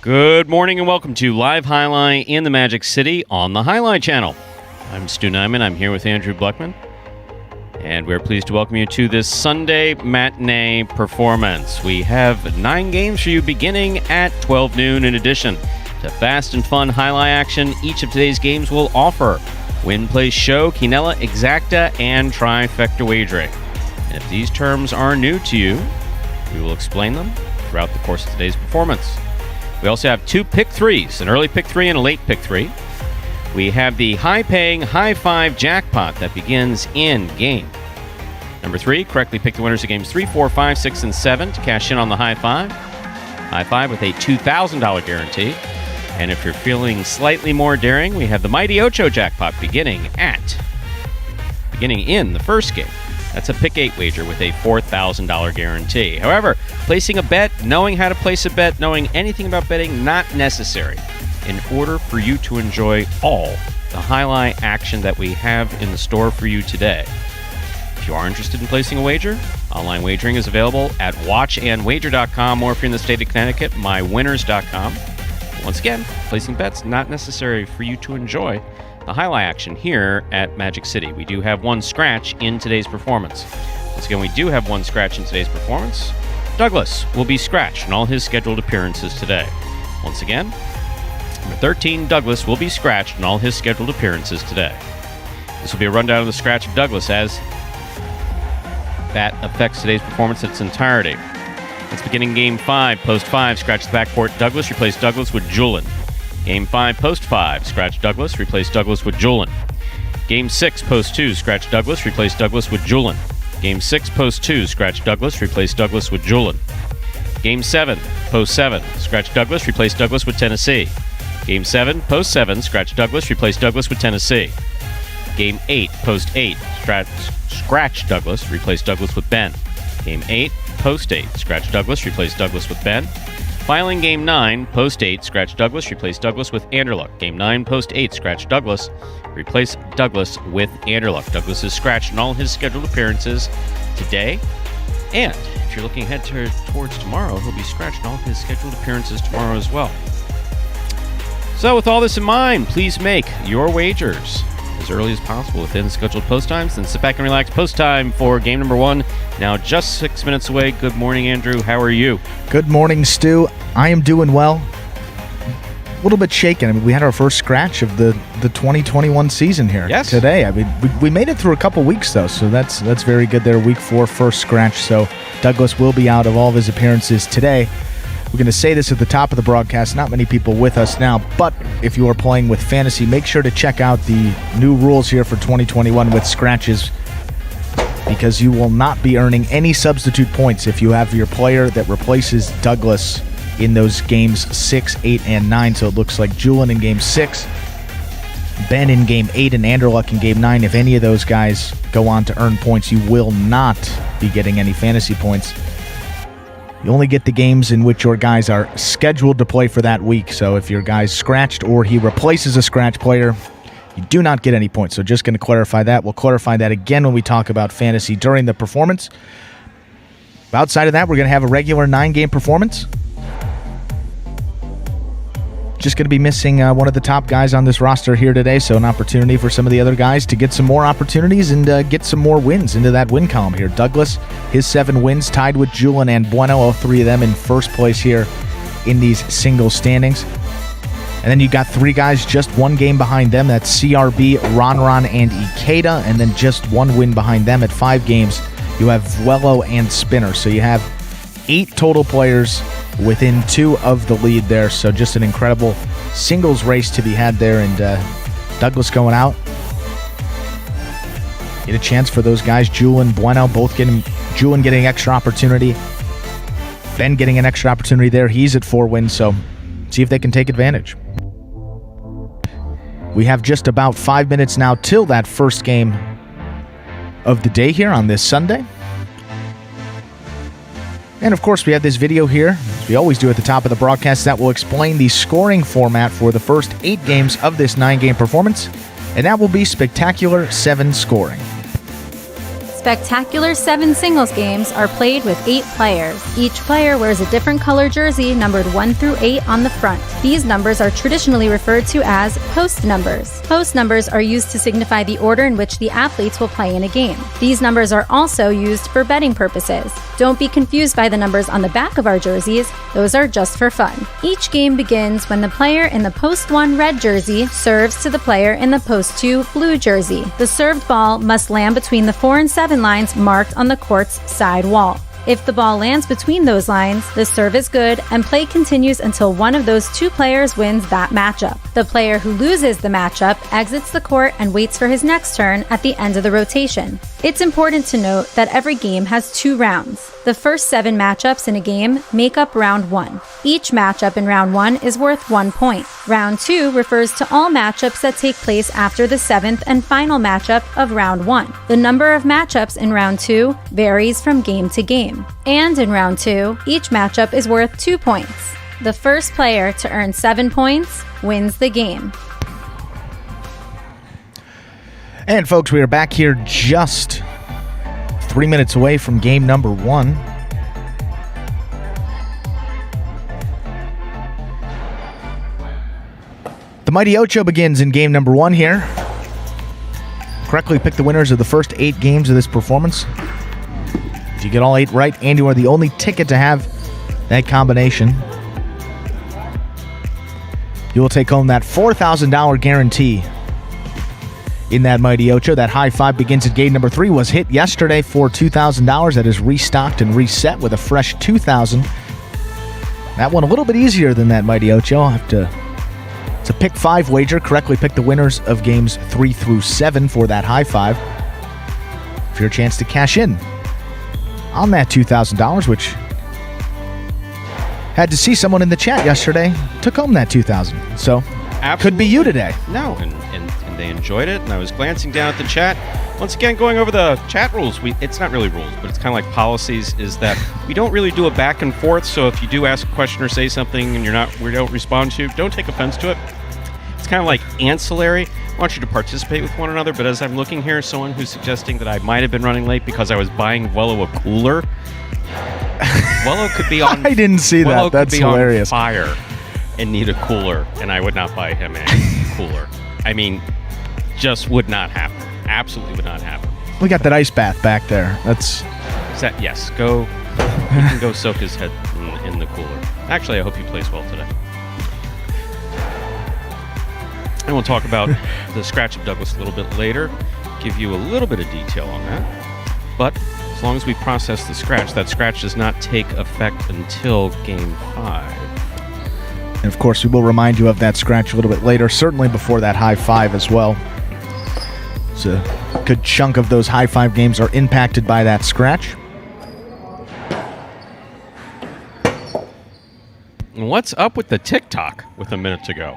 Good morning and welcome to Live Highlight in the Magic City on the Highlight Channel. I'm Stu Nyman. I'm here with Andrew Bleckman. And we're pleased to welcome you to this Sunday matinee performance. We have 9 games for you beginning at 12 noon. In addition to fast and fun highlight action, each of today's games will offer win, place, show, quinella, exacta, and trifecta wagering. And if these terms are new to you, we will explain them throughout the course of today's performance. We also have 2 pick threes, an early pick 3 and a late pick 3. We have the high-paying High Five jackpot that begins in game number 3. Correctly pick the winners of games 3, 4, 5, 6, and 7 to cash in on the High Five. High Five with a $2,000 guarantee. And if you're feeling slightly more daring, we have the Mighty Ocho jackpot beginning in the first game. That's a pick 8 wager with a $4,000 guarantee. However, placing a bet, knowing how to place a bet, knowing anything about betting, not necessary in order for you to enjoy all the highlight action that we have in the store for you today. If you are interested in placing a wager, online wagering is available at watchandwager.com, or if you're in the state of Connecticut, mywinners.com. Once again, placing bets, not necessary for you to enjoy the highlight action here at Magic City. We do have one scratch in today's performance. Once again, we do have one scratch in today's performance. Douglas will be scratched in all his scheduled appearances today. Once again, number 13, Douglas will be scratched in all his scheduled appearances today. This will be a rundown of the scratch of Douglas as that affects today's performance in its entirety. It's beginning game 5, post 5, scratch the backcourt Douglas, replace Douglas with Julin. Game 5, post 5, scratch Douglas, replace Douglas with Julin. Game 6, post 2, scratch Douglas, replace Douglas with Julin. Game 6, post 2, scratch Douglas, replace Douglas with Julin. Game 7, post 7, scratch Douglas, replace Douglas with Tennessee. Game 7, Post 7, scratch Douglas, replace Douglas with Tennessee. Game 8, Post 8, scratch Douglas, replace Douglas with Ben. Game 8, Post 8, scratch Douglas, replace Douglas with Ben. Finally, Game 9, Post 8, scratch Douglas, replace Douglas with Anderluck. Game 9, Post 8, scratch Douglas, replace Douglas with Anderluck. Douglas is scratched in all his scheduled appearances today. And if you're looking ahead towards tomorrow, he'll be scratched in all of his scheduled appearances tomorrow as well. So with all this in mind, please make your wagers as early as possible within scheduled post times. Then sit back and relax. Post time for game number 1. Now just 6 minutes away. Good morning, Andrew. How are you? Good morning, Stu. I am doing well. A little bit shaken. I mean, we had our first scratch of the 2021 season here today. I mean, we made it through a couple weeks, though, so that's very good there. Week 4, first scratch. So Douglas will be out of all of his appearances today. We're going to say this at the top of the broadcast. Not many people with us now, but if you are playing with fantasy, make sure to check out the new rules here for 2021 with scratches, because you will not be earning any substitute points if you have your player that replaces Douglas in those games 6, 8, and 9. So it looks like Julian in game 6, Ben in game 8, and Anderluck in game 9. If any of those guys go on to earn points, you will not be getting any fantasy points. You only get the games in which your guys are scheduled to play for that week. So if your guy's scratched or he replaces a scratch player, you do not get any points. So just going to clarify that. We'll clarify that again when we talk about fantasy during the performance. Outside of that, we're going to have a regular 9-game performance. Just going to be missing one of the top guys on this roster here today, so an opportunity for some of the other guys to get some more opportunities and get some more wins into that win column here. Douglas, his 7 wins, tied with Julian and Bueno, all 3 of them in first place here in these single standings. And then you got 3 guys just 1 game behind them. That's CRB, Ron, and Ikeda, and then just 1 win behind them at 5 games. You have Vuelo and Spinner, so you have 8 total players within 2 of the lead there. So just an incredible singles race to be had there. And Douglas going out. Get a chance for those guys. Julian, Bueno, both getting... Julian getting extra opportunity. Ben getting an extra opportunity there. He's at 4 wins, so see if they can take advantage. We have just about 5 minutes now till that first game of the day here on this Sunday. And of course, we have this video here, as we always do at the top of the broadcast, that will explain the scoring format for the first 8 games of this 9-game performance. And that will be Spectacular 7 scoring. Spectacular 7 singles games are played with 8 players. Each player wears a different color jersey numbered 1 through 8 on the front. These numbers are traditionally referred to as post numbers. Post numbers are used to signify the order in which the athletes will play in a game. These numbers are also used for betting purposes. Don't be confused by the numbers on the back of our jerseys. Those are just for fun. Each game begins when the player in the post 1 red jersey serves to the player in the post 2 blue jersey. The served ball must land between the 4 and 7 lines marked on the court's side wall. If the ball lands between those lines, the serve is good and play continues until one of those 2 players wins that matchup. The player who loses the matchup exits the court and waits for his next turn at the end of the rotation. It's important to note that every game has 2 rounds. The first 7 matchups in a game make up round 1. Each matchup in round 1 is worth 1 point. Round 2 refers to all matchups that take place after the 7th and final matchup of round 1. The number of matchups in round 2 varies from game to game. And in round 2, each matchup is worth 2 points. The first player to earn 7 points wins the game. And folks, we are back here just 3 minutes away from game number 1. The Mighty Ocho begins in game number 1 here. Correctly pick the winners of the first 8 games of this performance. If you get all 8 right, and you are the only ticket to have that combination, you will take home that $4,000 guarantee in that Mighty Ocho. That high 5 begins at game number 3, was hit yesterday for $2,000. That is restocked and reset with a fresh $2,000. That one a little bit easier than that Mighty Ocho. I'll have to... It's a pick 5 wager. Correctly pick the winners of games 3 through 7 for that high 5 for your chance to cash in on that $2,000, which had to see someone in the chat yesterday took home that $2,000. So Could be you today. No, and they enjoyed it, and I was glancing down at the chat. Once again, going over the chat rules. It's not really rules, but it's kind of like policies, is that we don't really do a back and forth, so if you do ask a question or say something and we don't respond to, don't take offense to it. It's kind of like ancillary. I want you to participate with one another, but as I'm looking here, someone who's suggesting that I might have been running late because I was buying Wello a cooler. Wello could be on... I didn't see that. That's hilarious. On fire and need a cooler, and I would not buy him a cooler. I mean, just would not happen. Absolutely would not happen. We got that ice bath back there. Yes, go. He can go soak his head in the cooler. Actually, I hope he plays well today. And we'll talk about the Scratch of Douglas a little bit later, give you a little bit of detail on that. But as long as we process the scratch, that scratch does not take effect until Game 5. And of course, we will remind you of that scratch a little bit later, certainly before that high five as well. So a good chunk of those high five games are impacted by that scratch. What's up with the TikTok with a minute to go?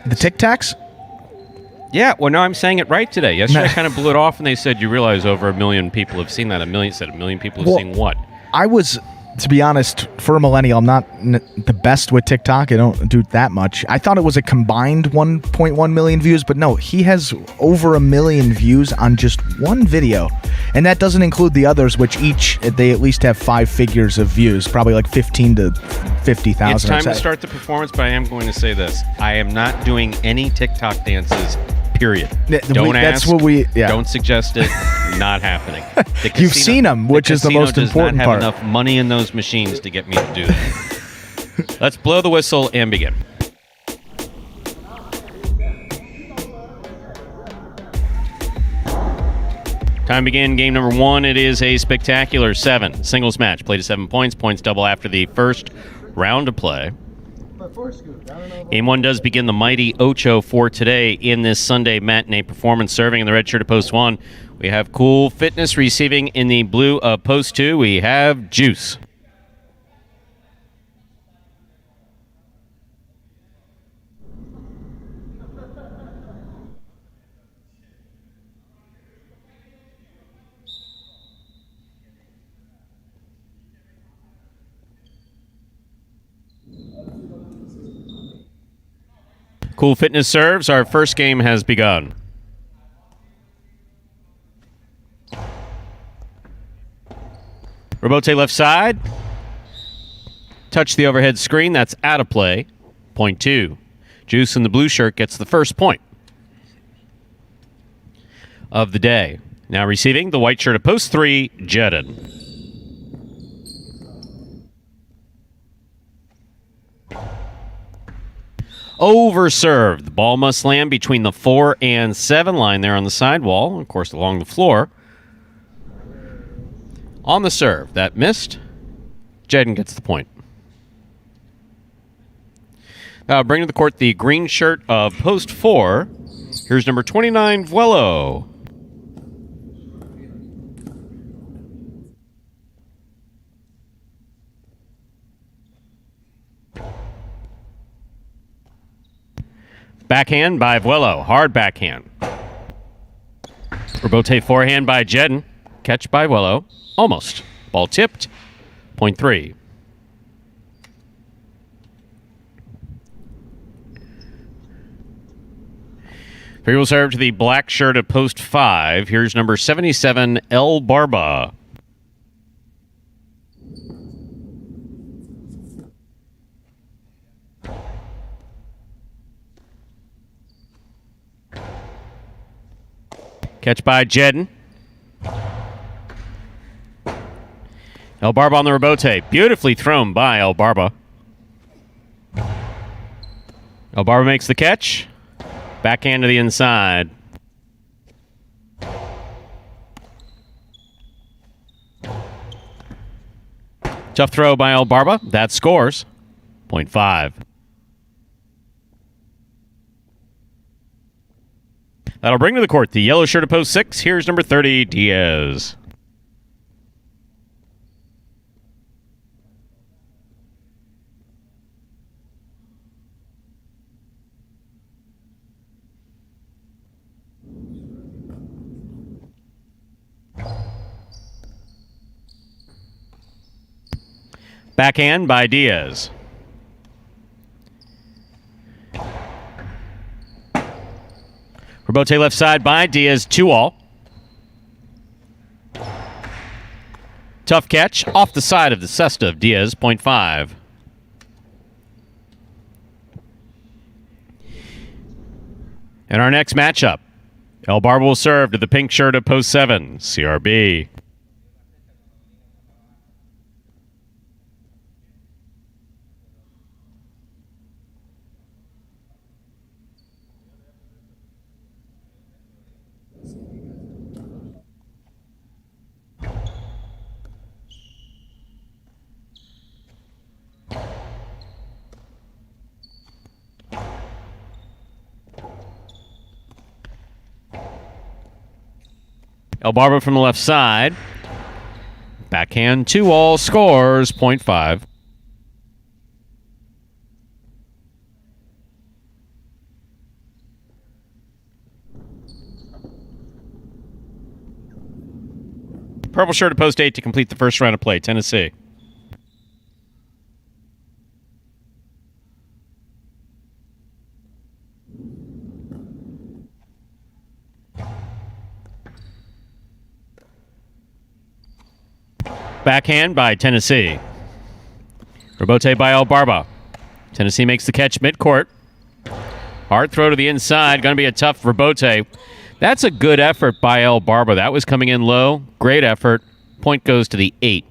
The Tic Tacs? Yeah, well, no, I'm saying it right today. Yesterday I kind of blew it off, and they said, you realize over 1 million people have seen that. A million people have seen what? I was, to be honest, for a millennial, I'm not the best with TikTok. I don't do that much. I thought it was a combined 1.1 million views, but no, he has over 1 million views on just one video. And that doesn't include the others, which they at least have 5 figures of views, probably like 15 to 50,000. It's time to start the performance, but I am going to say this. I am not doing any TikTok dances, period. Don't ask. Don't suggest it. Not happening. You've seen them, which is the most important part. Does not have enough money in those machines to get me to do that. Let's blow the whistle and begin. Time to begin game number 1. It is a spectacular 7 singles match. Played to 7 points. Points double after the first round of play. Game 1 does begin the mighty Ocho for today in this Sunday matinee performance. Serving in the red shirt of post 1, we have Cool Fitness. Receiving in the blue of post 2, we have Juice. Cool Fitness serves. Our first game has begun. Robote left side. Touch the overhead screen. That's out of play. Point 2. Juice in the blue shirt gets the first point of the day. Now receiving the white shirt of post 3, Jedden. Overserved. The ball must land between the 4 and 7 line there on the sidewall, of course, along the floor. On the serve, that missed. Jedden gets the point. Bring to the court the green shirt of post 4. Here's number 29, Vuelo. Backhand by Vuelo. Hard backhand. Robote forehand by Jedden. Catch by Vuelo. Almost. Ball tipped. Point 3. Three will serve to the black shirt of post 5. Here's number 77, El Barba. Catch by Jedden. El Barba on the Robote. Beautifully thrown by El Barba. El Barba makes the catch. Backhand to the inside. Tough throw by El Barba. That scores. Point 5. That'll bring to the court the yellow shirt of post 6. Here's number 30, Diaz. Backhand by Diaz. Rebote left side by Diaz, 2-all. Tough catch off the side of the cesta of Diaz, 0.5. And our next matchup, El Barba will serve to the pink shirt of post 7, CRB. El Barba from the left side. Backhand 2-all, scores 0.5. Purple shirt at post 8 to complete the first round of play, Tennessee. Backhand by Tennessee. Rebote by El Barba. Tennessee makes the catch midcourt. Hard throw to the inside. Going to be a tough rebote. That's a good effort by El Barba. That was coming in low. Great effort. Point goes to the 8.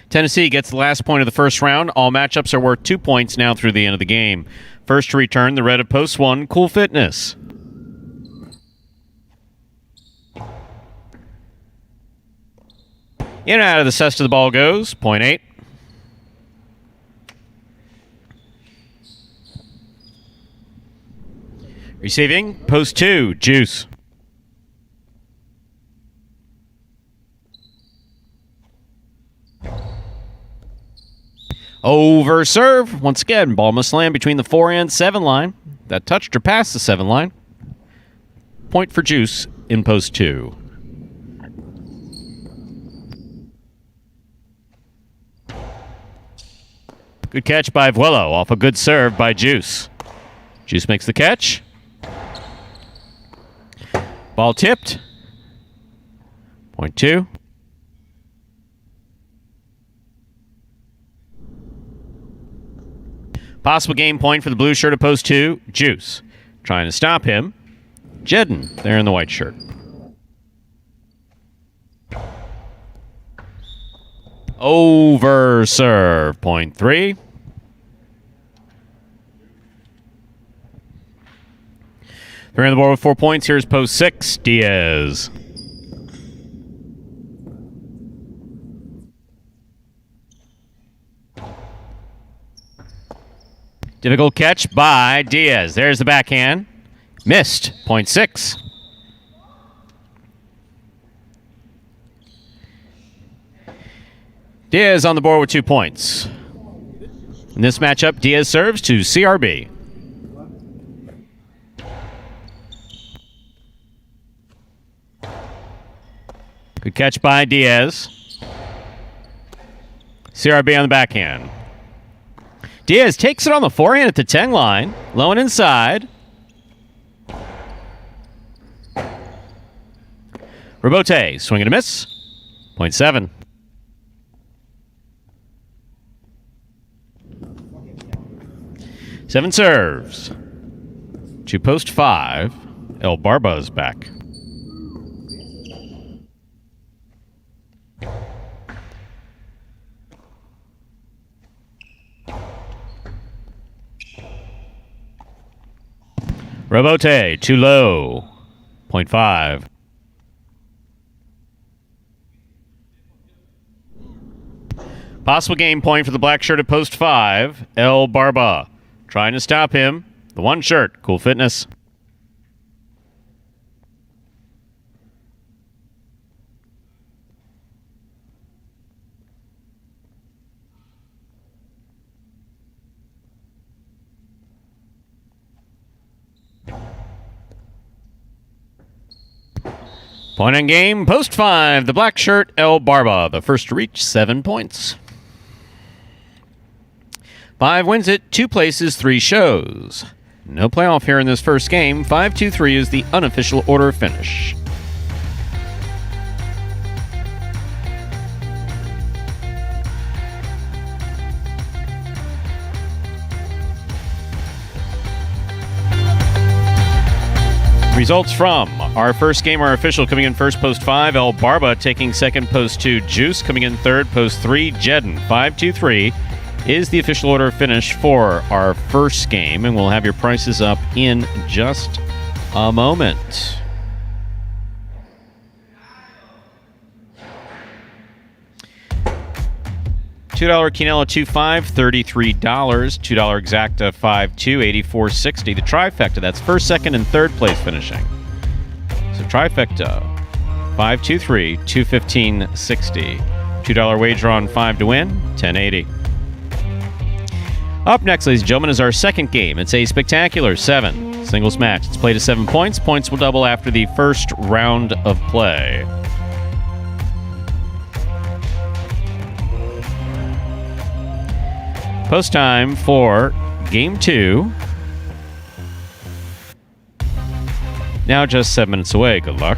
Tennessee gets the last point of the first round. All matchups are worth 2 points now through the end of the game. First to return, the red of post 1, Cool Fitness. In and out of the cesta the ball goes, 0.8. Receiving, post 2, Juice. Over serve. Once again, ball must land between the 4 and 7 line. That touched or passed the 7 line. Point for Juice in post 2. Good catch by Vuelo off a good serve by Juice. Juice makes the catch. Ball tipped. 0.2. Possible game point for the blue shirt of post 2, Juice. Trying to stop him. Jedden, there in the white shirt. Over serve, 0.3. They're on the board with 4 points. Here's post 6, Diaz. Difficult catch by Diaz. There's the backhand. Missed, 0.6. Diaz on the board with 2 points. In this matchup, Diaz serves to CRB. Good catch by Diaz. CRB on the backhand. Diaz takes it on the forehand at the 10 line. Low and inside. Rebote, swing and a miss. 0.7. Seven serves. To post 5. El Barba's back. Rebote, too low. 0.5. Possible game point for the black shirt at post 5. El Barba. Trying to stop him. The one shirt, Cool Fitness. Point on game, post 5. The black shirt, El Barba, the first to reach 7 points. 5 wins it, 2 places, 3 shows. No playoff here in this first game. 5-2-3 is the unofficial order of finish. Results from our first game are official. Coming in first, post 5, El Barba. Taking second, post 2, Juice. Coming in third, post 3, Jedden. 5-2-3 is the official order of finish for our first game, and we'll have your prices up in just a moment. $2 Quinella 2.5, $33. $2 Exacta 5.2, $84.60. The trifecta, that's first, second, and third place finishing. So trifecta, 5.23, $215.60. $2 wager on 5 to win, $10.80. Up next, ladies and gentlemen, is our second game. It's a spectacular 7 singles match. It's played to 7 points. Points will double after the first round of play. Post time for Game 2. Now just 7 minutes away. Good luck.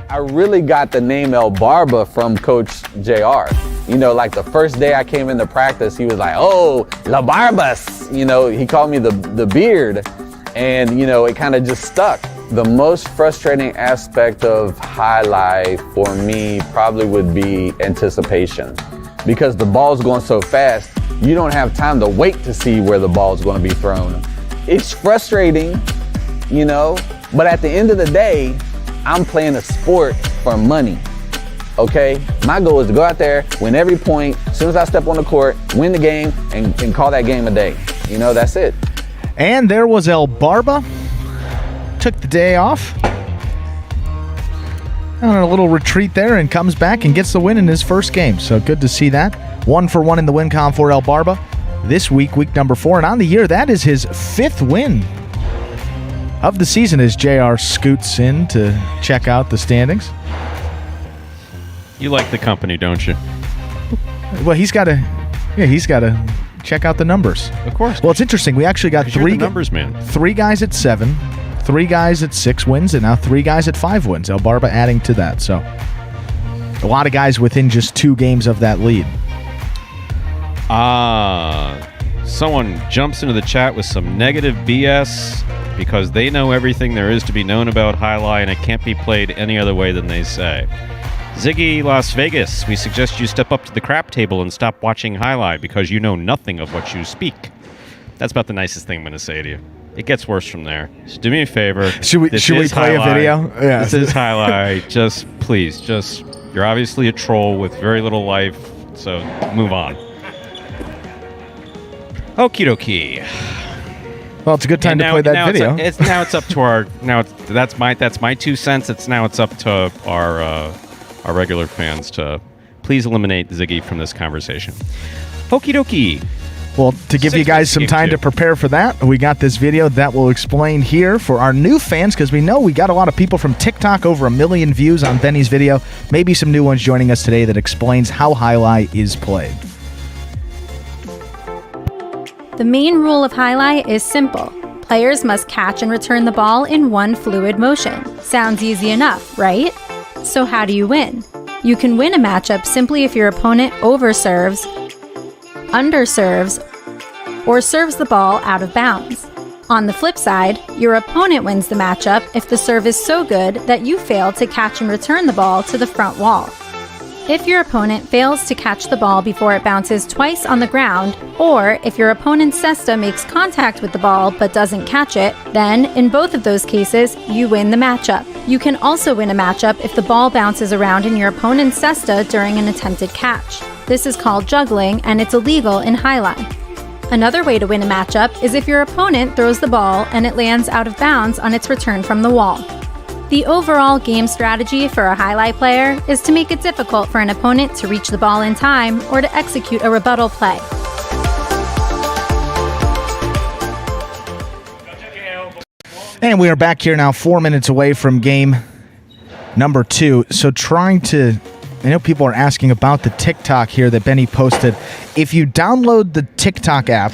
I really got the name El Barba from Coach JR. You know, like the first day I came into practice, he was like, "Oh, La Barbas." You know, he called me the beard. And, you know, it kind of just stuck. The most frustrating aspect of highlight for me probably would be anticipation. Because the ball's going so fast, you don't have time to wait to see where the ball's going to be thrown. It's frustrating, you know, but at the end of the day, I'm playing a sport for money, okay? My goal is to go out there, win every point, as soon as I step on the court, win the game, and call that game a day. You know, that's it. And there was El Barba. Took the day off. On a little retreat there and comes back and gets the win in his first game. So good to see that. 1 for 1 in the win column for El Barba. This week, week number 4. And on the year, that is his 5th win of the season as JR scoots in to check out the standings. You like the company, don't you? Well, he's got to check out the numbers. Of course. Well, it's interesting. We actually got 3 numbers, man. 3 guys at 7. 3 guys at 6 wins, and now 3 guys at 5 wins. El Barba adding to that. So a lot of guys within just 2 games of that lead. Someone jumps into the chat with some negative BS because they know everything there is to be known about Highlight, and it can't be played any other way than they say. Ziggy Las Vegas, we suggest you step up to the crap table and stop watching Highlight because you know nothing of what you speak. That's about the nicest thing I'm going to say to you. It gets worse from there. So do me a favor. Should we play a video? Yeah. This is Highlight. Please, you're obviously a troll with very little life, so move on. Okie dokie. Well, it's a good time to play that video. It's up to our that's my 2 cents. It's up to our regular fans to please eliminate Ziggy from this conversation. Okie dokie. Well, to give you guys some time to prepare for that, we got this video that will explain here for our new fans, because we know we got a lot of people from TikTok, over 1 million views on Benny's video. Maybe some new ones joining us today that explains how Highlight is played. The main rule of Highlight is simple. Players must catch and return the ball in one fluid motion. Sounds easy enough, right? So how do you win? You can win a matchup simply if your opponent overserves, underserves, or serves the ball out of bounds. On the flip side, your opponent wins the matchup if the serve is so good that you fail to catch and return the ball to the front wall. If your opponent fails to catch the ball before it bounces twice on the ground, or if your opponent's cesta makes contact with the ball but doesn't catch it, then, in both of those cases, you win the matchup. You can also win a matchup if the ball bounces around in your opponent's cesta during an attempted catch. This is called juggling, and it's illegal in Highlight. Another way to win a matchup is if your opponent throws the ball and it lands out of bounds on its return from the wall. The overall game strategy for a Highlight player is to make it difficult for an opponent to reach the ball in time or to execute a rebuttal play. And we are back here now, 4 minutes away from game number 2. So I know people are asking about the TikTok here that Benny posted. If you download the TikTok app,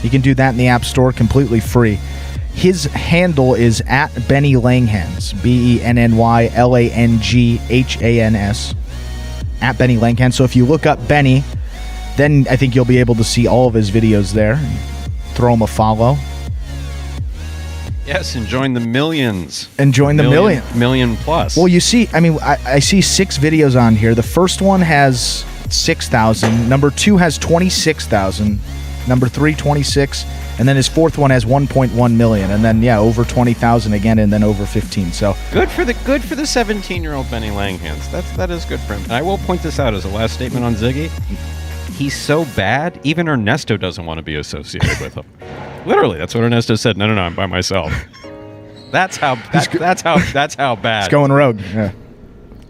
you can do that in the App Store completely free. His handle is at Benny Langhans, BennyLanghans, at Benny Langhans. So if you look up Benny, then I think you'll be able to see all of his videos there. Throw him a follow. Yes, and join the millions. And join the million. Million plus. Well, you see, I see 6 videos on here. The first one has 6,000. Number 2 has 26,000. Number 3, 26. And then his fourth one has 1.1 million. And then, over 20,000 again, and then over 15. So good for the 17-year-old Benny Langhans. That is good for him. And I will point this out as a last statement on Ziggy. He's so bad, even Ernesto doesn't want to be associated with him. Literally, that's what Ernesto said. No, I'm by myself. That's how bad. It's going rogue. Yeah.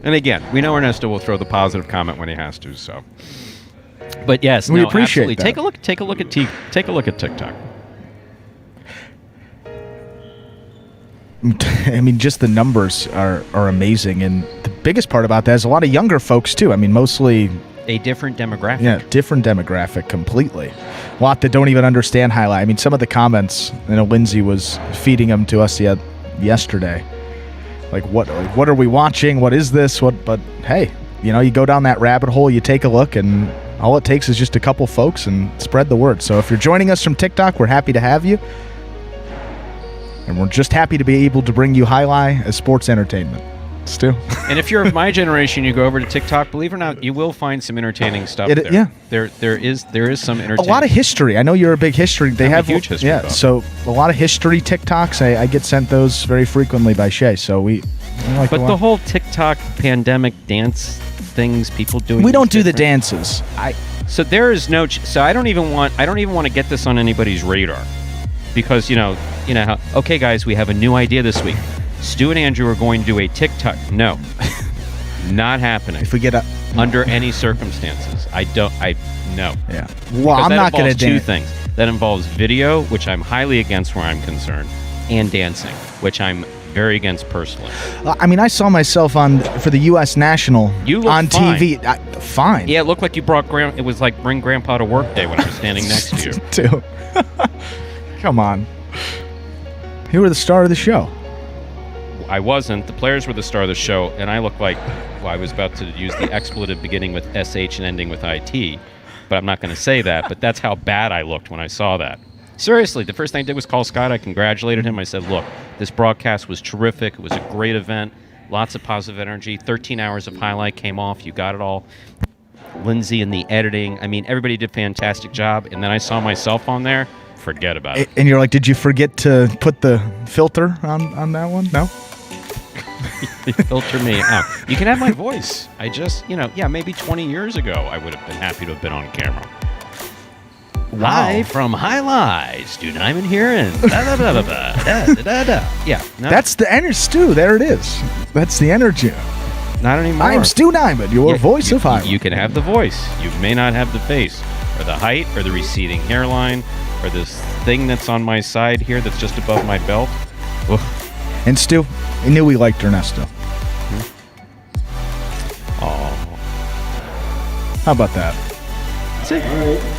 And again, we know Ernesto will throw the positive comment when he has to. So, but yes, we appreciate that. Take a look at TikTok. Just the numbers are amazing, and the biggest part about that is a lot of younger folks too. Mostly. A different demographic. Yeah, different demographic completely. A lot that don't even understand highlight. Some of the comments, Lindsay was feeding them to us yesterday. Like, what are we watching? What is this? But hey, you go down that rabbit hole, you take a look, and all it takes is just a couple folks and spread the word. So if you're joining us from TikTok, we're happy to have you. And we're just happy to be able to bring you highlight as sports entertainment. Still. And if you're of my generation, you go over to TikTok, believe it or not, you will find some entertaining stuff there. Yeah. There is some entertaining. A lot of history. I know you're a big history. They have a huge history. Yeah, so a lot of history TikToks. I get sent those very frequently by Shay. So we like. But the whole TikTok pandemic dance things, people doing. We don't do the dances. So there is no. So I don't even want to get this on anybody's radar, because okay, guys, we have a new idea this week. Stu and Andrew are going to do a TikTok. No. Not happening. If we get under any circumstances. No. Yeah. Well, I'm not going to do 2 things. That involves video, which I'm highly against where I'm concerned, and dancing, which I'm very against personally. I saw myself for the U.S. National on fine. TV. Fine. Yeah, it looked like you brought it was like bring Grandpa to work day when I was standing next to you. Too. Come on. You were the star of the show. I wasn't. The players were the star of the show, and I looked like, I was about to use the expletive beginning with SH and ending with IT, but I'm not going to say that, but that's how bad I looked when I saw that. Seriously, the first thing I did was call Scott. I congratulated him. I said, look, this broadcast was terrific. It was a great event. Lots of positive energy. 13 hours of highlight came off. You got it all. Lindsay and the editing. Everybody did a fantastic job, and then I saw myself on there. Forget about it. And you're like, did you forget to put the filter on that one? No? Filter me out. You can have my voice. I just, maybe 20 years ago, I would have been happy to have been on camera. Wow. Live from Highlights, Stu Diamond here, and da-da-da-da-da. Yeah. No. That's the energy, Stu. There it is. That's the energy. Not anymore. I'm Stu Diamond, your voice of Highlights. You can have the voice. You may not have the face, or the height, or the receding hairline, or this thing that's on my side here that's just above my belt. Oof. And Stu, I knew we liked Ernesto. Oh. How about that?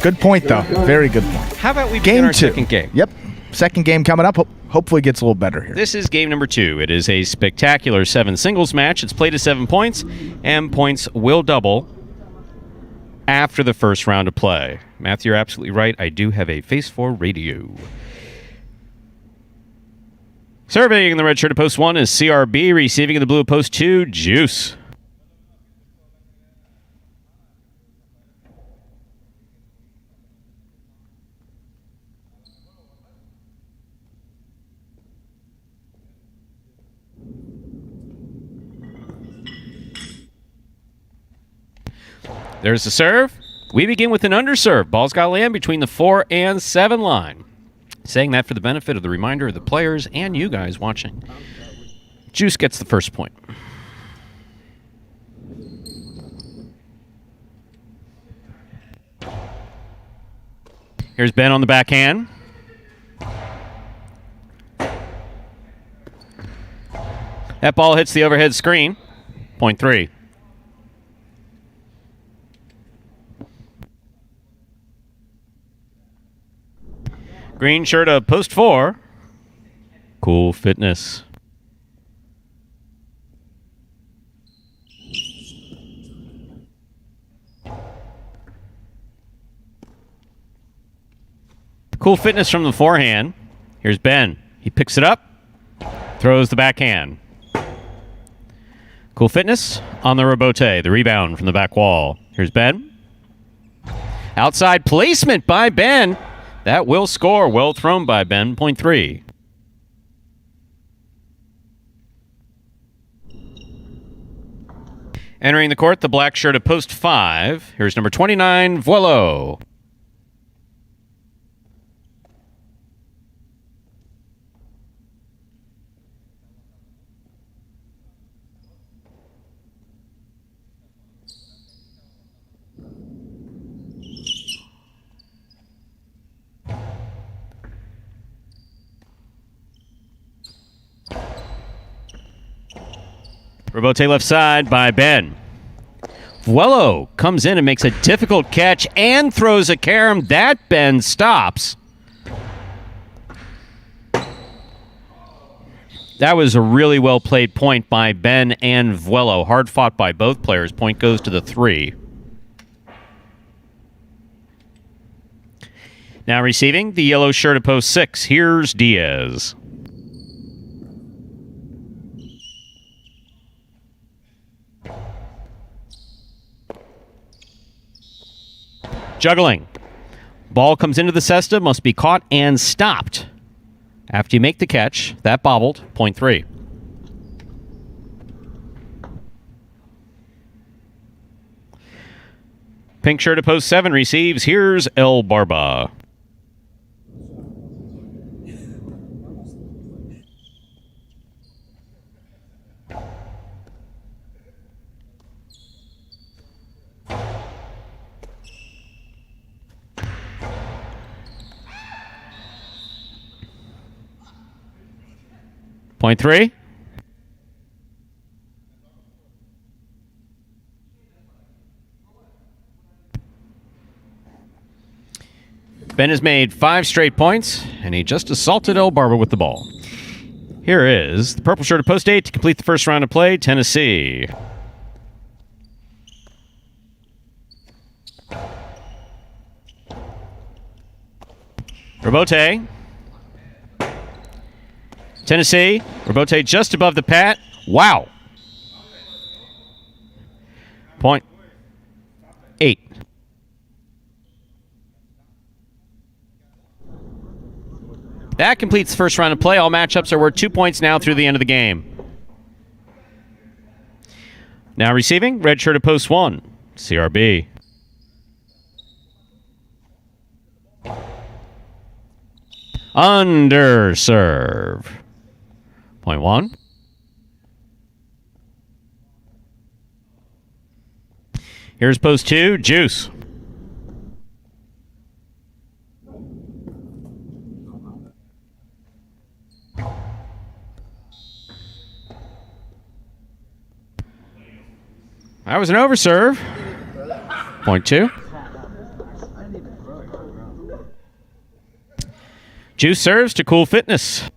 Good point, though. Very good point. How about we begin our second game? Yep. Second game coming up. Hopefully gets a little better here. This is game number 2. It is a spectacular 7 singles match. It's played to 7 points, and points will double after the first round of play. Matthew, you're absolutely right. I do have a face for radio. Surveying in the red shirt of post 1 is CRB. Receiving in the blue of post 2, Juice. There's the serve. We begin with an underserve. Ball's got to land between the 4 and 7 line. Saying that for the benefit of the reminder of the players and you guys watching. Juice gets the first point. Here's Ben on the backhand. That ball hits the overhead screen. Point 3. Green shirt of post 4. Cool Fitness. Cool Fitness from the forehand. Here's Ben. He picks it up, throws the backhand. Cool Fitness on the rebote. The rebound from the back wall. Here's Ben. Outside placement by Ben. That will score. Well thrown by Ben. Point 3. Entering the court, the black shirt of post 5. Here's number 29, Vuelo. Rebote left side by Ben. Vuelo comes in and makes a difficult catch and throws a carom. That Ben stops. That was a really well played point by Ben and Vuelo. Hard fought by both players. Point goes to the 3. Now receiving the yellow shirt of post 6. Here's Diaz. Juggling. Ball comes into the cesta, must be caught and stopped. After you make the catch, that bobbled. Point 3. Pink shirt of post 7 receives. Here's El Barba. Point 3. Ben has made 5 straight points, and he just assaulted El Barba with the ball. Here is the purple shirt of post 8 to complete the first round of play, Tennessee. Rebote. Tennessee, rebote just above the pat. Wow. Point 8. That completes the first round of play. All matchups are worth 2 points now through the end of the game. Now receiving, red shirt of post 1, CRB. Under serve. Point 1. Here's post 2, Juice. That was an overserve. Point 2. Juice serves to Cool Fitness.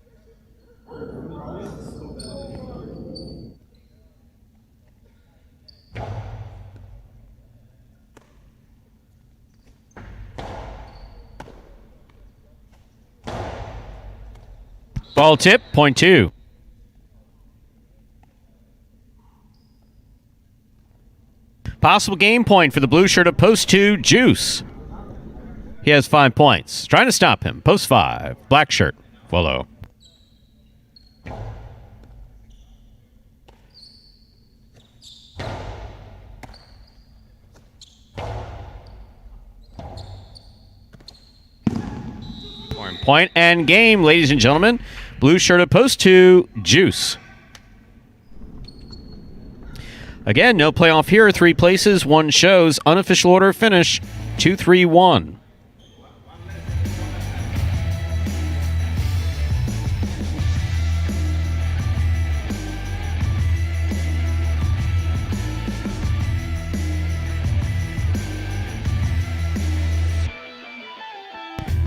Ball tip, point 2. Possible game point for the blue shirt of post 2, Juice. He has 5 points. Trying to stop him. Post 5. Black shirt. Follow. Point and game, ladies and gentlemen. Blue shirt of post 2, Juice. Again, no playoff here. 3 places, 1 shows. Unofficial order of finish, 2-3-1.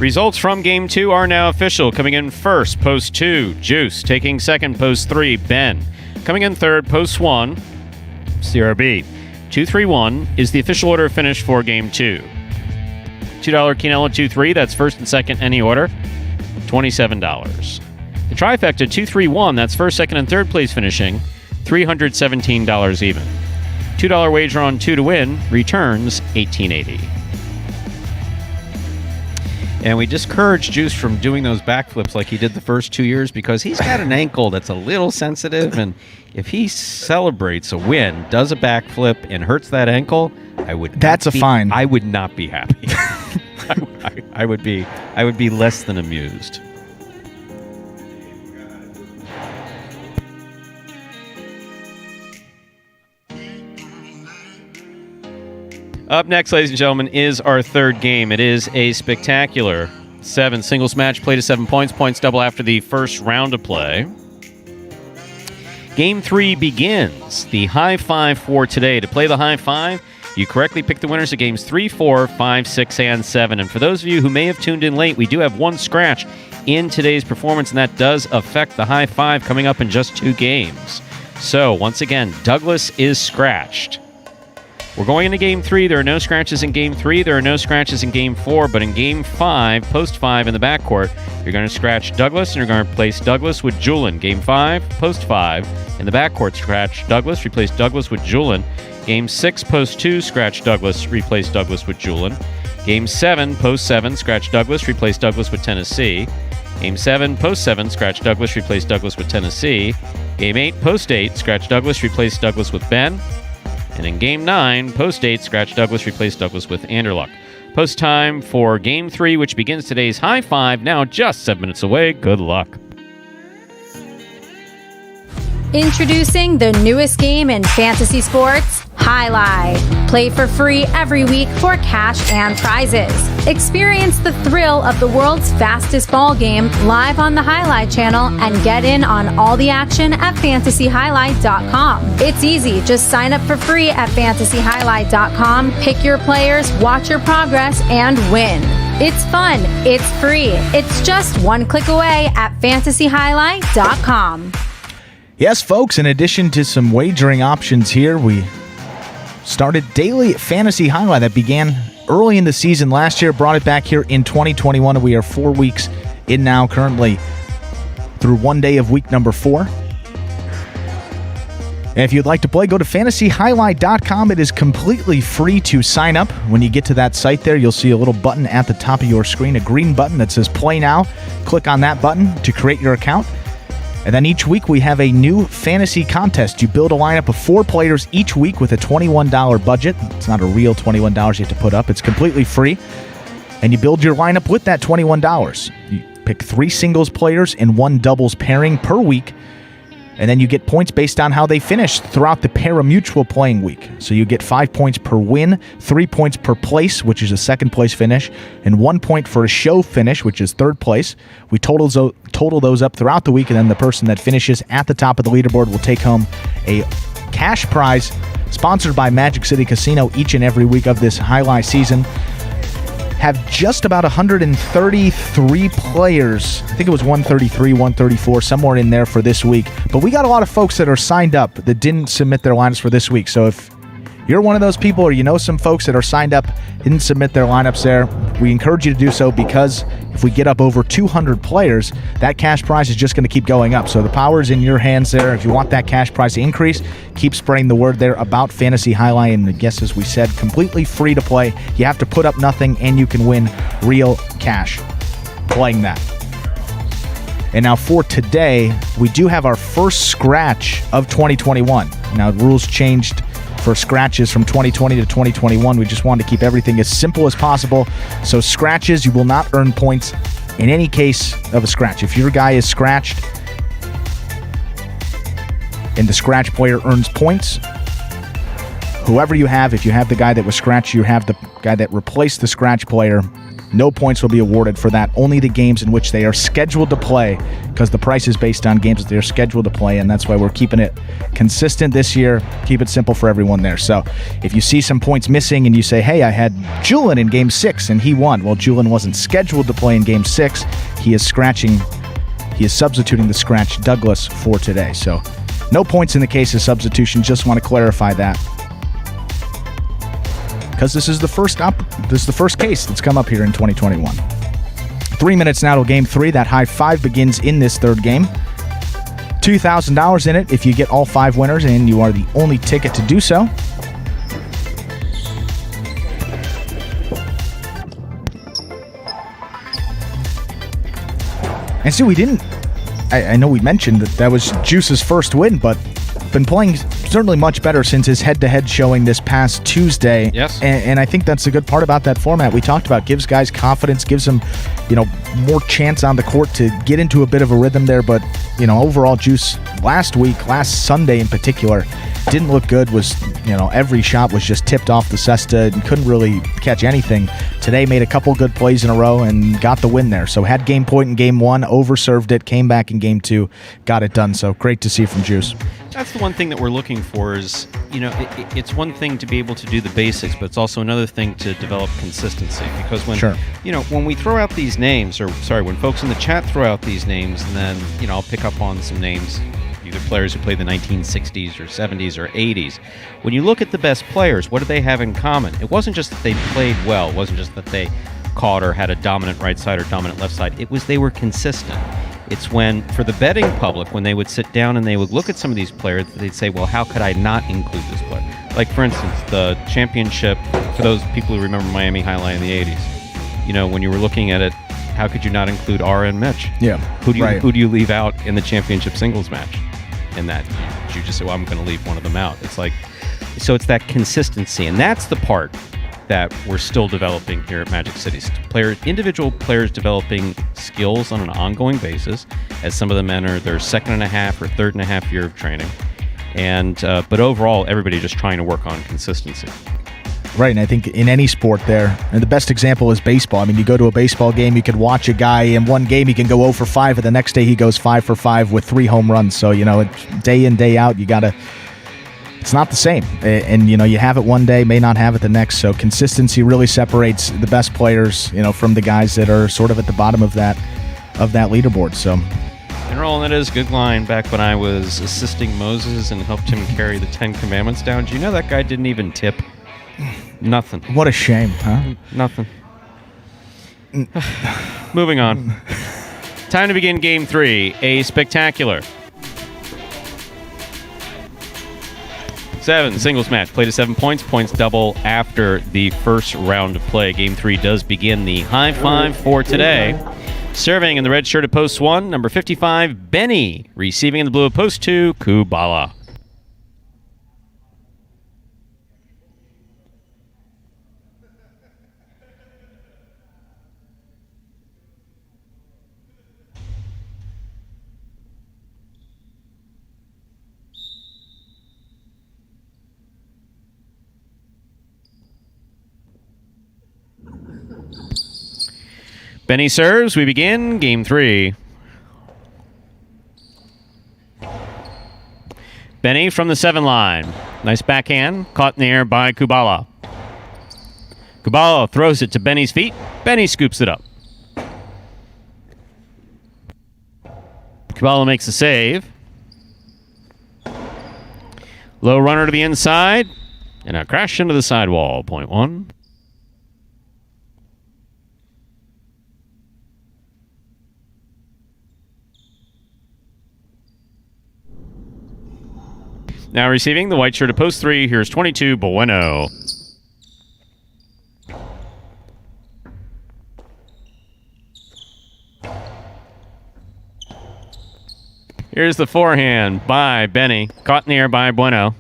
Results from Game 2 are now official. Coming in first, Post 2, Juice. Taking second, Post 3, Ben. Coming in third, Post 1, CRB. 2-3-1 is the official order of finish for Game 2. $2 Quinella 2-3, that's first and second, any order, $27. The trifecta 2-3-1, that's first, second, and third place finishing, $317 even. $2 wager on 2 to win returns $18.80. And we discourage Juice from doing those backflips like he did the first 2 years because he's got an ankle that's a little sensitive, and if he celebrates a win, does a backflip, and hurts that ankle, That's a fine. I would not be happy. I would be less than amused. Up next, ladies and gentlemen, is our third game. It is a spectacular 7 singles match, play to 7 points. Points double after the first round of play. Game 3 begins. The high five for today. To play the high five, you correctly pick the winners of games 3, 4, 5, 6, and 7. And for those of you who may have tuned in late, we do have one scratch in today's performance, and that does affect the high five coming up in just 2 games. So, once again, Douglas is scratched. We're going into Game 3. There are no scratches in Game 3. There are no scratches in Game 4. But in Game 5, Post 5 in the backcourt, you're going to scratch Douglas, and you're going to replace Douglas with Julian. Game 5, Post 5 in the backcourt, scratch Douglas, replace Douglas with Julian. Game 6, Post 2, scratch Douglas, replace Douglas with Julian. Game 7, Post 7, scratch Douglas, replace Douglas with Tennessee. Game 7, Post 7, scratch Douglas, replace Douglas with Tennessee. Game 8, Post 8, scratch Douglas, replace Douglas with Ben. And in Game 9, Post 8, scratch Douglas, replace Douglas with Anderluck. Post time for Game 3, which begins today's high five, now just 7 minutes away. Good luck. Introducing the newest game in fantasy sports, Jai-Alai. Play for free every week for cash and prizes. Experience the thrill of the world's fastest ball game live on the Jai-Alai channel and get in on all the action at fantasyjai-alai.com. It's easy. Just sign up for free at fantasyjai-alai.com, pick your players, watch your progress, and win. It's fun. It's free. It's just one click away at fantasyjai-alai.com. Yes, folks, in addition to some wagering options here, we started daily fantasy Jai-Alai that began early in the season last year, brought it back here in 2021, and we are 4 weeks in now, currently through 1 day of week number 4. And if you'd like to play, go to fantasyjai-alai.com. It is completely free to sign up. When you get to that site there, you'll see a little button at the top of your screen, a green button that says Play Now. Click on that button to create your account. And then each week we have a new fantasy contest. You build a lineup of 4 players each week with a $21 budget. It's not a real $21 you have to put up. It's completely free. And you build your lineup with that $21. You pick 3 singles players and 1 doubles pairing per week. And then you get points based on how they finish throughout the Parimutuel playing week. So you get 5 points per win, 3 points per place, which is a second place finish, and 1 point for a show finish, which is third place. We total those up throughout the week, and then the person that finishes at the top of the leaderboard will take home a cash prize sponsored by Magic City Casino each and every week of this Jai-Alai season. Have just about 133 players. I think it was 133, 134, somewhere in there for this week. But we got a lot of folks that are signed up that didn't submit their lineups for this week. So if you're one of those people, or you know some folks that are signed up, didn't submit their lineups there, we encourage you to do so, because if we get up over 200 players, that cash prize is just going to keep going up. So the power is in your hands there. If you want that cash prize to increase, keep spreading the word there about Fantasy Jai-Alai. And I guess, as we said, completely free to play. You have to put up nothing, and you can win real cash playing that. And now for today, we do have our first scratch of 2021. Now, the rules changed for scratches from 2020 to 2021. We just wanted to keep everything as simple as possible. So scratches, you will not earn points in any case of a scratch. If your guy is scratched and the scratch player earns points, whoever you have, if you have the guy that was scratched, you have the guy that replaced the scratch player, No points will be awarded for that. Only the games in which they are scheduled to play, because the price is based on games that they're scheduled to play, and that's why we're keeping it consistent this year. Keep it simple for everyone there. So if you see some points missing and you say, hey, I had Julian in Game 6 and he won. Well, Julian wasn't scheduled to play in Game 6. He is substituting the scratch Douglas for today. So no points in the case of substitution. Just want to clarify that, because this is the first case that's come up here in 2021. 3 minutes now till Game 3. That high five begins in this third game. $2,000 in it if you get all 5 winners, and you are the only ticket to do so. And so I know we mentioned that was Juice's first win, but been playing certainly much better since his head-to-head showing this past Tuesday. Yes. And I think that's a good part about that format. We talked about gives guys confidence, gives them, more chance on the court to get into a bit of a rhythm there. But, overall Juice last Sunday in particular, didn't look good. Was, every shot was just tipped off the cesta and couldn't really catch anything. Today made a couple good plays in a row and got the win there. So had game point in Game 1, overserved it, came back in Game 2, got it done. So great to see from Juice. That's the one thing that we're looking for is, it's one thing to be able to do the basics, but it's also another thing to develop consistency. Because when we throw out these names, when folks in the chat throw out these names, and then, I'll pick up on some names, either players who played the 1960s or 70s or 80s. When you look at the best players, what do they have in common? It wasn't just that they played well. It wasn't just that they caught or had a dominant right side or dominant left side. It was they were consistent. It's when, for the betting public, when they would sit down and they would look at some of these players, they'd say, well, how could I not include this player? Like, for instance, the championship, for those people who remember Miami Highlight in the 80s, when you were looking at it, how could you not include R and Mitch? Yeah. Who do you leave out in the championship singles match? In that, you just say, well, I'm going to leave one of them out. It's like, so it's that consistency, and that's the part that we're still developing here at Magic City. Individual players developing skills on an ongoing basis, as some of them enter their second and a half or third and a half year of training. And but overall, everybody just trying to work on consistency. Right, and I think in any sport there, and the best example is baseball. I mean, you go to a baseball game, you could watch a guy in one game, he can go 0 for 5, and the next day he goes 5 for 5 with 3 home runs. So, day in, day out, it's not the same. And, you have it one day, may not have it the next. So consistency really separates the best players, from the guys that are sort of at the bottom of that leaderboard. So, General, and that is a good line. Back when I was assisting Moses and helped him carry the 10 Commandments down, do you know that guy didn't even tip? Nothing. What a shame, huh? Nothing. Moving on. Time to begin Game 3. A spectacular 7 singles match. Played to 7 points. Points double after the first round of play. Game 3 does begin. The high five for today. Serving in the red shirt at post 1, number 55, Benny. Receiving in the blue at post 2, Kubala. Benny serves. We begin Game 3. Benny from the 7 line. Nice backhand. Caught in the air by Kubala. Kubala throws it to Benny's feet. Benny scoops it up. Kubala makes a save. Low runner to the inside. And a crash into the sidewall. Point 1. Now receiving the white shirt at post 3. Here's 22, Bueno. Here's the forehand by Benny. Caught in the air by Bueno.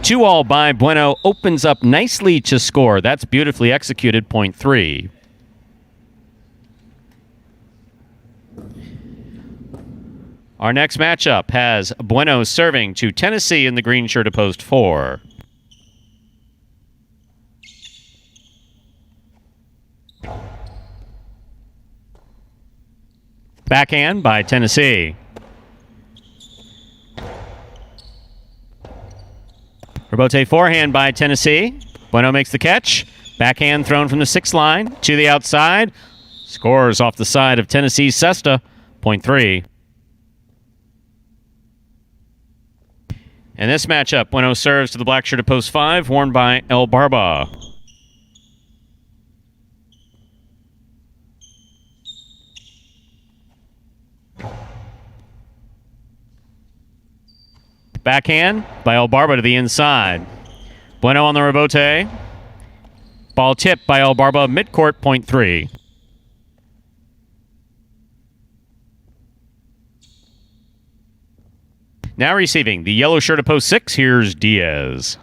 2-all by Bueno. Opens up nicely to score. That's beautifully executed. Point 3. Our next matchup has Bueno serving to Tennessee in the green shirt at post 4. Backhand by Tennessee. Rebote forehand by Tennessee. Bueno makes the catch. Backhand thrown from the 6th line to the outside. Scores off the side of Tennessee's Cesta. Point 3. In this matchup, Bueno serves to the black shirt at post 5, worn by El Barba. Backhand by El Barba to the inside. Bueno on the rebote. Ball tipped by El Barba, midcourt, point 3. Now receiving the yellow shirt at post 6, here's Diaz.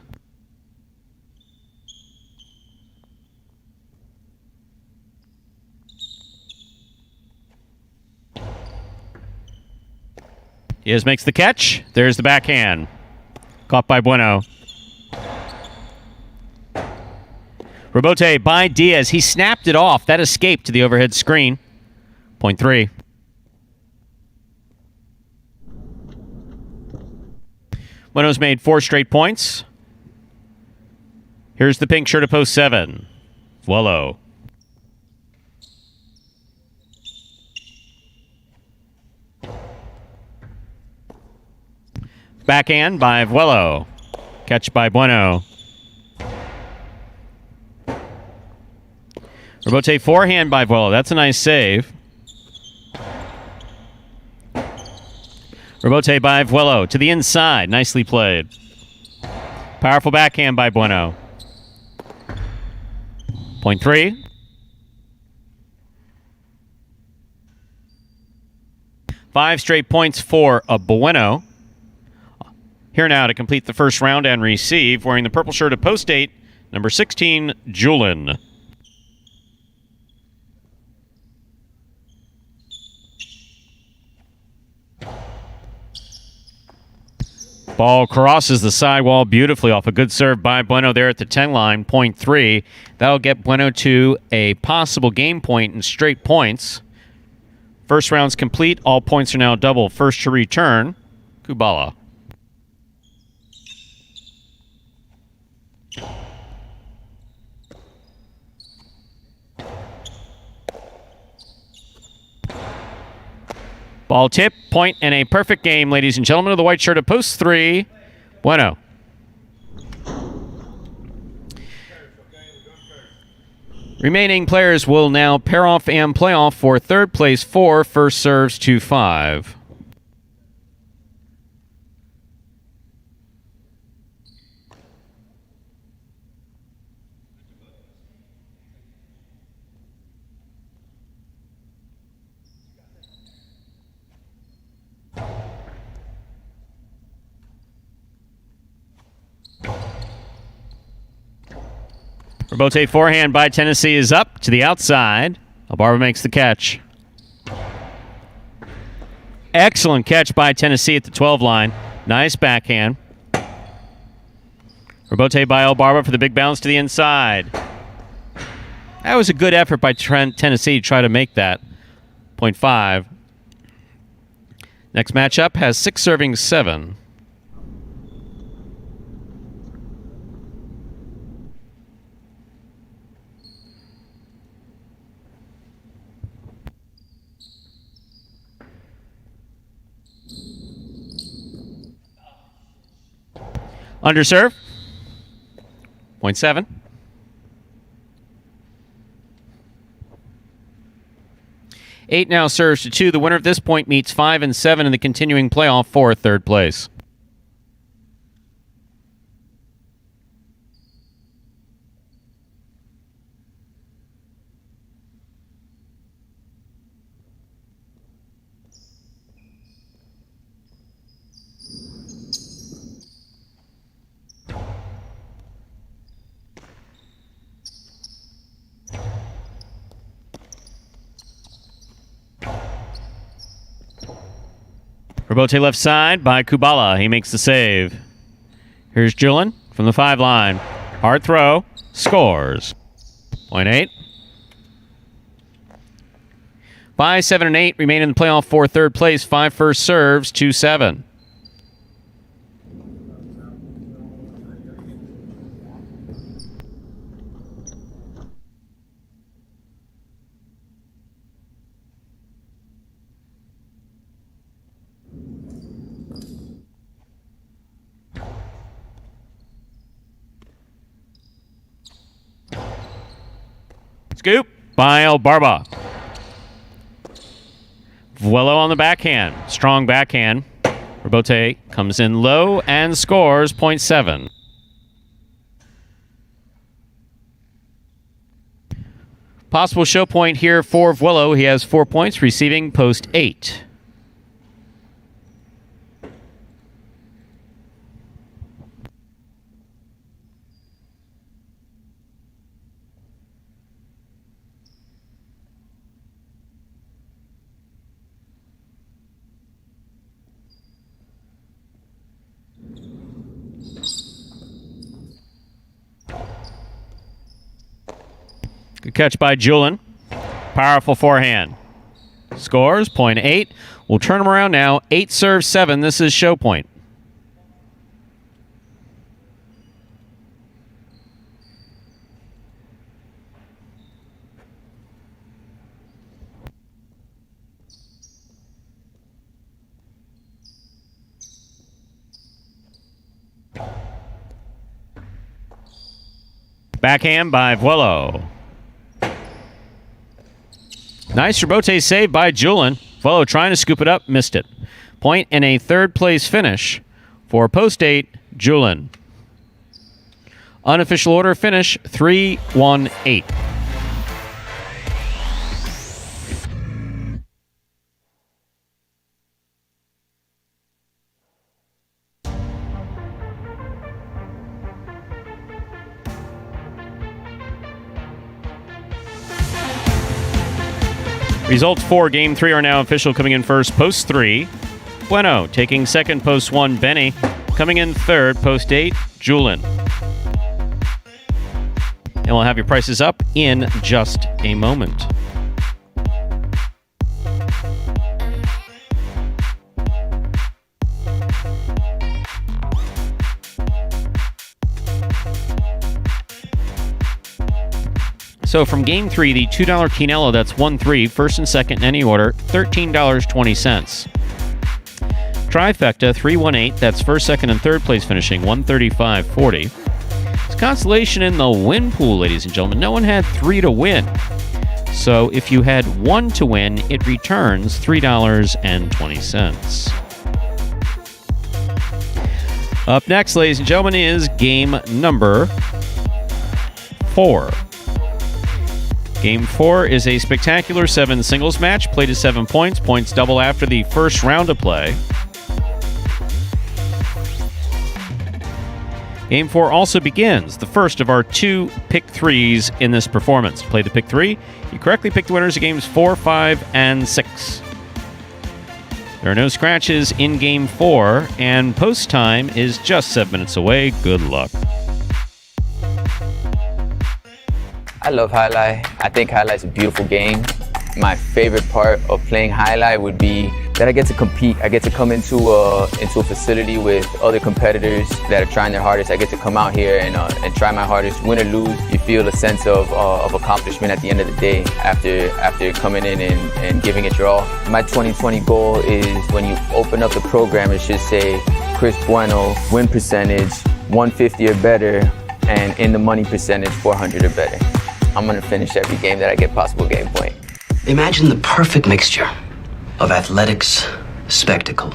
Diaz makes the catch. There's the backhand. Caught by Bueno. Rebote by Diaz. He snapped it off. That escaped to the overhead screen. Point 3. Bueno's made 4 straight points. Here's the pink shirt at post 7. Vuelo. Backhand by Vuelo. Catch by Bueno. Rebote forehand by Vuelo. That's a nice save. Rebote by Vuelo to the inside. Nicely played. Powerful backhand by Bueno. Point 3. Five straight points for Bueno. Here now to complete the first round and receive, wearing the purple shirt at post 8, number 16, Julin. Ball crosses the sidewall beautifully off a good serve by Bueno there at the 10 line, point 3. That'll get Bueno to a possible game point in straight points. First round's complete. All points are now double. First to return, Kubala. Ball tip, point, and a perfect game, ladies and gentlemen, of the white shirt at post 3. Bueno. Remaining players will now pair off and play off for third place 4. First serves to 5. Rebote forehand by Tennessee is up to the outside. Albarba makes the catch. Excellent catch by Tennessee at the 12 line. Nice backhand. Rebote by Albarba for the big bounce to the inside. That was a good effort by Tennessee to try to make that. Point 5. Next matchup has 6 serving 7. Underserve. Point 7. Eight now serves to 2. The winner of this point meets 5 and 7 in the continuing playoff for third place. Rebote left side by Kubala. He makes the save. Here's Julin from the 5 line. Hard throw. Scores. Point 8. 5, 7, and 8 remain in the playoff for third place. 5 first serves, 2-7. Scoop by Barba. Vuelo on the backhand. Strong backhand. Robote comes in low and scores .7. Possible show point here for Vuelo. He has 4 points, receiving post 8. Good catch by Julin. Powerful forehand. Scores .8. We'll turn him around now. 8 serves 7. This is show point. Backhand by Vuelo. Nice rebote save by Julin. Vuelo trying to scoop it up, missed it. Point and a third place finish for post 8, Julin. Unofficial order finish 3-1-8. Results for Game 3 are now official. Coming in first, post 3, Bueno. Taking second, post 1, Benny. Coming in third, post 8, Julin. And we'll have your prices up in just a moment. So from Game 3, the $2 Quinello, that's 1-3, first and second in any order, $13.20. Trifecta, 3-1-8, that's first, second, and third place finishing, $135.40. It's consolation in the win pool, ladies and gentlemen. No one had 3 to win. So if you had 1 to win, it returns $3.20. Up next, ladies and gentlemen, is game number 4. Game 4 is a spectacular 7 singles match, played at 7 points. Points double after the first round of play. Game 4 also begins the first of our 2 pick 3s in this performance. Play the pick 3. You correctly pick the winners of games 4, 5, and 6. There are no scratches in Game 4, and post time is just 7 minutes away. Good luck. I love Jai-Alai. I think Jai-Alai is a beautiful game. My favorite part of playing Jai-Alai would be that I get to compete. I get to come into a facility with other competitors that are trying their hardest. I get to come out here and try my hardest. Win or lose, you feel a sense of accomplishment at the end of the day after coming in and giving it your all. My 2020 goal is when you open up the program, it should say Chris Bueno, win percentage, 150 or better, and in the money percentage, 400 or better. I'm gonna finish every game that I get possible game point. Imagine the perfect mixture of athletics, spectacle,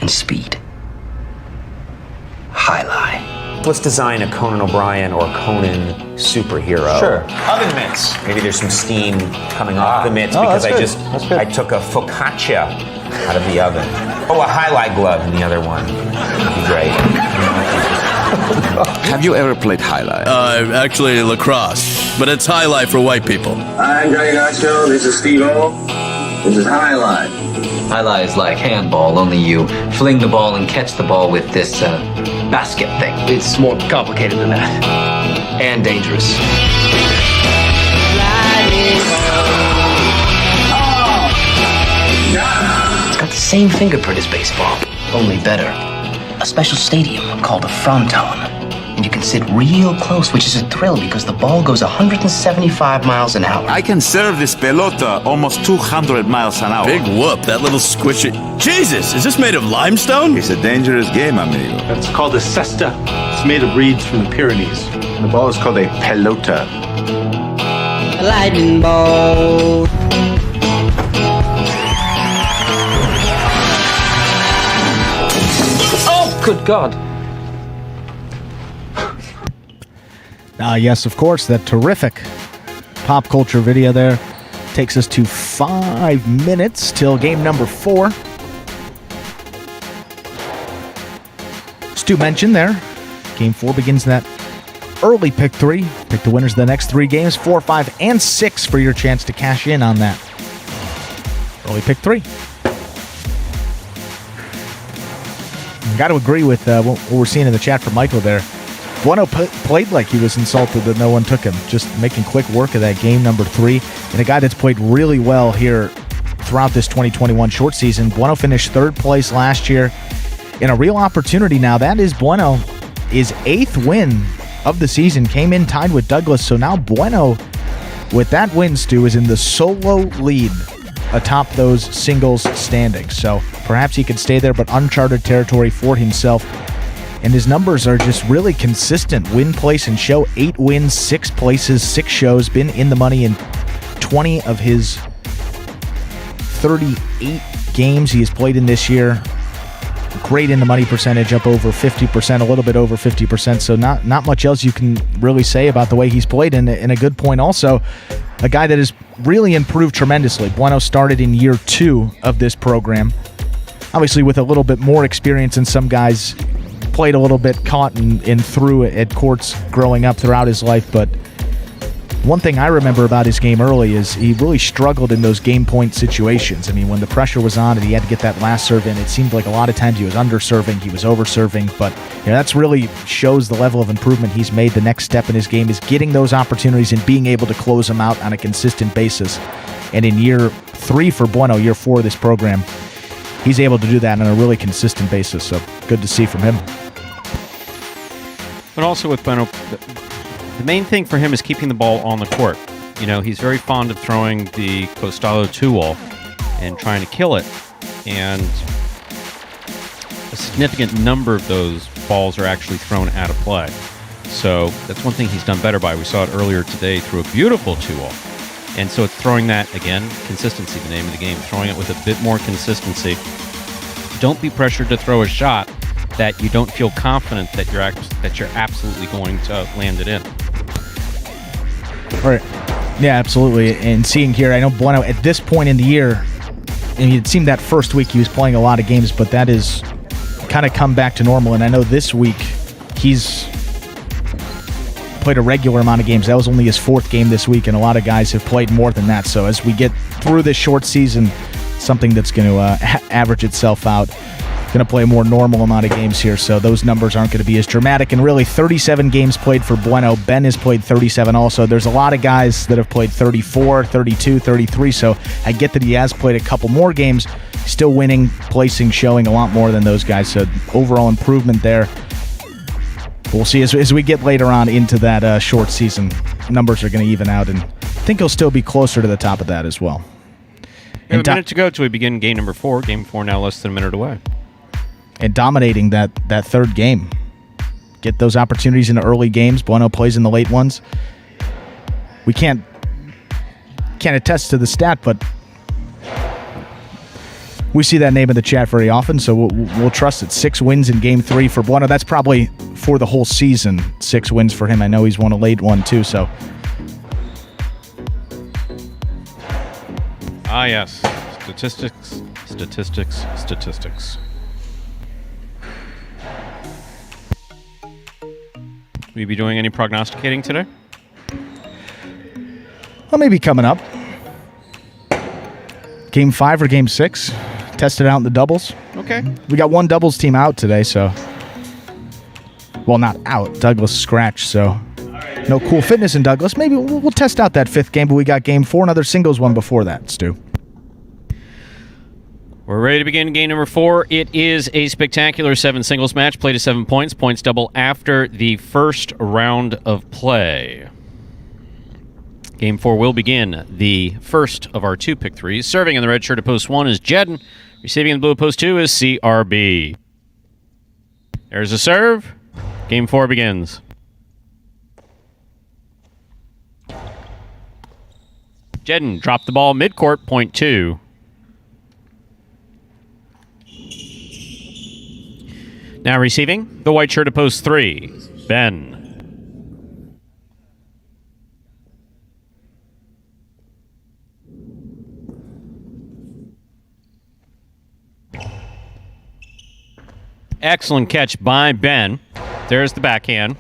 and speed. Jai-Alai. Let's design a Conan O'Brien or Conan superhero. Sure. Oven mitts. Maybe there's some steam coming off the mitts because I took a focaccia out of the oven. Oh, a Jai-Alai glove in the other one. That'd be great. Have you ever played Jai-Alai? Actually lacrosse, but it's Jai-Alai for white people. I'm Greg Nacho, this is Steve-O, this is Jai-Alai. Jai-Alai is like handball, only you fling the ball and catch the ball with this basket thing. It's more complicated than that. And dangerous. same fingerprint as baseball, only better. A special stadium called a fronton. And you can sit real close, which is a thrill because the ball goes 175 miles an hour. I can serve this pelota almost 200 miles an hour. Big whoop, that little squishy. Jesus, is this made of limestone? It's a dangerous game, amigo. That's called a cesta. It's made of reeds from the Pyrenees. And the ball is called a pelota. A lightning bolt. Oh, good God. Yes, of course, that terrific pop culture video there takes us to 5 minutes till game number 4. Stu mentioned there, game 4 begins that early pick 3. Pick the winners of the next 3 games, 4, 5, and 6 for your chance to cash in on that early pick 3. Got to agree with what we're seeing in the chat from Michael there. Bueno played like he was insulted that no one took him, just making quick work of that game number 3. And a guy that's played really well here throughout this 2021 short season. Bueno finished 3rd place last year in a real opportunity now. That is Bueno, his 8th win of the season, came in tied with Douglas. So now Bueno, with that win, Stu, is in the solo lead atop those singles standings. So perhaps he could stay there, but uncharted territory for himself. And his numbers are just really consistent. Win, place, and show. 8 wins, 6 places, 6 shows. Been in the money in 20 of his 38 games he has played in this year. Great in the money percentage, up over 50%, a little bit over 50%. So not much else you can really say about the way he's played. And a good point also, a guy that has really improved tremendously. Bueno started in year 2 of this program. Obviously with a little bit more experience than some guys. Played a little bit, caught and threw at courts growing up throughout his life, but one thing I remember about his game early is he really struggled in those game point situations. I mean, when the pressure was on and he had to get that last serve in, it seemed like a lot of times he was underserving, he was overserving, but that's really shows the level of improvement he's made. The next step in his game is getting those opportunities and being able to close them out on a consistent basis. And in year 3 for Bueno, year 4 of this program, he's able to do that on a really consistent basis, so good to see from him. But also with Bueno, the main thing for him is keeping the ball on the court. You know, he's very fond of throwing the Costalo 2-wall and trying to kill it. And a significant number of those balls are actually thrown out of play. So that's one thing he's done better by. We saw it earlier today through a beautiful 2-wall. And so it's throwing that, again, consistency, the name of the game, throwing it with a bit more consistency. Don't be pressured to throw a shot that you don't feel confident that you're absolutely going to land it in. Right. Yeah, absolutely. And seeing here, I know Bueno at this point in the year, and it seemed that first week he was playing a lot of games, but that is kind of come back to normal. And I know this week he's played a regular amount of games. That was only his 4th game this week, and a lot of guys have played more than that. So as we get through this short season, something that's going to average itself out. Going to play a more normal amount of games here, so those numbers aren't going to be as dramatic. And really, 37 games played for Bueno. Ben has played 37 also. There's a lot of guys that have played 34, 32, 33, so I get that he has played a couple more games, still winning, placing, showing a lot more than those guys, so overall improvement there. We'll see as we get later on into that short season. Numbers are going to even out, and I think he'll still be closer to the top of that as well. We have a minute to go till we begin game number 4. Game 4 now less than a minute away. And dominating that 3rd game. Get those opportunities in the early games. Bueno plays in the late ones. We can't attest to the stat, but we see that name in the chat very often, so we'll trust it. 6 wins in game 3 for Bueno. That's probably for the whole season, 6 wins for him. I know he's won a late one too, so. Yes. Statistics. Will you be doing any prognosticating today? Well, maybe coming up. Game 5 or Game 6. Test it out in the doubles. Okay. We got one doubles team out today, so. Well, not out. Douglas scratched, so. No cool fitness in Douglas. Maybe we'll test out that 5th game, but we got Game 4, another singles one before that, Stu. We're ready to begin game number 4. It is a spectacular 7 singles match, played to 7 points. Points double after the first round of play. Game 4 will begin the first of our 2 pick 3s. Serving in the red shirt at post 1 is Jedden. Receiving in the blue at post 2 is CRB. There's a serve. Game 4 begins. Jedden dropped the ball midcourt, point 2. Now receiving, the white shirt at post 3, Ben. Excellent catch by Ben. There's the backhand.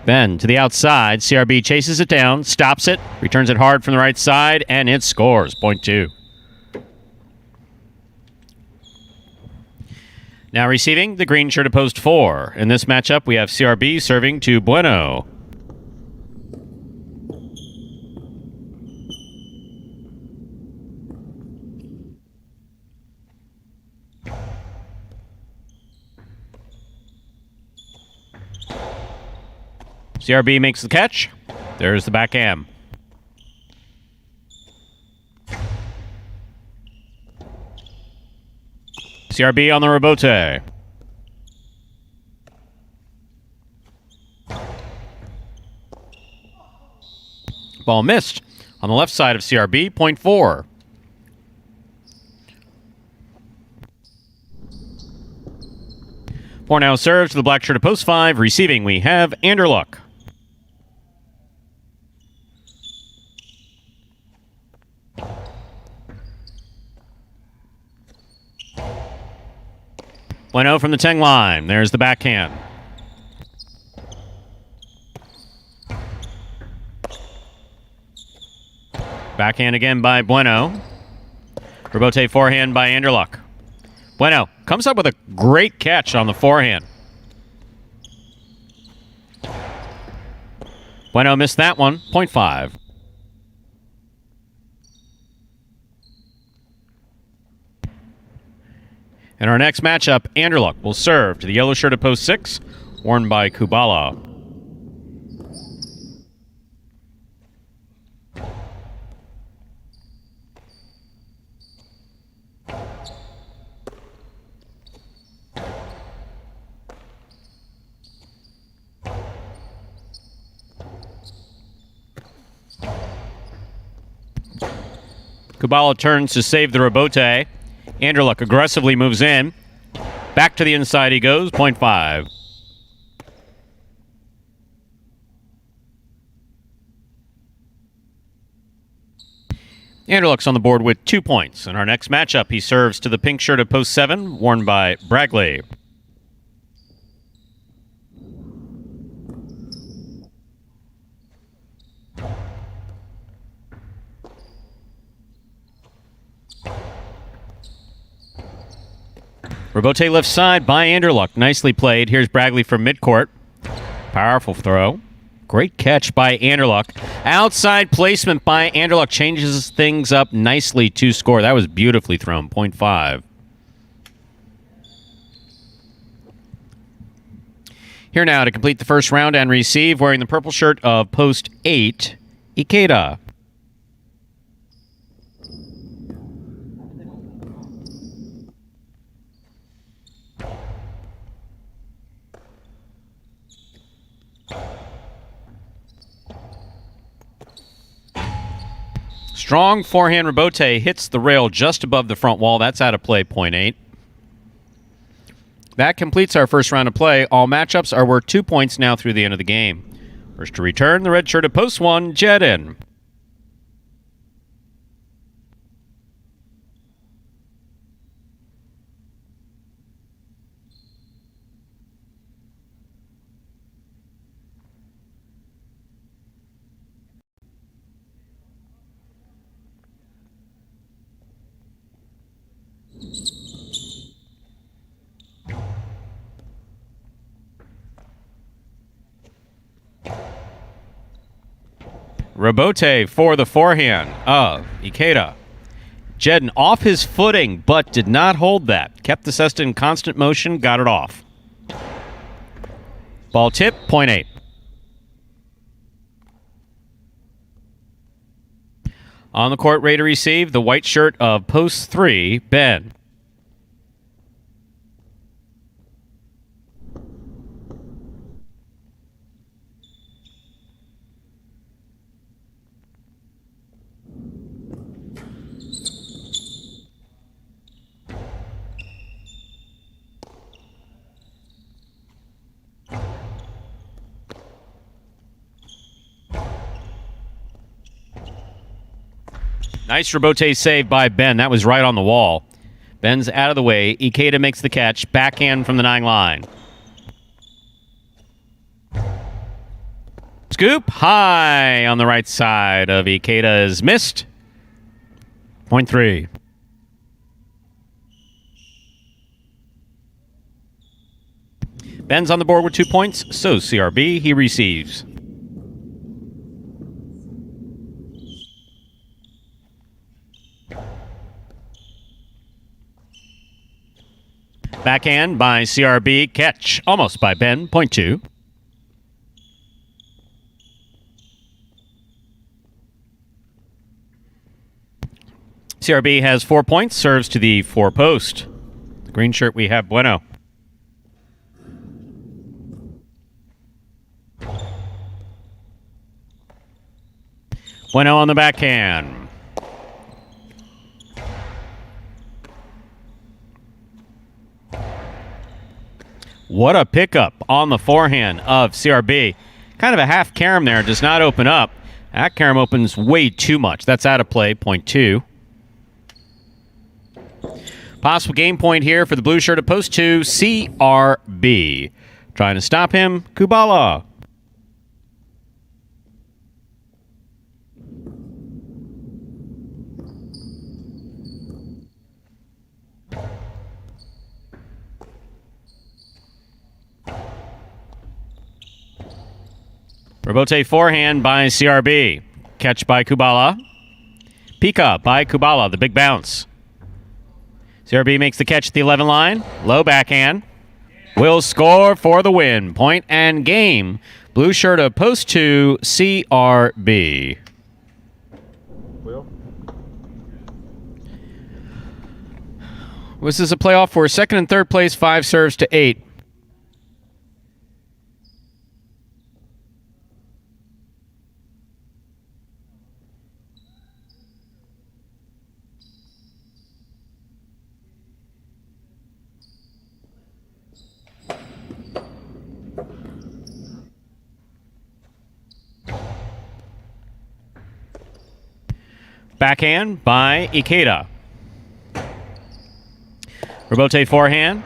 Ben to the outside. CRB chases it down, stops it, returns it hard from the right side, and it scores. Point 2. Now receiving, the green shirt at post 4. In this matchup, we have CRB serving to Bueno. CRB makes the catch. There's the backhand. CRB on the rebote. Ball missed on the left side of CRB, point 4. Four now serves to the black shirt at post 5. Receiving, we have Anderluck. Bueno from the 10 line. There's the backhand. Backhand again by Bueno. Rebote forehand by Anderluck. Bueno comes up with a great catch on the forehand. Bueno missed that one. Point 5. In our next matchup, Anderluck will serve to the yellow shirt at post 6, worn by Kubala. Kubala turns to save the rebote. Anderluck aggressively moves in. Back to the inside he goes, point 5. Anderluck's on the board with 2 points. In our next matchup, he serves to the pink shirt at post 7, worn by Bragley. Rebote left side by Anderluck. Nicely played. Here's Bragley from midcourt. Powerful throw. Great catch by Anderluck. Outside placement by Anderluck changes things up nicely to score. That was beautifully thrown. Point 5. Here now to complete the first round and receive, wearing the purple shirt of post 8, Ikeda. Strong forehand rebote hits the rail just above the front wall. That's out of play, point 8. That completes our first round of play. All matchups are worth 2 points now through the end of the game. First to return, the red shirt at post 1, Jedden. Robote for the forehand of Ikeda. Jedden off his footing, but did not hold that. Kept the cesta in constant motion, got it off. Ball tip, point 8. On the court, ready to receive, the white shirt of post 3, Ben. Nice Robote save by Ben. That was right on the wall. Ben's out of the way. Ikeda makes the catch. Backhand from the 9 line. Scoop high on the right side of Ikeda is missed. Point 3. Ben's on the board with 2 points. So CRB, he receives. Backhand by CRB. Catch almost by Ben. Point 2. CRB has 4 points. Serves to the 4 post. The green shirt we have Bueno. Bueno on the backhand. What a pickup on the forehand of CRB. Kind of a half carom there. Does not open up. That carom opens way too much. That's out of play. Point 2. Possible game point here for the blue shirt at post 2. CRB. Trying to stop him. Kubala. Robote forehand by CRB. Catch by Kubala. Pika by Kubala, the big bounce. CRB makes the catch at the 11 line. Low backhand. Will score for the win. Point and game. Blue shirt of post 2, CRB. Will? This is a playoff for second and third place, 5 serves to 8. Backhand by Ikeda. Robote forehand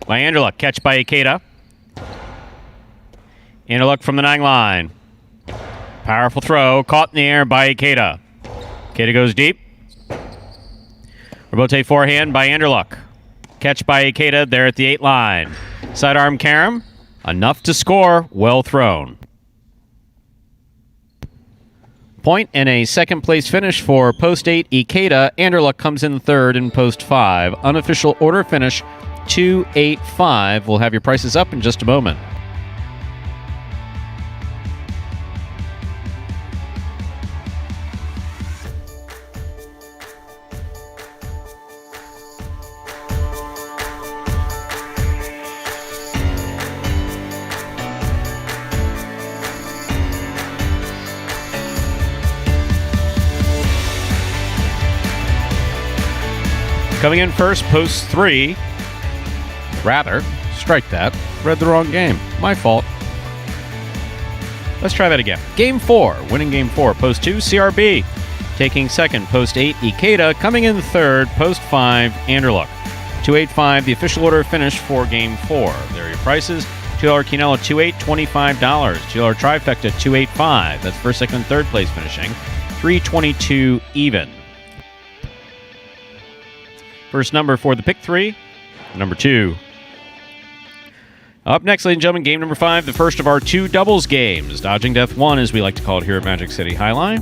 by Anderluck. Catch by Ikeda. Anderluck from the 9 line. Powerful throw. Caught in the air by Ikeda. Ikeda goes deep. Robote forehand by Anderluck. Catch by Ikeda there at the 8 line. Sidearm carom. Enough to score. Well thrown. Point and a second place finish for post 8 Ikeda. Anderluck comes in third in post 5. Unofficial order finish 285. We'll have your prices up in just a moment. Coming in first, post 3. Rather, strike that. Read the wrong game. My fault. Let's try that again. Game 4. Winning game 4. Post 2, CRB. Taking second, post 8, Ikeda. Coming in third, post 5, Anderluck. 285, the official order finish for game 4. There are your prices. $2 Quinella, $2.8, $25. $2 trifecta, $285. That's first, second, and third place finishing. $322 even. First number for the pick 3, number 2. Up next, ladies and gentlemen, game number 5, the first of our 2 doubles games. Dodging Death 1, as we like to call it here at Magic City Jai-Alai,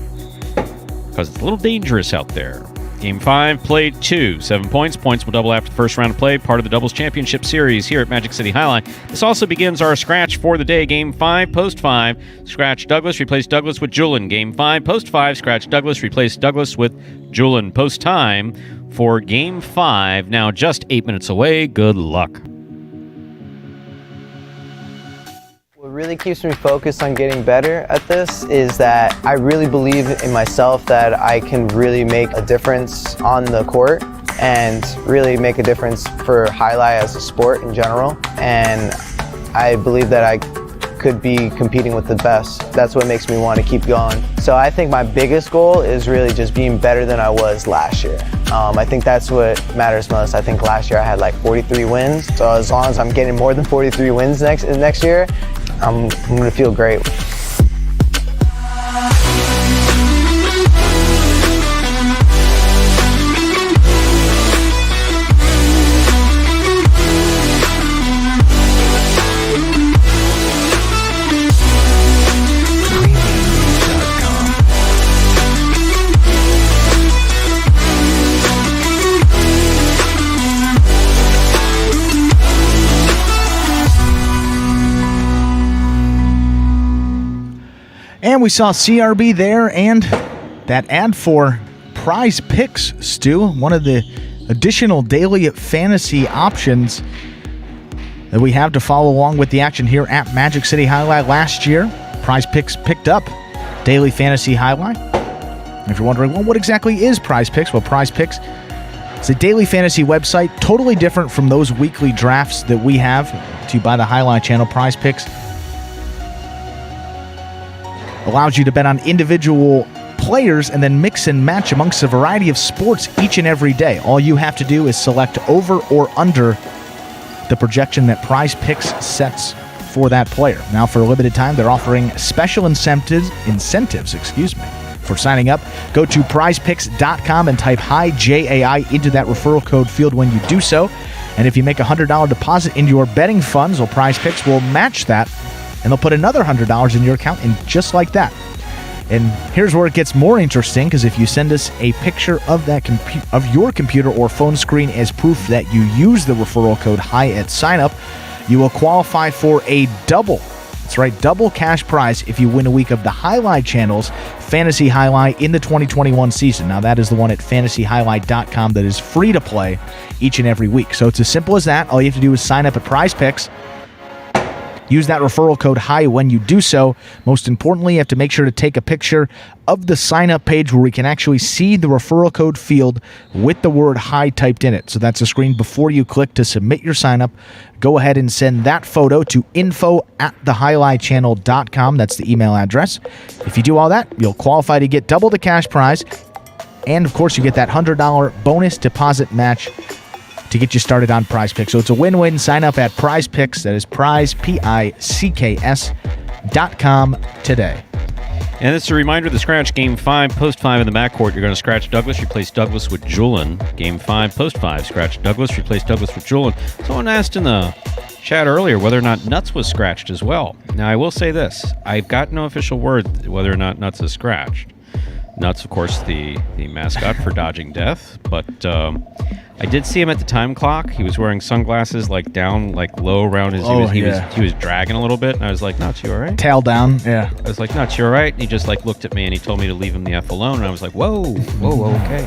because it's a little dangerous out there. Game 5, played 2. 7 points. Points will double after the first round of play, part of the Doubles Championship Series here at Magic City Jai-Alai. This also begins our scratch for the day. Game 5, post 5. Scratch Douglas, replace Douglas with Julian. Game 5, post 5. Scratch Douglas, replace Douglas with Julian. Post time for Game 5. Now just 8 minutes away. Good luck. What really keeps me focused on getting better at this is that I really believe in myself that I can really make a difference on the court and really make a difference for Jai-Alai as a sport in general. And I believe that I could be competing with the best. That's what makes me want to keep going. So I think my biggest goal is really just being better than I was last year. I think that's what matters most. I think last year I had like 43 wins. So as long as I'm getting more than 43 wins next year, I'm going to feel great. And we saw CRB there and that ad for Prize Picks, Stu, one of the additional daily fantasy options that we have to follow along with the action here at Magic City Jai-Alai. Last year, Prize Picks picked up Daily Fantasy Jai-Alai. If you're wondering, well, what exactly is Prize Picks? Well, Prize Picks is a daily fantasy website, totally different from those weekly drafts that we have to you by the Jai-Alai channel. Prize Picks allows you to bet on individual players and then mix and match amongst a variety of sports each and every day. All you have to do is select over or under the projection that Prize Picks sets for that player. Now, for a limited time, they're offering special incentives, for signing up. Go to prizepicks.com and type JAI into that referral code field when you do so. And if you make a $100 deposit into your betting funds, well, Prize Picks will match that, and they'll put another $100 in your account, and just like that. And here's where it gets more interesting, because if you send us a picture of that of your computer or phone screen as proof that you use the referral code HI at sign up, you will qualify for a double. That's right, double cash prize if you win a week of the Jai-Alai channel's Fantasy Jai-Alai in the 2021 season. Now, that is the one at fantasyjai-alai.com that is free to play each and every week. So it's as simple as that. All you have to do is sign up at Prize Picks. Use that referral code HI when you do so. Most importantly, you have to make sure to take a picture of the sign-up page where we can actually see the referral code field with the word HI typed in it. So that's a screen before you click to submit your sign-up. Go ahead and send that photo to info@thejaialaichannel.com. That's the email address. If you do all that, you'll qualify to get double the cash prize. And, of course, you get that $100 bonus deposit match to get you started on Prize Picks. So it's a win-win. Sign up at Prize Picks. That is prize, PICKS.com today. And it's a reminder, the scratch Game 5, post 5 in the backcourt. You're going to scratch Douglas, replace Douglas with Julian. Game 5, post 5, scratch Douglas, replace Douglas with Julian. Someone asked in the chat earlier whether or not Nuts was scratched as well. Now, I will say this. I've got no official word whether or not Nuts is scratched. Nuts, of course, the mascot for Dodging Death, but I did see him at the time clock. He was wearing sunglasses down, low around his. He was dragging a little bit, and I was like, "Nuts, you all right?" Tail down, yeah. I was like, "Nuts, you all right?" And he just looked at me and he told me to leave him the F alone, and I was like, "Whoa, okay."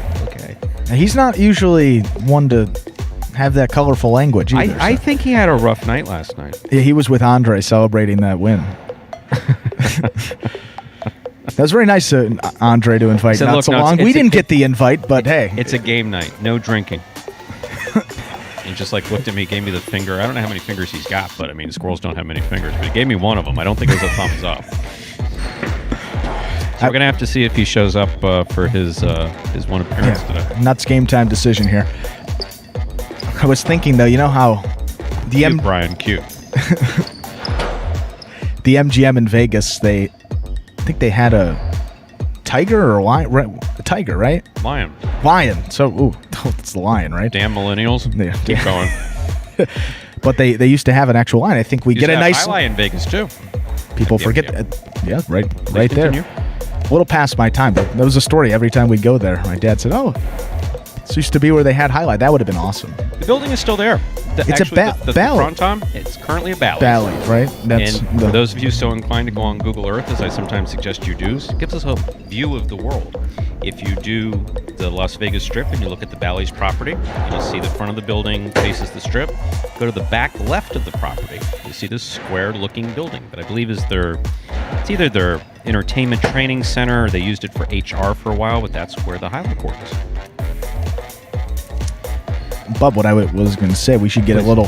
Now, he's not usually one to have that colorful language either. I think he had a rough night last night. Yeah, he was with Andre celebrating that win. That was very nice of Andre to invite Nuts along. We didn't get the invite, but hey. It's a game night. No drinking. He just looked at me, gave me the finger. I don't know how many fingers he's got, but I mean, squirrels don't have many fingers. But he gave me one of them. I don't think it was a thumbs up. So we're going to have to see if he shows up for his one appearance today. Nuts game time decision here. I was thinking, though, you know how Brian, cute. The MGM in Vegas, I think they had a tiger or a lion. A tiger, right? Lion. So, it's the lion, right? Damn millennials. Yeah. Keep going. But they used to have an actual line. I think we get a nice highlight in Vegas too. People forget that. Yeah, right there. A little past my time, but that was a story every time we'd go there. My dad said, "Oh, this used to be where they had highlight." That would have been awesome. The building is still there. It's actually, a Bally's. Fronton, it's currently a Bally's. Bally's, right? For those of you so inclined to go on Google Earth, as I sometimes suggest you do, it gives us a view of the world. If you do the Las Vegas Strip and you look at the Bally's property, and you see the front of the building faces the Strip, go to the back left of the property, you see this square-looking building that I believe is it's either their entertainment training center or they used it for HR for a while, but that's where the highlight court is. But what I was going to say, we should get a little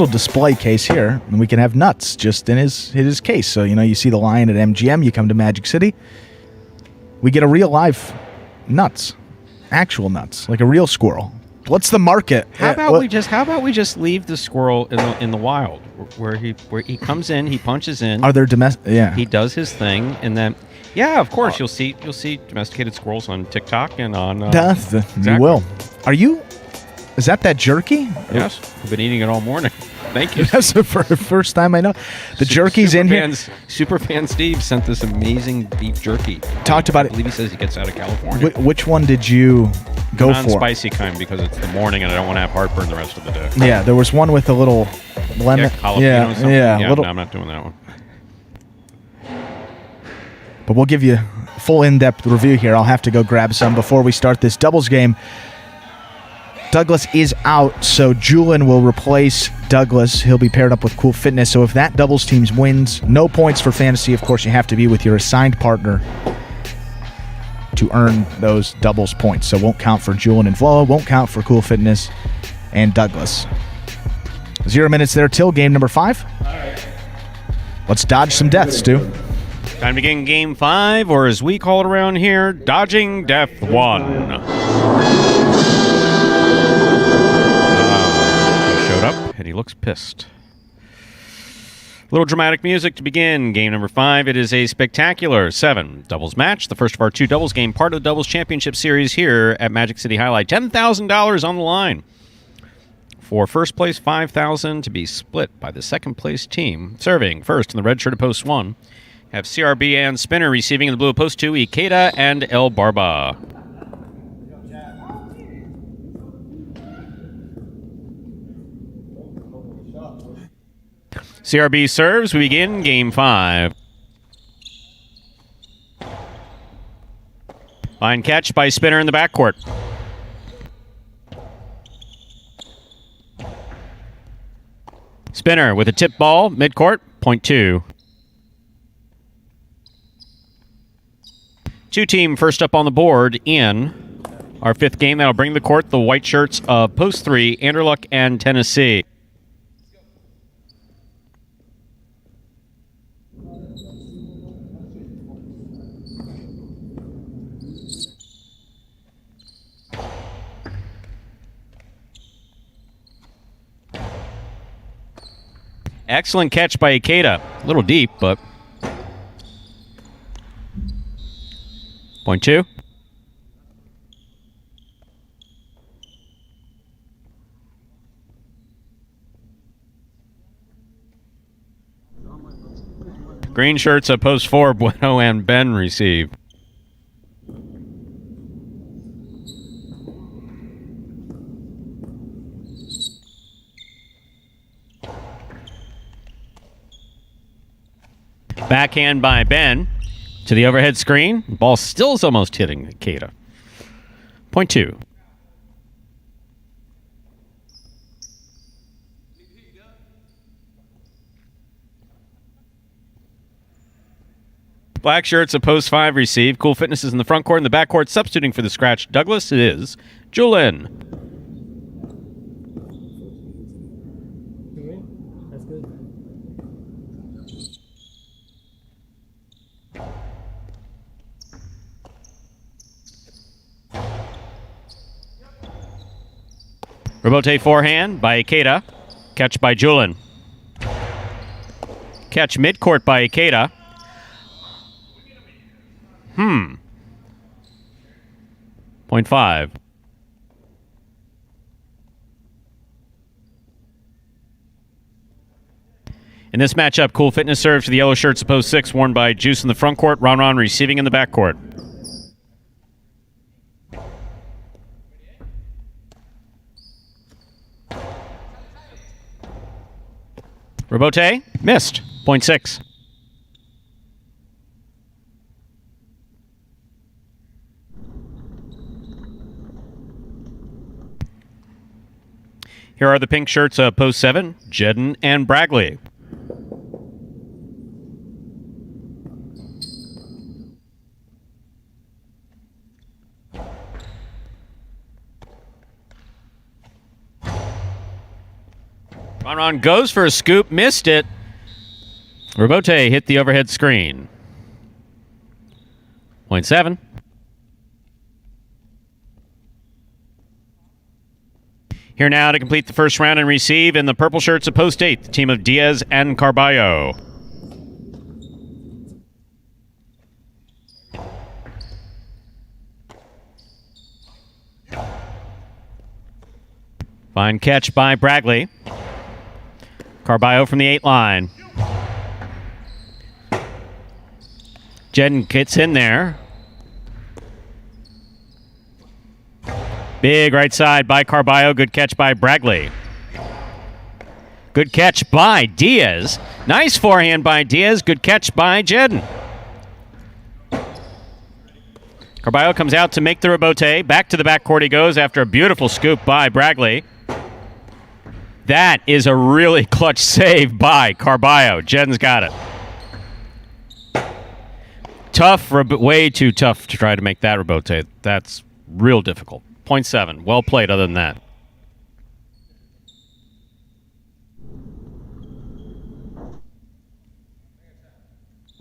display case here, and we can have nuts just in his case. So, you see the lion at MGM, you come to Magic City, we get a real live nuts, actual nuts, like a real squirrel. What's the market? How about we just leave the squirrel in the wild, where he comes in, he punches in. Are there domestic? Yeah, he does his thing, and then. Yeah, of course. You'll see domesticated squirrels on TikTok and on. Exactly. You will. Is that jerky? Yes, I've been eating it all morning. Thank you. That's the first time I know. The jerky's in here. Superfan Steve sent this amazing beef jerky. Talked about it. I believe he says he gets out of California. Which one did you go for? Non-spicy kind, because it's the morning and I don't want to have heartburn the rest of the day. Yeah, there was one with a little lemon. Yeah, no, I'm not doing that one. But we'll give you a full in-depth review here. I'll have to go grab some before we start this doubles game. Douglas is out, so Julian will replace Douglas. He'll be paired up with Cool Fitness. So if that doubles team wins, no points for fantasy. Of course, you have to be with your assigned partner to earn those doubles points. So won't count for Julian and Flo, won't count for Cool Fitness and Douglas. 0 minutes there till game number 5. Let's dodge some deaths, Stu. Time to begin game 5, or as we call it around here, dodging death 1. He showed up, and he looks pissed. Little dramatic music to begin game number 5. It is a spectacular 7 doubles match, the first of our 2 doubles game, part of the Doubles Championship Series here at Magic City Jai-Alai. $10,000 on the line. For first place, $5,000 to be split by the second place team. Serving first in the red shirt at post 1. Have CRB and Spinner receiving in the blue at post 2, Ikeda and El Barba. CRB serves. We begin game 5. Line catch by Spinner in the backcourt. Spinner with a tip ball, midcourt, point 2. 2-team first up on the board in our 5th game. That'll bring the court the white shirts of post 3, Anderluck and Tennessee. Excellent catch by Ikeda. A little deep, but... Point 2. Green shirts at post 4, Bueno and Ben receive. Backhand by Ben to the overhead screen. Ball still is almost hitting Ikeda. Point 2. Black shirts at post 5 receive. Cool Fitness is in the front court. In the back court, substituting for the scratch Douglas, it is Julian. Rebote forehand by Ikeda. Catch by Julian. Catch midcourt by Ikeda. Point 5. In this matchup, Cool Fitness serves to the yellow shirts of post 6, worn by Juice in the front court, Ron receiving in the back court. Robote missed. Point 6. Here are the pink shirts of post 7, Jedden and Bragley. Ron goes for a scoop, missed it. Robote hit the overhead screen. Point 7. Here now to complete the first round and receive in the purple shirts of post 8, the team of Diaz and Carballo. Fine catch by Bragley. Carballo from the 8 line. Jedden gets in there. Big right side by Carballo. Good catch by Bragley. Good catch by Diaz. Nice forehand by Diaz. Good catch by Jedden. Carballo comes out to make the rebote. Back to the backcourt he goes after a beautiful scoop by Bragley. That is a really clutch save by Carballo. Jedden's got it. Tough, way too tough to try to make that rebote. That's real difficult. Point 7. Well played other than that.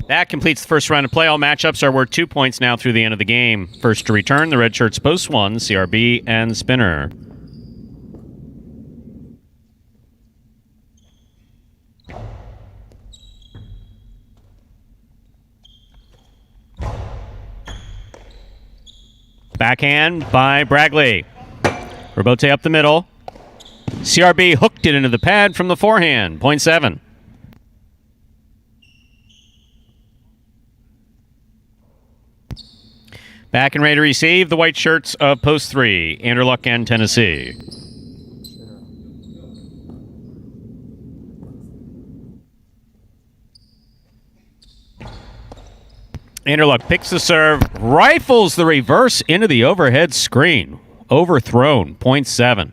That completes the first round of play. All matchups are worth 2 points now through the end of the game. First to return, the red shirts post 1, CRB and Spinner. Backhand by Bragley. Rebote up the middle. CRB hooked it into the pad from the forehand. Point 7. Back and ready to receive the white shirts of post 3, Anderluck and Tennessee. Anderluck picks the serve, rifles the reverse into the overhead screen. Overthrown. Point 7.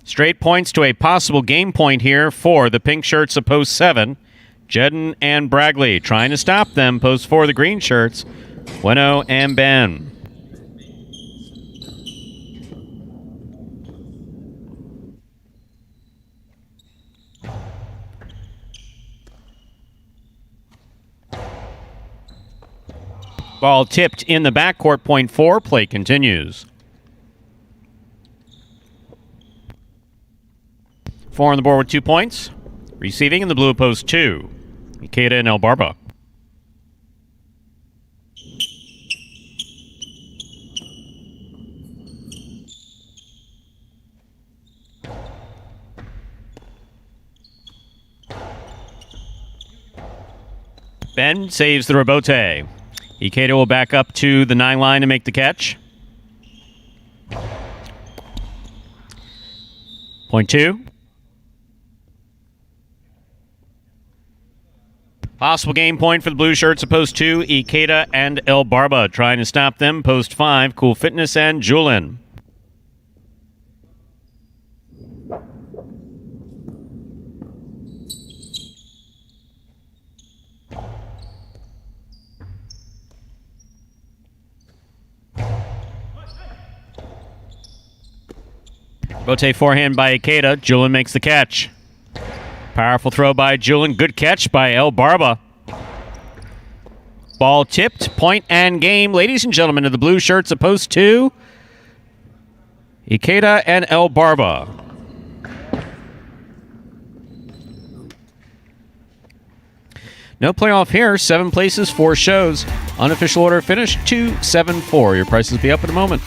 Straight points to a possible game point here for the pink shirts of post 7. Jedden and Bragley trying to stop them. Post 4, the green shirts. Bueno and Ben. Ball tipped in the backcourt. Point 4. Play continues. 4 on the board with 2 points. Receiving in the blue post 2. Ikeda and El Barba. Ben saves the rebote. Ikeda will back up to the 9 line to make the catch. Point 2. Possible game point for the blue shirts of post 2, Ikeda and El Barba trying to stop them. Post 5, Cool Fitness and Julin. Bote forehand by Ikeda. Julin makes the catch. Powerful throw by Julin. Good catch by El Barba. Ball tipped. Point and game. Ladies and gentlemen of the blue shirts of post 2. Ikeda and El Barba. No playoff here. 7 places, 4 shows. Unofficial order finish 2-7-4. Your prices will be up in a moment.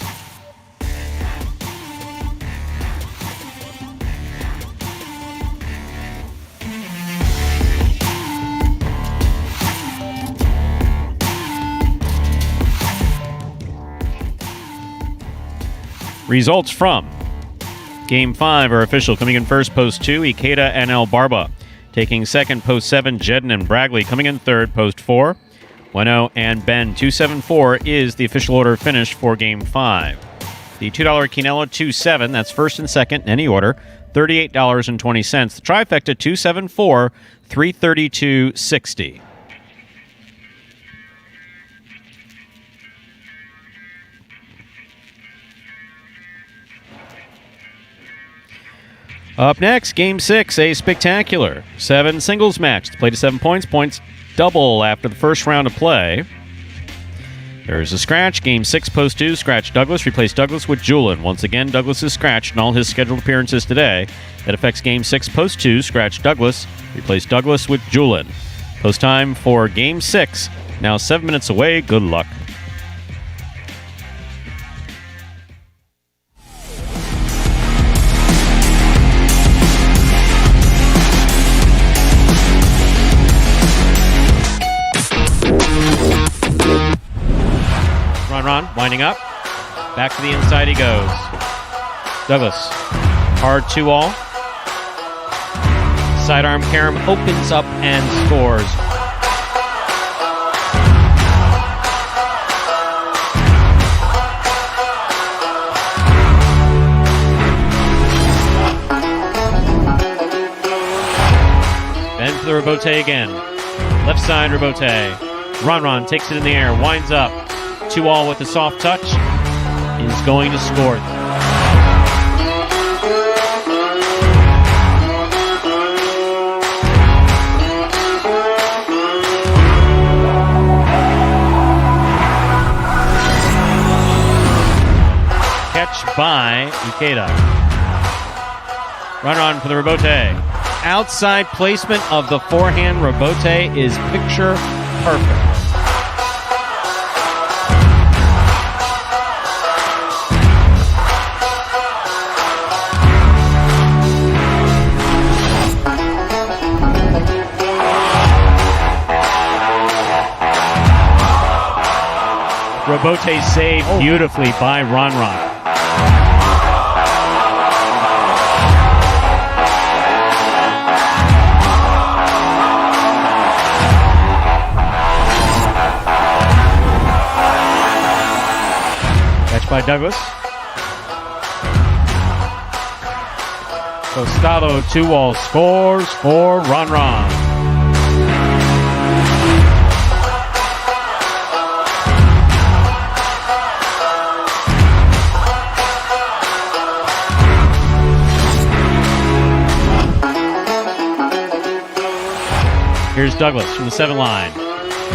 Results from Game 5 are official. Coming in first, post 2, Ikeda and El Barba. Taking second, post 7, Jedden and Bragley. Coming in third, post 4, Bueno and Ben. 274 is the official order finish for Game 5. The $2 Quinella 2-7, that's first and second in any order, $38.20. The trifecta 274, $332.60. Up next, Game 6, a spectacular 7 singles match. It's played to 7 points. Points double after the first round of play. There's a scratch. Game 6, post 2, scratch Douglas. Replace Douglas with Julin. Once again, Douglas is scratched in all his scheduled appearances today. That affects Game 6, post 2, scratch Douglas. Replace Douglas with Julin. Post time for Game 6. Now 7 minutes away. Good luck. Ron, winding up. Back to the inside he goes. Douglas. Hard 2-all. Sidearm carom opens up and scores. Ben for the rebote again. Left side rebote. Ron takes it in the air, winds up. 2-all with a soft touch. Is going to score. Catch by Ikeda. Ron for the rebote. Outside placement of the forehand rebote is picture perfect. Rebote saved beautifully by Ron. Catch by Douglas. Tostado 2-all scores for Ron. Here's Douglas from the 7 line.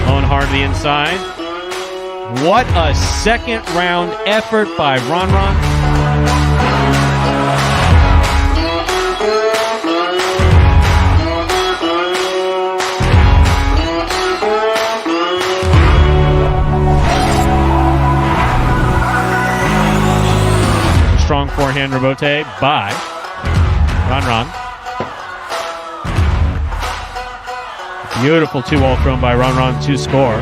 Blowing hard to the inside. What a second round effort by Ron. Strong forehand rebote by Ron. Beautiful 2-all thrown by Ron to score.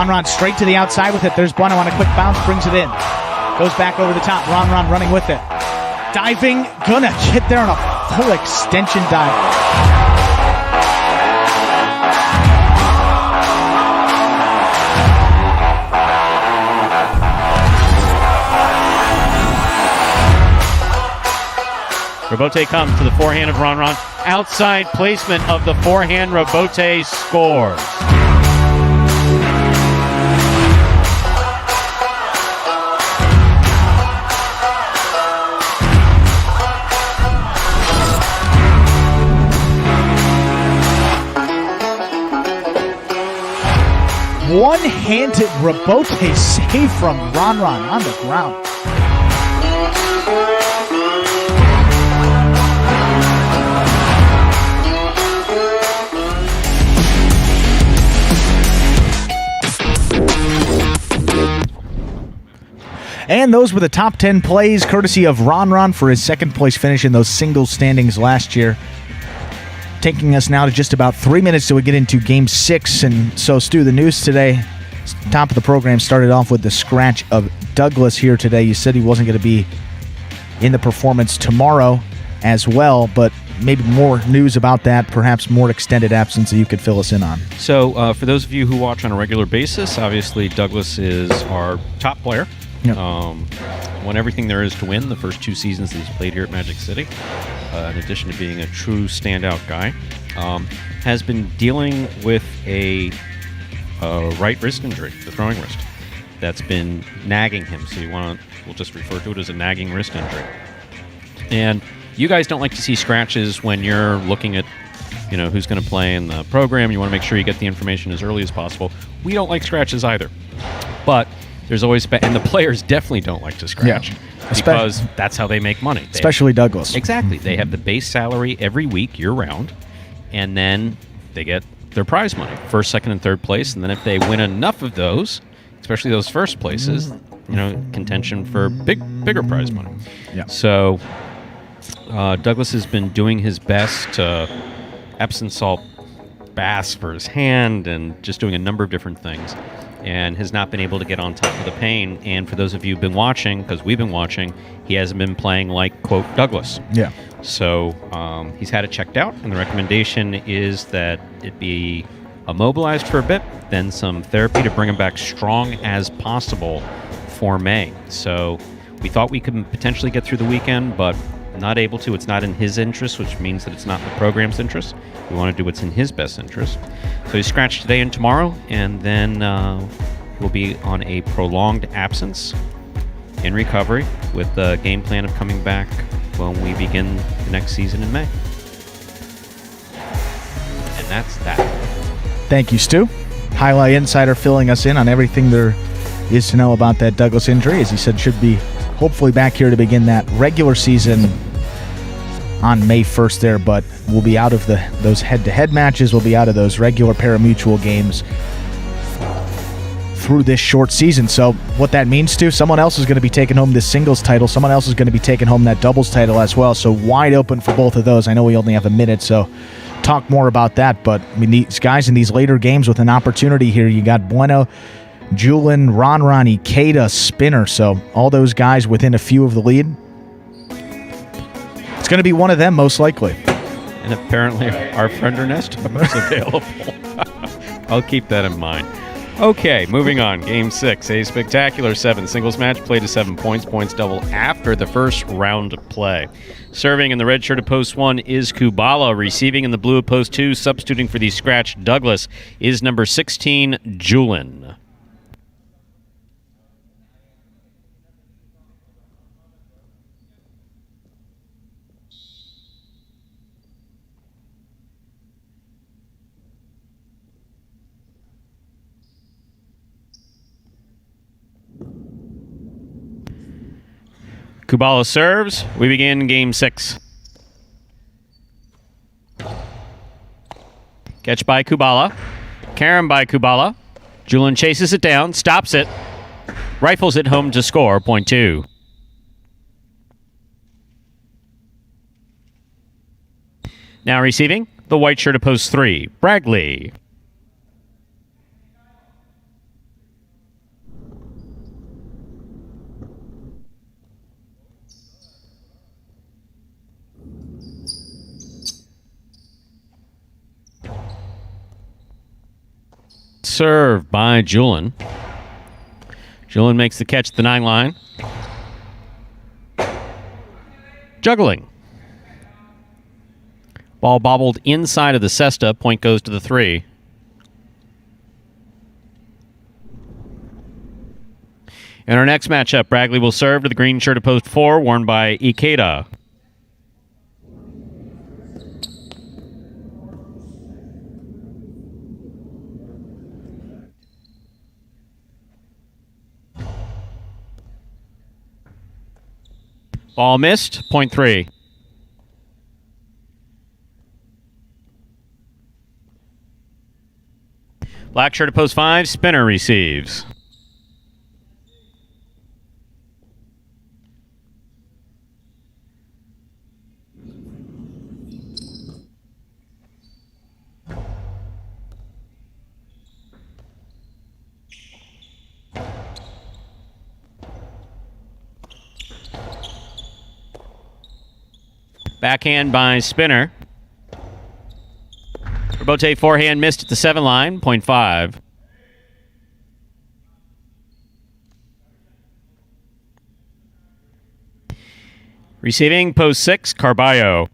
Ron straight to the outside with it. There's Bueno on a quick bounce, brings it in. Goes back over the top. Ron running with it. Diving, gonna hit there on a full extension dive. Rebote comes to the forehand of Ron. Outside placement of the forehand rebote scores. One-handed rebote save from Ron on the ground. And those were the top 10 plays, courtesy of Ron for his second place finish in those singles standings last year. Taking us now to just about 3 minutes till we get into Game 6. And so, Stu, the news today, top of the program, started off with the scratch of Douglas here today. You said he wasn't going to be in the performance tomorrow as well, but maybe more news about that, perhaps more extended absence that you could fill us in on. So for those of you who watch on a regular basis, obviously Douglas is our top player. Yep. Won everything there is to win the first 2 seasons that he's played here at Magic City. In addition to being a true standout guy, has been dealing with a right wrist injury, the throwing wrist, that's been nagging him. So we'll just refer to it as a nagging wrist injury. And you guys don't like to see scratches when you're looking at, who's going to play in the program. You want to make sure you get the information as early as possible. We don't like scratches either, but there's always and the players definitely don't like to scratch because that's how they make money. Especially Douglas. Exactly. They have the base salary every week, year round, and then they get their prize money, first, second, and third place. And then if they win enough of those, especially those first places, contention for bigger prize money. Yeah. So Douglas has been doing his best to Epsom salt baths for his hand and just doing a number of different things, and has not been able to get on top of the pain. And for those of you who've been watching, because we've been watching, he hasn't been playing like, quote, Douglas. Yeah. So he's had it checked out, and the recommendation is that it be immobilized for a bit, then some therapy to bring him back strong as possible for May. So we thought we could potentially get through the weekend, but not able to. It's not in his interest, which means that it's not in the program's interest. We want to do what's in his best interest. So he's scratched today and tomorrow, and then he'll be on a prolonged absence in recovery with the game plan of coming back when we begin the next season in May. And that's that. Thank you, Stu. Highlight Insider filling us in on everything there is to know about that Douglas injury. As he said, should be hopefully back here to begin that regular season on May 1st there, but we'll be out of those head-to-head matches. We'll be out of those regular Parimutuel games through this short season. So what that means, too, someone else is going to be taking home this singles title. Someone else is going to be taking home that doubles title as well. So wide open for both of those. I know we only have a minute, so talk more about that. But I mean, these guys in these later games with an opportunity here, you got Bueno, Julin, Ron, Ikeda, Spinner. So all those guys within a few of the lead. It's going to be one of them, most likely. And apparently our friend Ernesto is available. I'll keep that in mind. Okay, moving on. Game 6, a spectacular 7 singles match played to 7 points. Points double after the first round of play. Serving in the red shirt of post 1 is Kubala. Receiving in the blue of post 2, substituting for the scratched Douglas, is number 16, Julin. Kubala serves. We begin game 6. Catch by Kubala. Carom by Kubala. Julin chases it down, stops it, rifles it home to score, point 2. Now receiving, the white shirt of post 3, Bragley. Serve by Julin. Julin makes the catch at the 9 line. Juggling. Ball bobbled inside of the cesta. Point goes to the 3. In our next matchup, Bragley will serve to the green shirt of post 4, worn by Ikeda. Ball missed, point 3. Black shirt of post 5, Spinner receives. Backhand by Spinner. Rebote forehand missed at the 7 line, 0.5. Receiving post 6, Carballo.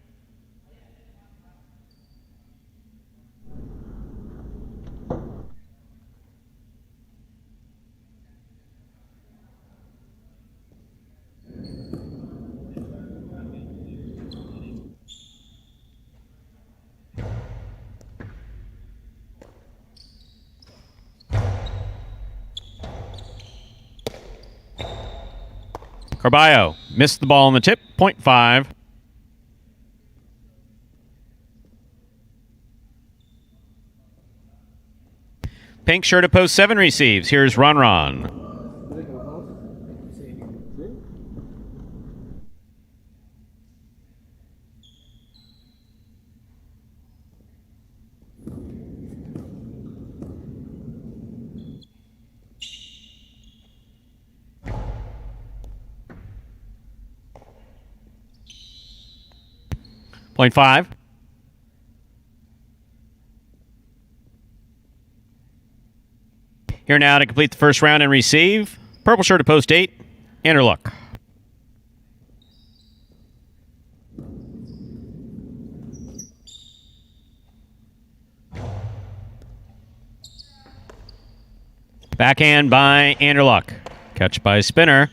Carballo missed the ball on the tip, 0.5. Pink shirt at post 7 receives. Here's Ron. 0.5. Here now to complete the first round and receive. Purple shirt at post 8. Interlook. Backhand by Anderluck. Catch by Spinner.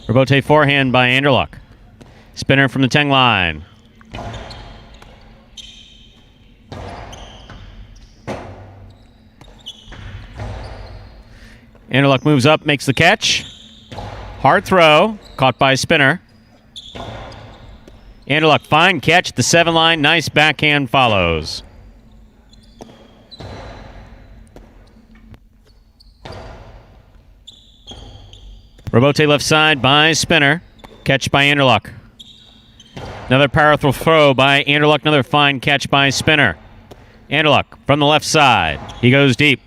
Rebote forehand by Anderluck. Spinner from the 10 line. Anderluck moves up, makes the catch. Hard throw, caught by Spinner. Anderluck, fine catch at the 7 line. Nice backhand follows. Rebote left side by Spinner. Catch by Anderluck. Another powerful throw by Anderluck. Another fine catch by Spinner. Anderluck from the left side. He goes deep.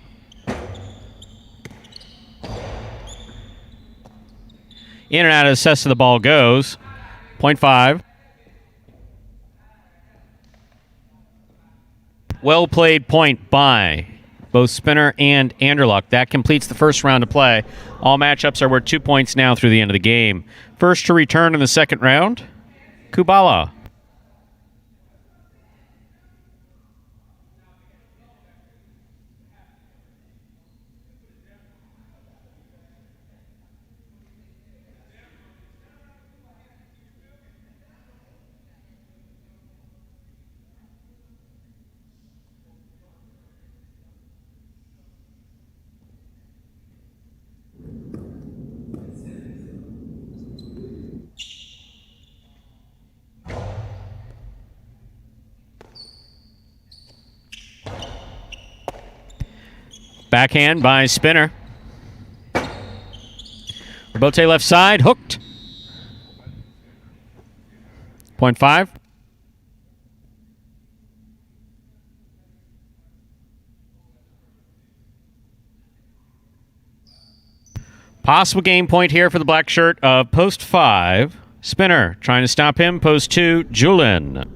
In and out of assess of the ball goes. 0.5. Well played point by both Spinner and Anderluck. That completes the first round of play. All matchups are worth 2 points now through the end of the game. First to return in the second round, Kubala. Backhand by Spinner. Rebote left side, hooked. 0.5. Possible game point here for the black shirt of post 5. Spinner trying to stop him. Post 2, Julin.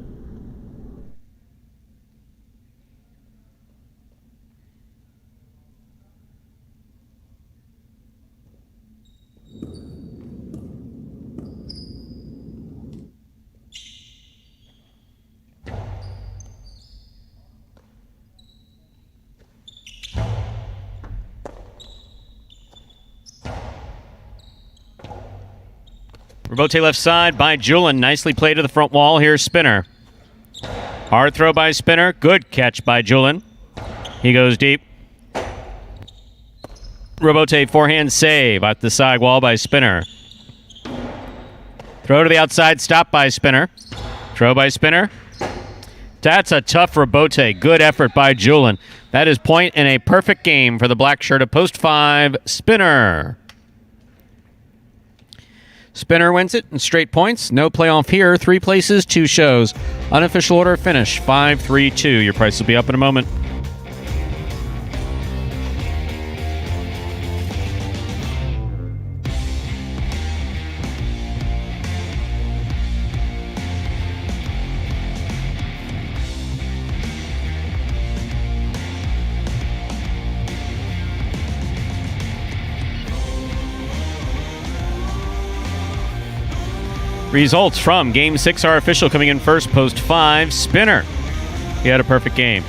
Rebote left side by Julin. Nicely played to the front wall. Here's Spinner. Hard throw by Spinner. Good catch by Julin. He goes deep. Rebote forehand save at the side wall by Spinner. Throw to the outside. Stop by Spinner. Throw by Spinner. That's a tough Rebote. Good effort by Julin. That is point in a perfect game for the black shirt of post 5, Spinner. Spinner wins it in straight points. No playoff here. 3 places, 2 shows. Unofficial order finish 5-3-2. Your price will be up in a moment. Results from Game 6 are official. Coming in first, post 5, Spinner. He had a perfect game.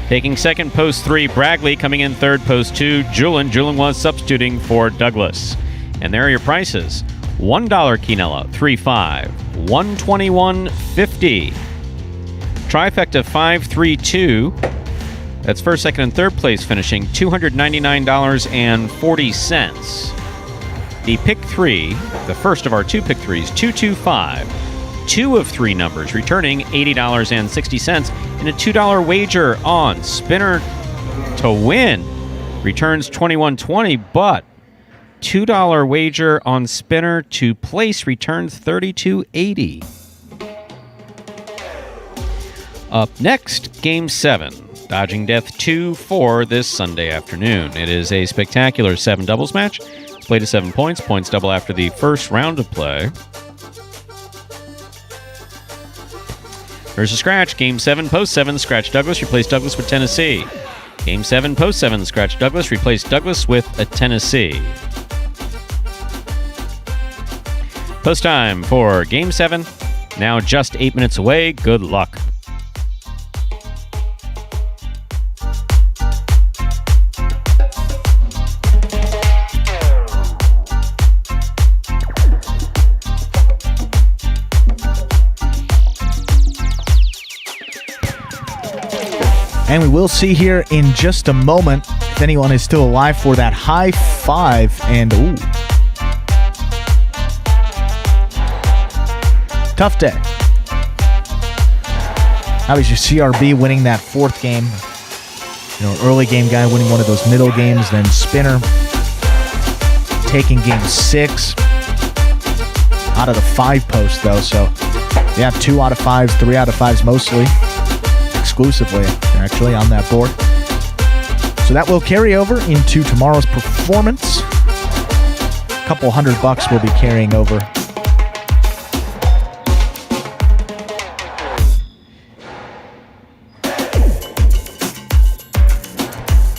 Taking second, post 3, Bragley. Coming in third, post 2, Julian. Julian was substituting for Douglas. And there are your prices. $1 quinella, 3.5. $121.50. Trifecta 532. That's first, second, and third place finishing $299.40. The pick 3, the first of our 2 pick 3s, 225. 2 of 3 numbers, returning $80.60. And a $2 wager on Spinner to win returns $21.20, but $2 wager on Spinner to place returns $32.80. Up next, Game 7. Dodging Death 2 for this Sunday afternoon. It is a spectacular 7 doubles match. It's played to 7 points. Points double after the first round of play. There's a scratch. Game 7, post 7, scratch Douglas. Replace Douglas with Tennessee. Game 7, post 7, scratch Douglas. Replace Douglas with a Tennessee. Post time for Game 7. Now just 8 minutes away. Good luck. And we will see here in just a moment if anyone is still alive for that high five. And ooh, tough day. Obviously, CRB winning that 4th game. Early game guy winning one of those middle games. Then Spinner taking game 6 out of the 5 post, though. So, yeah, 2 out of 5s, 3 out of 5s mostly. Exclusively, actually, on that board. So that will carry over into tomorrow's performance. A couple $100 will be carrying over.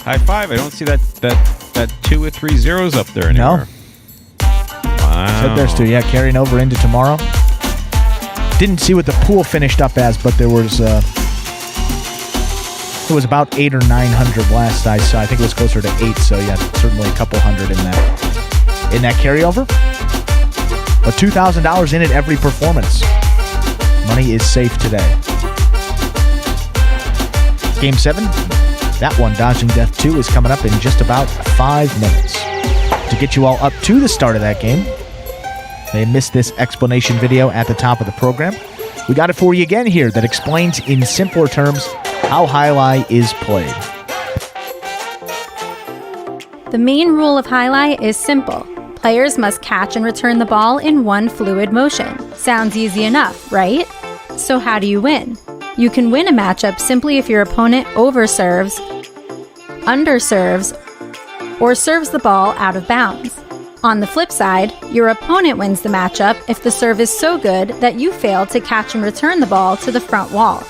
High five. I don't see that 2 with 3 zeros up there anymore. No. Wow. So there's 2, yeah, carrying over into tomorrow. Didn't see what the pool finished up as, but there was it was about 800 or 900 last I saw. I think it was closer to 8, so yeah, certainly a couple hundred in that carryover. But $2,000 in it every performance. Money is safe today. Game 7, that one, Dodging Death 2, is coming up in just about 5 minutes. To get you all up to the start of that game, they missed this explanation video at the top of the program. We got it for you again here that explains in simpler terms how Jai-Alai is played. The main rule of Jai-Alai is simple. Players must catch and return the ball in one fluid motion. Sounds easy enough, right? So how do you win? You can win a matchup simply if your opponent overserves, underserves, or serves the ball out of bounds. On the flip side, your opponent wins the matchup if the serve is so good that you fail to catch and return the ball to the front wall.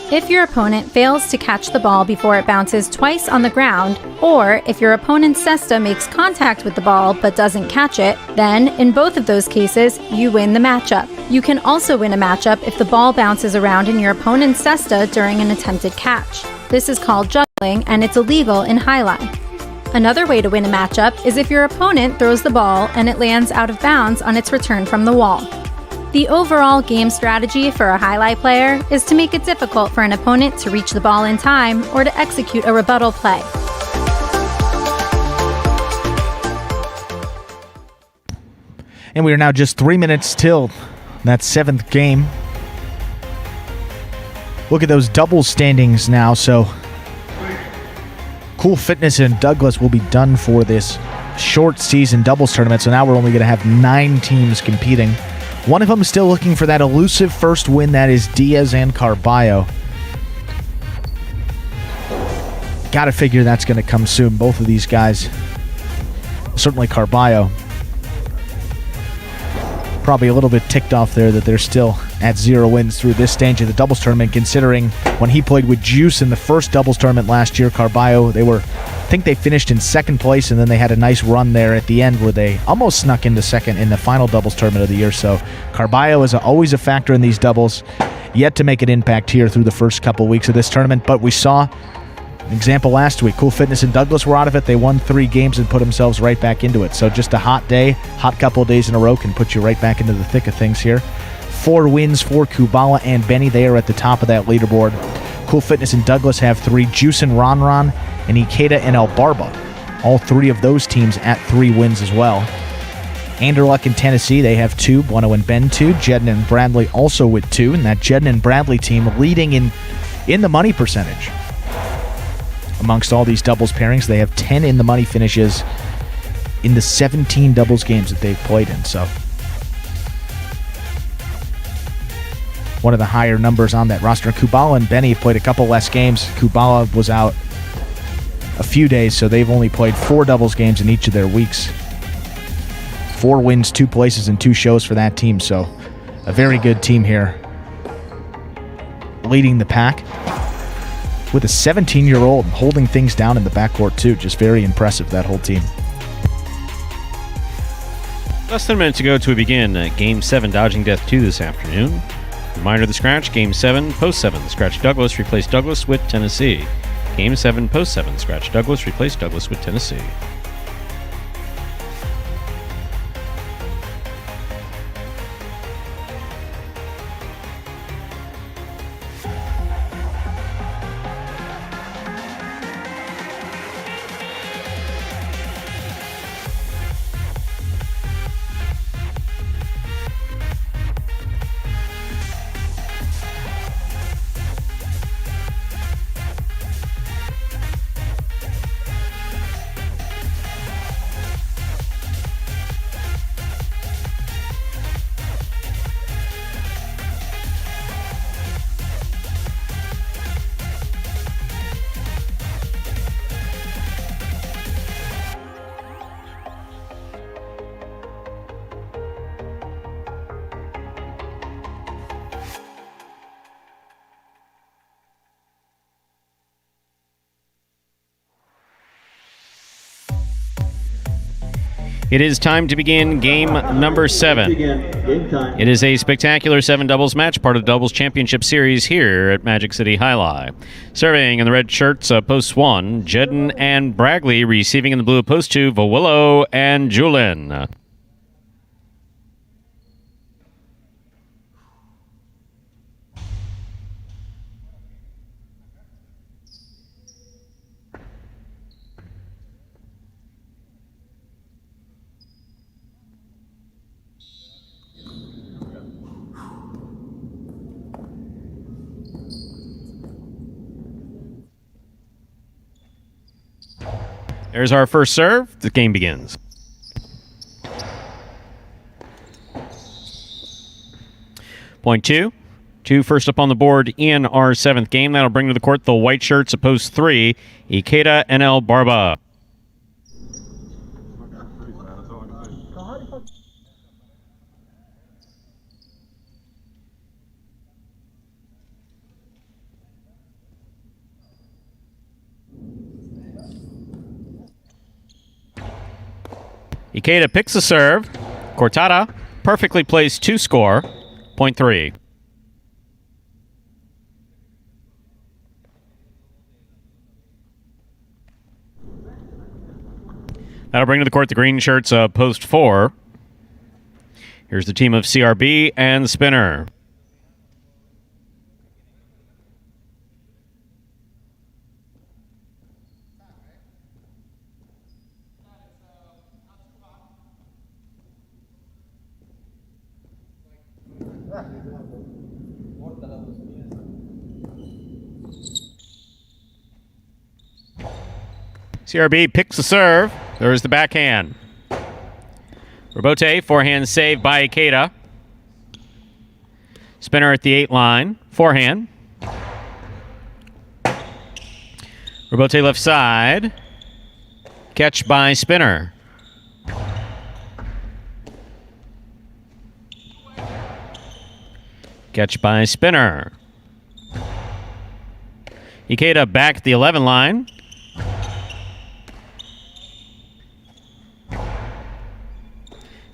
If your opponent fails to catch the ball before it bounces twice on the ground, or if your opponent's cesta makes contact with the ball but doesn't catch it, then, in both of those cases, you win the matchup. You can also win a matchup if the ball bounces around in your opponent's cesta during an attempted catch. This is called juggling, and it's illegal in Jai-Alai. Another way to win a matchup is if your opponent throws the ball and it lands out of bounds on its return from the wall. The overall game strategy for a Jai-Alai player is to make it difficult for an opponent to reach the ball in time or to execute a rebuttal play. And we are now just 3 minutes till that 7th game. Look at those double standings now. So Cool Fitness and Douglas will be done for this short season doubles tournament. So now we're only going to have 9 teams competing. One of them is still looking for that elusive first win. That is Diaz and Carballo. Got to figure that's going to come soon. Both of these guys, certainly Carballo, probably a little bit ticked off there that they're still at 0 wins through this stage of the doubles tournament, considering when he played with Juice in the first doubles tournament last year, Carballo, I think they finished in second place, and then they had a nice run there at the end where they almost snuck into second in the final doubles tournament of the year. So Carballo is always a factor in these doubles, yet to make an impact here through the first couple weeks of this tournament. But we saw an example last week. Cool Fitness and Douglas were out of it. They won 3 games and put themselves right back into it. So just a hot day, hot couple of days in a row can put you right back into the thick of things here. 4 wins for Kubala and Benny. They are at the top of that leaderboard. Cool Fitness and Douglas have 3. Juice and Ron and Ikeda and El Barba. All 3 of those teams at 3 wins as well. Anderluck in Tennessee, they have 2. Bueno and Ben 2. Jedden and Bradley also with 2. And that Jedden and Bradley team leading in the money percentage. Amongst all these doubles pairings, they have 10 in the money finishes in the 17 doubles games that they've played in. So one of the higher numbers on that roster. Kubala and Benny played a couple less games. Kubala was out a few days, so they've only played 4 doubles games in each of their weeks. 4 wins, 2 places, and 2 shows for that team. So a very good team here, leading the pack with a 17-year-old holding things down in the backcourt too. Just very impressive, that whole team. Less than a minute to go to begin Game 7 Dodging Death 2 this afternoon. Reminder, the scratch, Game 7, Post 7. The scratch Douglas replaced Douglas with Tennessee. Game 7, Post 7. Scratch Douglas replaced Douglas with Tennessee. It is time to begin game number 7. It is a spectacular 7 doubles match, part of the Doubles Championship Series here at Magic City Jai-Alai. Serving in the red shirts, post 1, Jedden and Bradley. Receiving in the blue, post 2, Vawillo and Julin. There's our first serve. The game begins. Point 2. 2 first up on the board in our 7th game. That'll bring to the court the white shirts at post 3, Ikeda and El Barba. Ikeda picks the serve. Cortada perfectly plays 2 score. Point 3. That'll bring to the court the green shirts post 4. Here's the team of CRB and the spinner. CRB picks the serve. There's the backhand. Robote, forehand save by Ikeda. Spinner at the 8 line. Forehand. Robote left side. Catch by Spinner. Catch by Spinner. Ikeda back at the 11 line.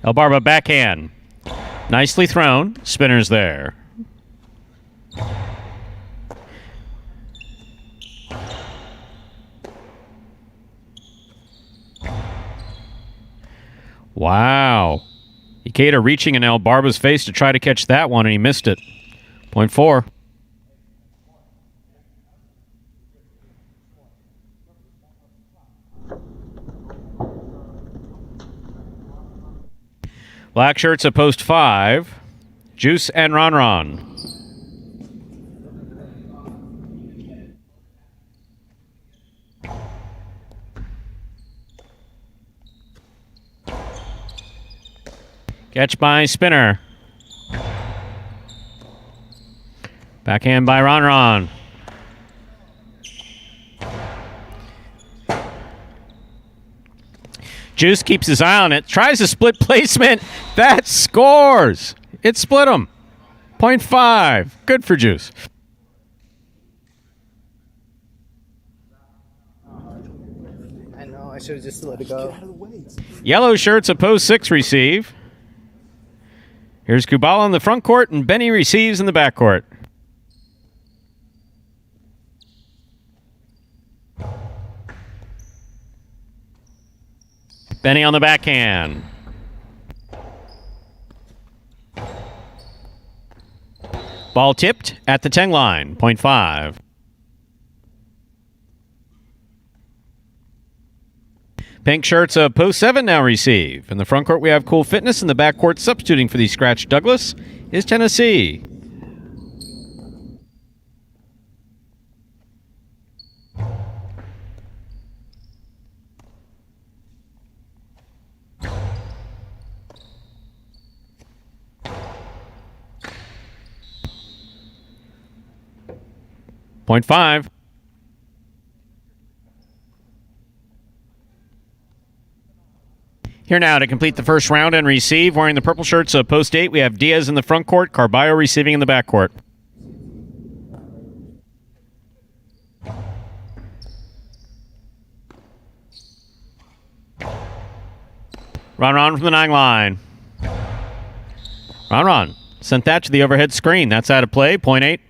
Elbarba backhand. Nicely thrown. Spinner's there. Wow. Ikeda reaching in Elbarba's face to try to catch that one, and he missed it. Point 4. Black shirts at post 5. Juice and Ron. Catch by Spinner. Backhand by Ron. Juice keeps his eye on it. Tries a split placement. That scores. It split him. Point 5. Good for Juice. I know. I should have just let it go. Yellow shirts at post 6 receive. Here's Kubala in the front court, and Benny receives in the back court. Benny on the backhand. Ball tipped at the 10 line. Point 5. Pink shirts of post 7 now receive. In the front court, we have Cool Fitness. In the back court, substituting for the scratch Douglas is Tennessee. Point 5. Here now to complete the first round and receive. Wearing the purple shirts of post 8, we have Diaz in the front court, Carballo receiving in the back court. Ron from the 9 line. Ron sent that to the overhead screen. That's out of play. Point 8.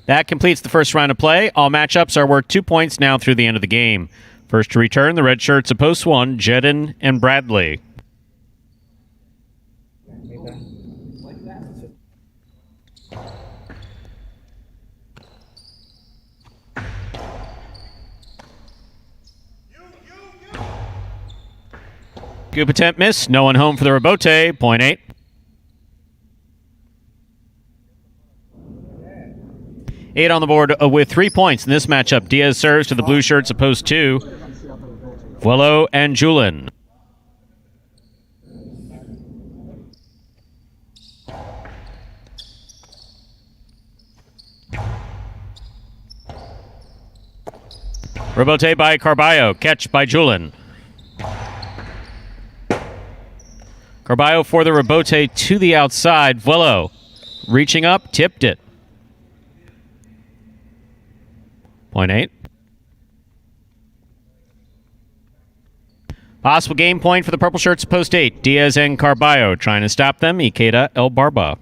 That completes the first round of play. All matchups are worth 2 points now through the end of the game. First to return, the red shirts of post 1, Jedden and Bradley. Goop attempt miss. No one home for the rebote. Point 8. Eight on the board with 3 points in this matchup. Diaz serves to the blue shirts of post 2. Vuelo and Julin. Rebote by Carballo. Catch by Julin. Carballo for the rebote to the outside. Vuelo reaching up, tipped it. Point 8. Possible game point for the purple shirts post 8. Diaz and Carballo trying to stop them. Ikeda Elbarba.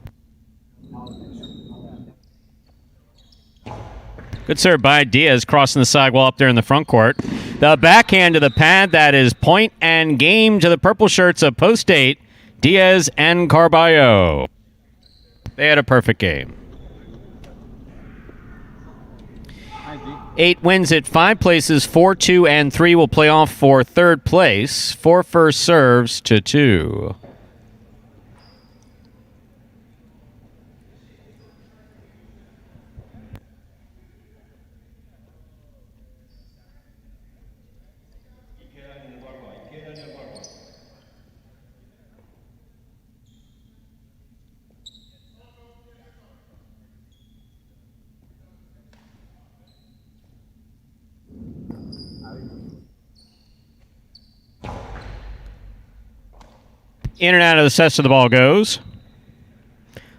Good serve by Diaz, crossing the sidewall up there in the front court. The backhand to the pad. That is point and game to the purple shirts of post 8. Diaz and Carballo. They had a perfect game. 8 wins at 5 places. 4, 2, and 3 will play off for third place. 4 first serves to 2. In and out of the sets of the ball goes.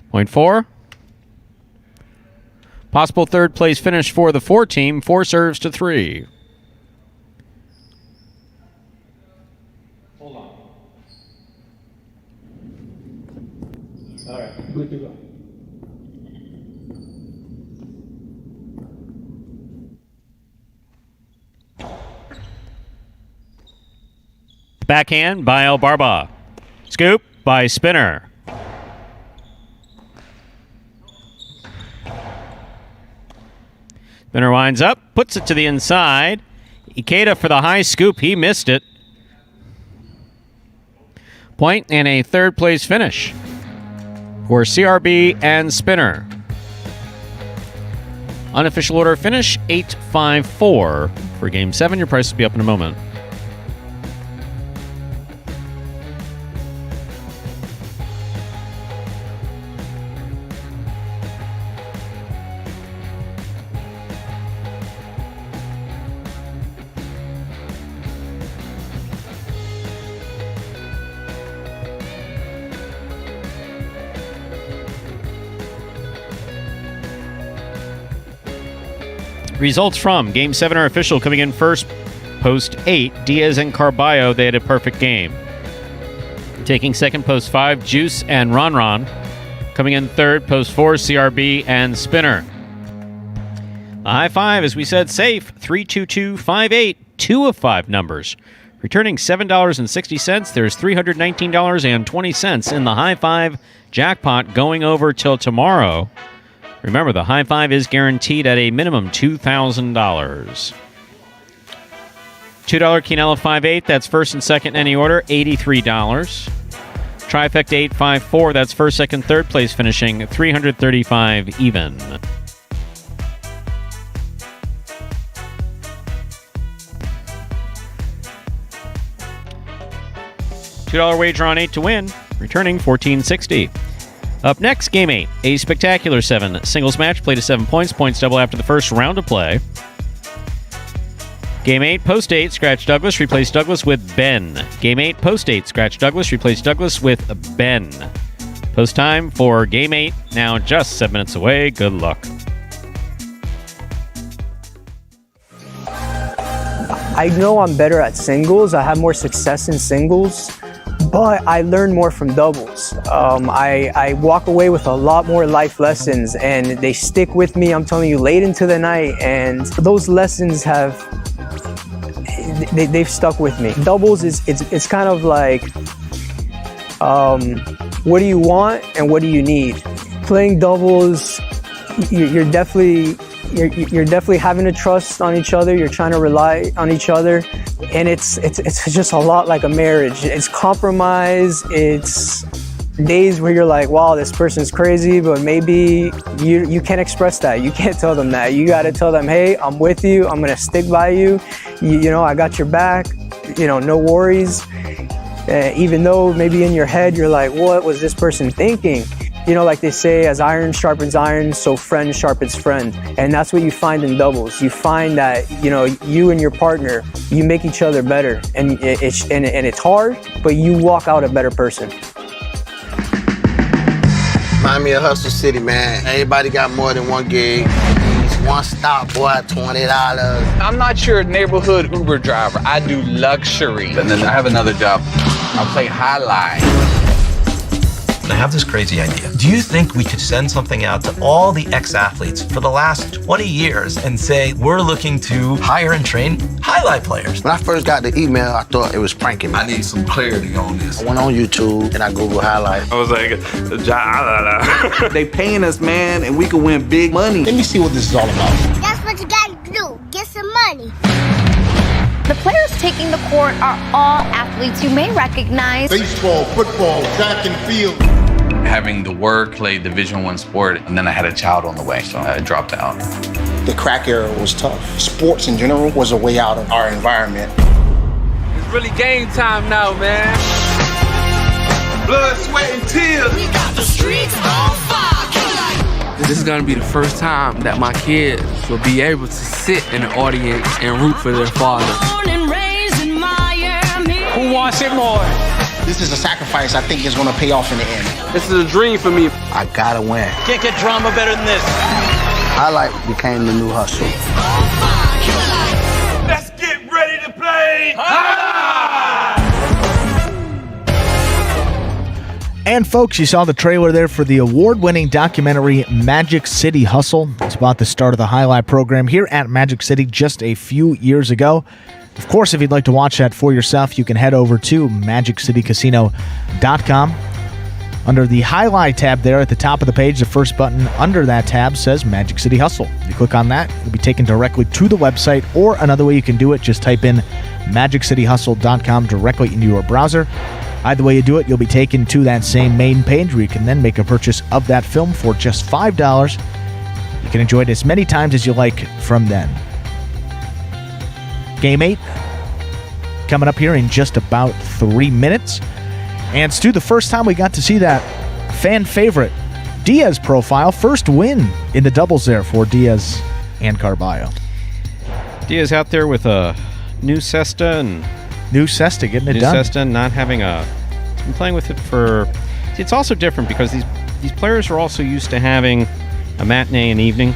Point 4. Possible third place finish for the 4 team. 4 serves to 3. Hold on. All right, good to go. Backhand by El Barba. Scoop by Spinner. Spinner winds up, puts it to the inside. Ikeda for the high scoop. He missed it. Point and a third place finish for CRB and Spinner. Unofficial order finish 8-5-4 for Game 7. Your price will be up in a moment. Results from Game 7 are official. Coming in first, post 8, Diaz and Carballo. They had a perfect game. Taking second, post 5, Juice and Ron. Coming in third, post 4, CRB and Spinner. The high five, as we said, safe. 32258, 2 of 5 numbers. Returning $7.60, there's $319.20 in the high five jackpot going over till tomorrow. Remember, the high five is guaranteed at a minimum $2,000. $2 Quinella 5-8, that's first and second in any order, $83. Trifecta 854, that's first, second, third place finishing, $335 even. $2 wager on 8 to win, returning $14.60. Up next, Game 8, a spectacular 7 singles match, played to 7 points. Points double after the first round of play. Game 8, post 8, scratch Douglas, replace Douglas with Ben. Game 8, post 8, scratch Douglas, replace Douglas with Ben. Post time for Game 8, now just 7 minutes away. Good luck. I know I'm better at singles. I have more success in singles, but I learn more from doubles. I walk away with a lot more life lessons, and they stick with me, I'm telling you, late into the night, and those lessons they've stuck with me. Doubles it's kind of like, what do you want and what do you need? Playing doubles, you're definitely having to trust on each other. You're trying to rely on each other, and it's just a lot like a marriage. It's compromise. It's days where you're like, wow, this person's crazy, but maybe you can't express that. You can't tell them that. You got to tell them, hey, I'm with you. I'm gonna stick by you. You know, I got your back. You know, no worries. Even though maybe in your head you're like, what was this person thinking? You know, like they say, as iron sharpens iron, so friend sharpens friend. And that's what you find in doubles. You find that, you know, you and your partner, you make each other better. And it's hard, but you walk out a better person. Remind me of Hustle City, man. Everybody got more than one gig. One stop, boy, $20. I'm not your neighborhood Uber driver. I do luxury. And then I have another job. I play highlight. I have this crazy idea. Do you think we could send something out to all the ex-athletes for the last 20 years and say, we're looking to hire and train highlight players? When I first got the email, I thought it was pranking me. I need some clarity on this. I went on YouTube and I Googled highlight. I was like, Jai-Alai. They paying us, man, and we can win big money. Let me see what this is all about. That's what you gotta do. Get some money. The players taking the court are all athletes you may recognize. Baseball, football, track and field. Having the work, played Division I sport, and then I had a child on the way, so I dropped out. The crack era was tough. Sports in general was a way out of our environment. It's really game time now, man. Blood, sweat, and tears. We got the streets on fire. This is gonna be the first time that my kids will be able to sit in the audience and root for their father. Who wants it more? This is a sacrifice I think is going to pay off in the end. This is a dream for me. I gotta win. Can't get drama better than this. Highlight became the new hustle. Let's get ready to play. And folks, you saw the trailer there for the award-winning documentary Magic City Hustle. It's about the start of the highlight program here at Magic City just a few years ago. Of course, if you'd like to watch that for yourself, you can head over to MagicCityCasino.com. Under the Highlight tab there at the top of the page, the first button under that tab says Magic City Hustle. You click on that, you'll be taken directly to the website, or another way you can do it, just type in MagicCityHustle.com directly into your browser. Either way you do it, you'll be taken to that same main page where you can then make a purchase of that film for just $5. You can enjoy it as many times as you like from then. Game 8 coming up here in just about 3 minutes. And Stu, the first time we got to see that fan favorite Diaz profile, first win in the doubles there for Diaz and Carballo. Diaz out there with a new cesta and getting it done. New cesta, not having a. He's been playing with it for. See, it's also different because these players are also used to having a matinee and evening,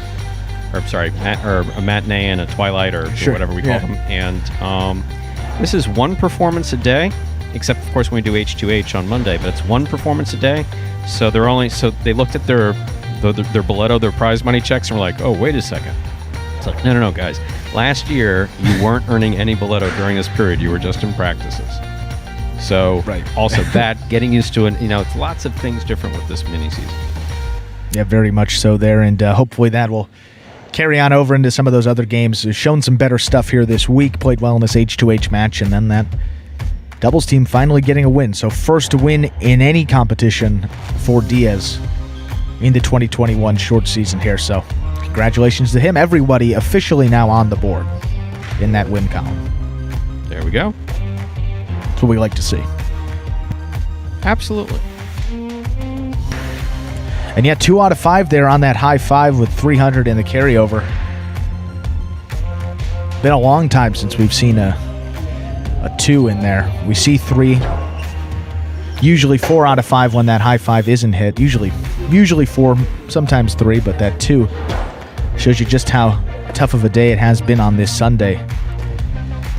or sorry, or a matinee and a twilight, or whatever we call them. And this is one performance a day, except of course when we do H2H on Monday. But it's one performance a day, so they looked at their boleto, their prize money checks, and were like, oh, wait a second. It's like, no, guys. Last year, you weren't earning any boleto during this period. You were just in practices. So, also that, getting used to it, it's lots of things different with this mini season. Yeah, very much so there. And hopefully that will carry on over into some of those other games. Has shown some better stuff here this week. Played well in this H2H match. And then that doubles team finally getting a win. So first win in any competition for Diaz in the 2021 short season here. So congratulations to him. Everybody officially now on the board in that win column. There we go. That's what we like to see. Absolutely. And yet 2 out of 5 there on that high 5 with 300 in the carryover. Been a long time since we've seen a 2 in there. We see 3. Usually 4 out of 5 when that high 5 isn't hit. Usually 4, sometimes 3, but that 2 shows you just how tough of a day it has been on this Sunday.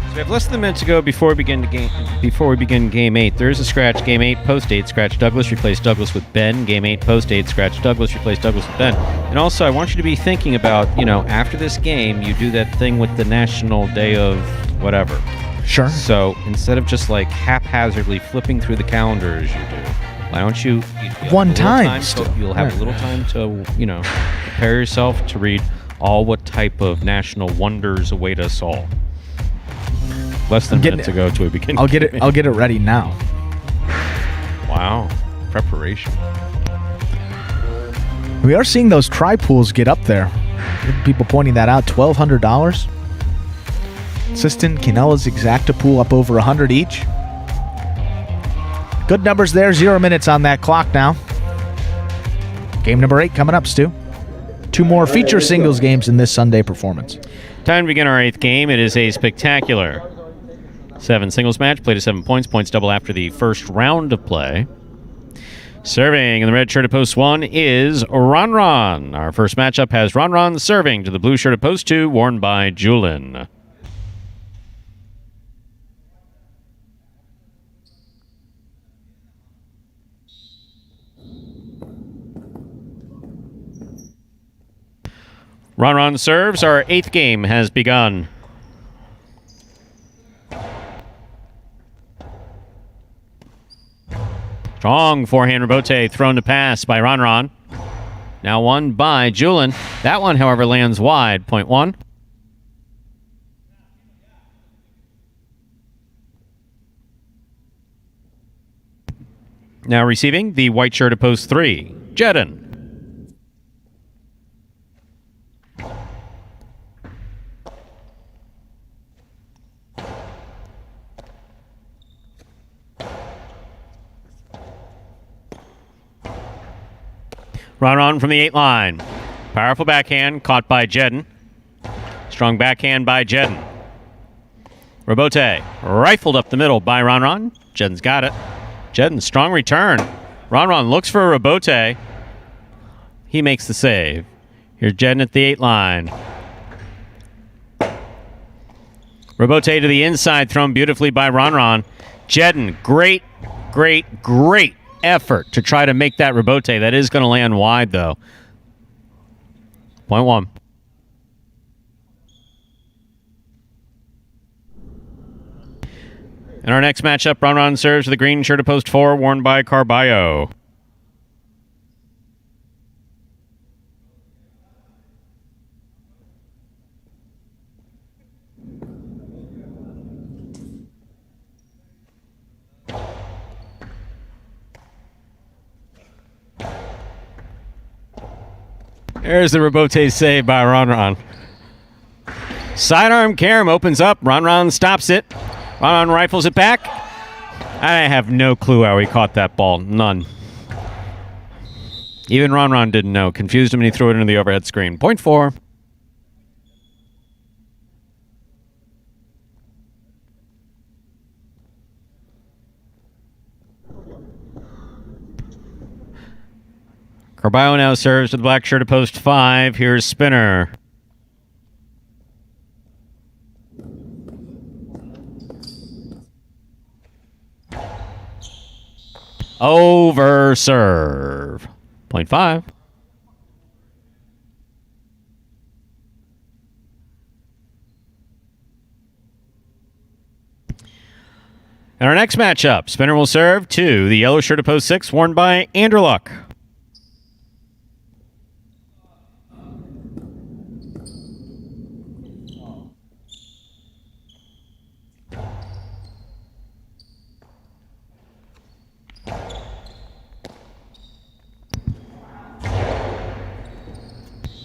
So we have less than a minute to go before we begin Game 8. There is a scratch. Game 8, post 8, scratch Douglas, replace Douglas with Ben. Game 8, post 8, scratch Douglas, replace Douglas with Ben. And also, I want you to be thinking about, after this game, you do that thing with the National Day of whatever. Sure. So instead of just like haphazardly flipping through the calendar as you do, why don't you one time you'll have a little time to prepare yourself to read all what type of national wonders await us all. Less than a minute to go to a beginning. I'll get it ready now. Wow, preparation. We are seeing those tri-pools get up there. People pointing that out. $1,200. Assistant Quinela's Exacta pool up over 100 each. Good numbers there. 0 minutes on that clock now. Game number 8 coming up, Stu. 2 more feature singles games in this Sunday performance. Time to begin our 8th game. It is a spectacular 7 singles match. Played to 7 points. Points double after the first round of play. Serving in the red shirt at post 1 is Ron. Our first matchup has Ron serving to the blue shirt at post 2, worn by Julin. Ron serves. Our 8th game has begun. Strong forehand rebote thrown to pass by Ron. Now won by Julin. That one, however, lands wide. Point 1. Now receiving the white shirt at post 3, Jedin. Ron from the 8 line. Powerful backhand caught by Jedin. Strong backhand by Jedin. Rebote rifled up the middle by Ron. Jedin's got it. Jedden, strong return. Ron looks for a rebote. He makes the save. Here's Jedden at the 8 line. Rebote to the inside, thrown beautifully by Ron. Jedden, great effort to try to make that rebote. That is going to land wide, though. Point 1. In our next matchup, Ron serves with the green shirt of post 4, worn by Carballo. There's the rebote save by Ron. Sidearm Karam opens up. Ron stops it. Ron rifles it back. I have no clue how he caught that ball. None. Even Ron didn't know. Confused him and he threw it into the overhead screen. Point 4. Carballo now serves with the black shirt of post 5. Here's Spinner. Over serve. Point 5. In our next matchup, Spinner will serve to the yellow shirt of post 6, worn by Anderluck.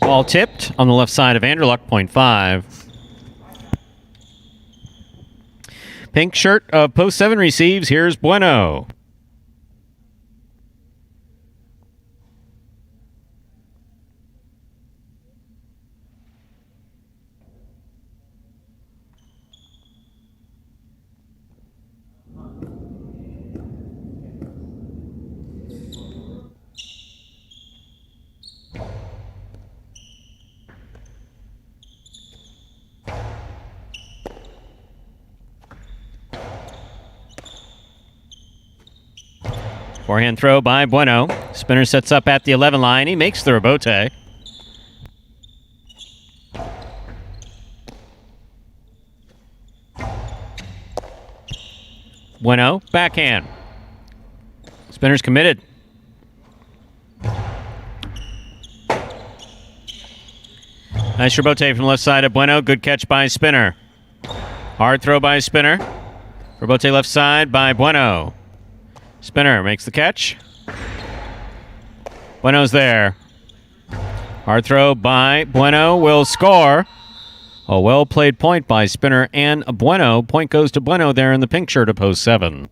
Ball tipped on the left side of Anderluck, point 5. Pink shirt of post 7 receives. Here's Bueno. Forehand throw by Bueno. Spinner sets up at the 11 line. He makes the rebote. Bueno, backhand. Spinner's committed. Nice rebote from the left side of Bueno. Good catch by Spinner. Hard throw by Spinner. Rebote left side by Bueno. Spinner makes the catch. Bueno's there. Hard throw by Bueno will score. A well-played point by Spinner and Bueno. Point goes to Bueno there in the pink shirt of post 7.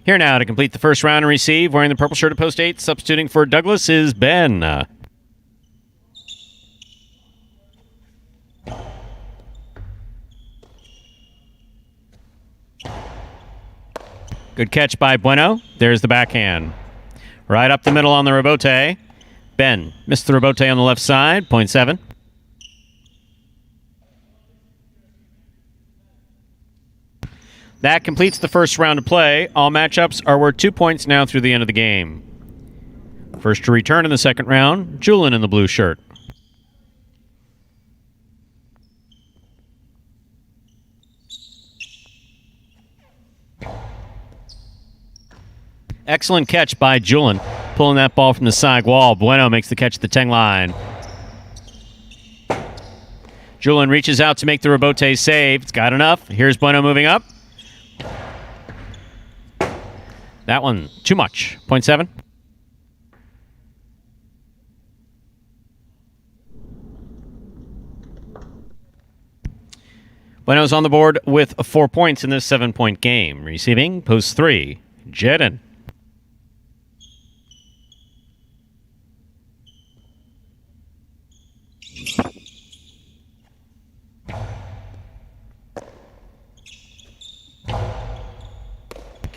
Here now to complete the first round and receive, wearing the purple shirt of post 8, substituting for Douglas is Ben. Good catch by Bueno. There's the backhand. Right up the middle on the rebote. Ben missed the rebote on the left side. Point 7. That completes the first round of play. All matchups are worth 2 points now through the end of the game. First to return in the second round, Julian in the blue shirt. Excellent catch by Julian, pulling that ball from the side wall. Bueno makes the catch at the 10 line. Julian reaches out to make the rebote save. It's got enough. Here's Bueno moving up. That one, too much. Point 7. Bueno's on the board with 4 points in this 7-point game. Receiving, post 3, Jedden.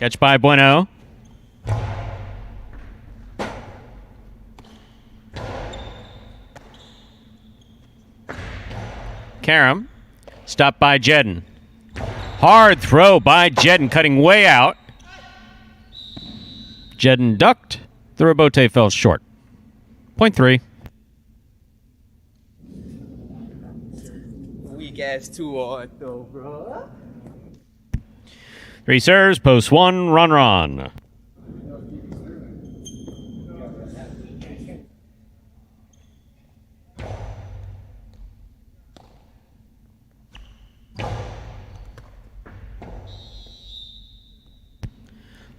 Catch by Bueno. Karam. Stopped by Jedden. Hard throw by Jedden, cutting way out. Jedden ducked. The rebote fell short. Point 3. Weak ass 2-0 though, bro. 3 serves, post 1, run.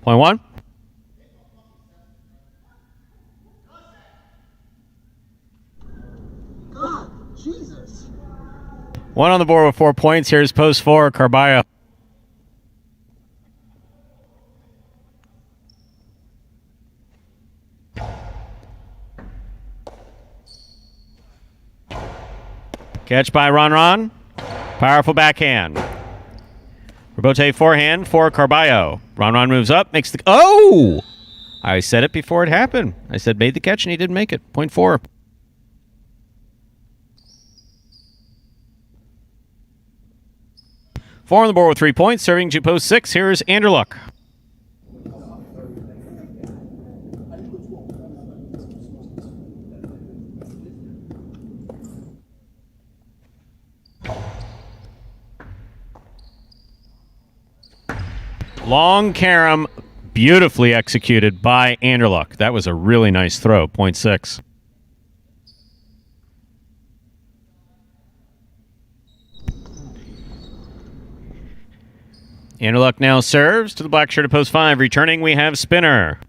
Point 1. God, Jesus. 1 on the board with 4 points. Here's post 4, Carballo. Catch by Ron. Powerful backhand. Rebote forehand for Carballo. Ron moves up, makes the... Oh! I said it before it happened. I said made the catch, and he didn't make it. Point 4. Four on the board with 3 points. Serving to post 6. Here's Anderluck. Long carom, beautifully executed by Anderluck. That was a really nice throw. Point 6. Anderluck now serves to the black shirt at post 5. Returning, we have Spinner.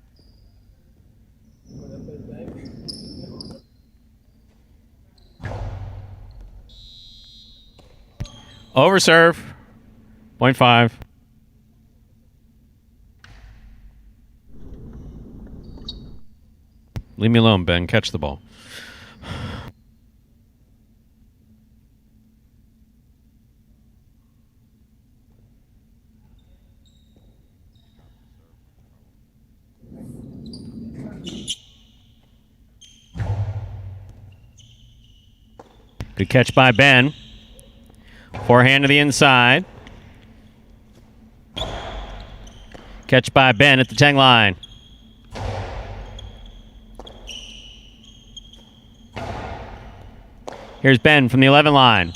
Overserve. Point 5. Leave me alone, Ben. Catch the ball. Good catch by Ben. Forehand to the inside. Catch by Ben at the 10 line. Here's Ben from the 11 line.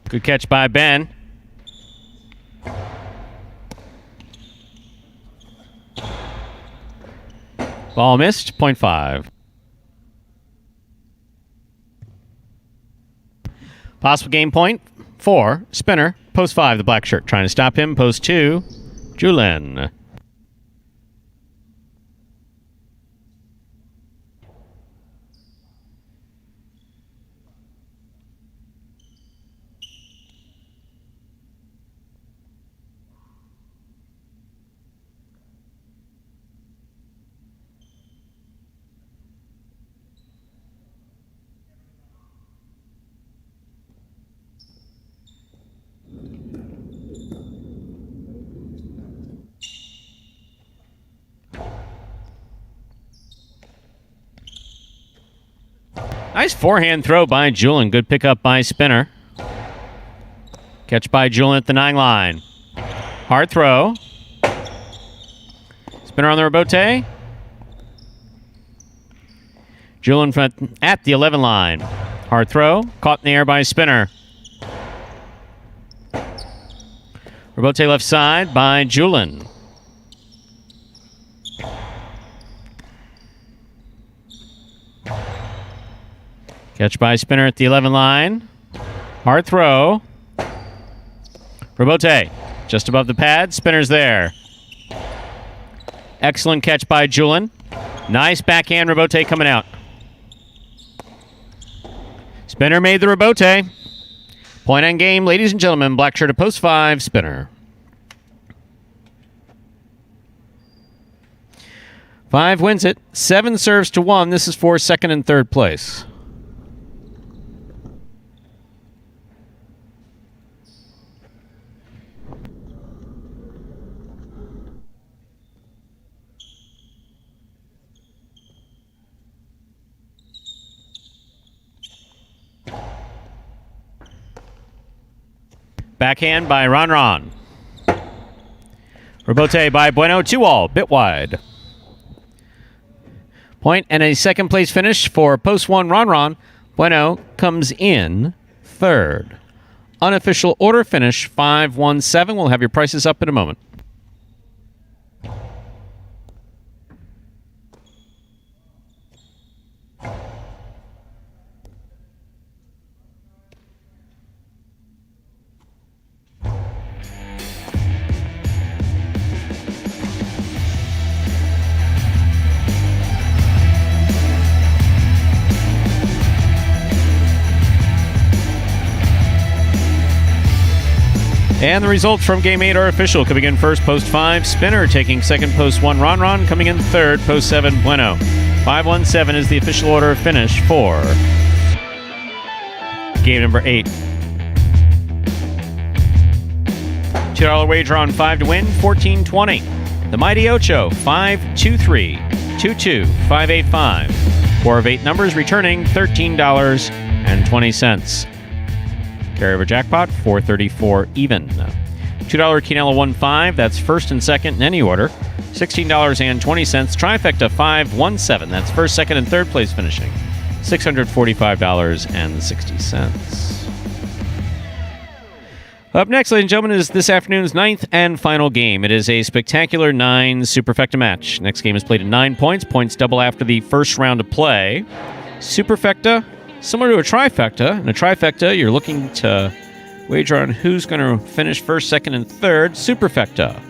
Good catch by Ben. Ball missed. Point 5. Possible game point 4. Spinner. Post 5, the black shirt. Trying to stop him. Post 2, Julien. Nice forehand throw by Julien. Good pickup by Spinner. Catch by Julien at the 9 line. Hard throw. Spinner on the rebote. Julien at the 11 line. Hard throw. Caught in the air by Spinner. Rebote left side by Julien. Catch by Spinner at the 11 line. Hard throw. Rebote just above the pad. Spinner's there. Excellent catch by Julien. Nice backhand rebote coming out. Spinner made the rebote. Point on game, ladies and gentlemen. Black shirt at post 5, Spinner. 5 wins it. 7 serves to 1. This is for second and third place. Backhand by Ron. Rebote by Bueno, 2-all, bit wide. Point and a second place finish for post 1 Ron. Bueno comes in third. Unofficial order finish 5-1-7. We'll have your prices up in a moment. And the results from Game 8 are official. Coming in first, post 5, Spinner. Taking second, post 1, Ron. Coming in third, post 7, Bueno. 5-1-7 is the official order of finish for game number 8. $2 wager on 5 to win, $14.20. The Mighty Ocho, 5-2-3, 2-2, 5-8-5. 4 of 8 numbers returning $13.20. Carryover jackpot, $434 even. $2 Quinella 1-5, that's first and second in any order. $16.20. Trifecta 5-1-7, that's first, second, and third place finishing. $645.60. Up next, ladies and gentlemen, is this afternoon's 9th and final game. It is a spectacular 9 Superfecta match. Next game is played at 9 points. Points double after the first round of play. Superfecta, similar to a trifecta. In a trifecta, you're looking to wager on who's going to finish first, second, and third. Superfecta,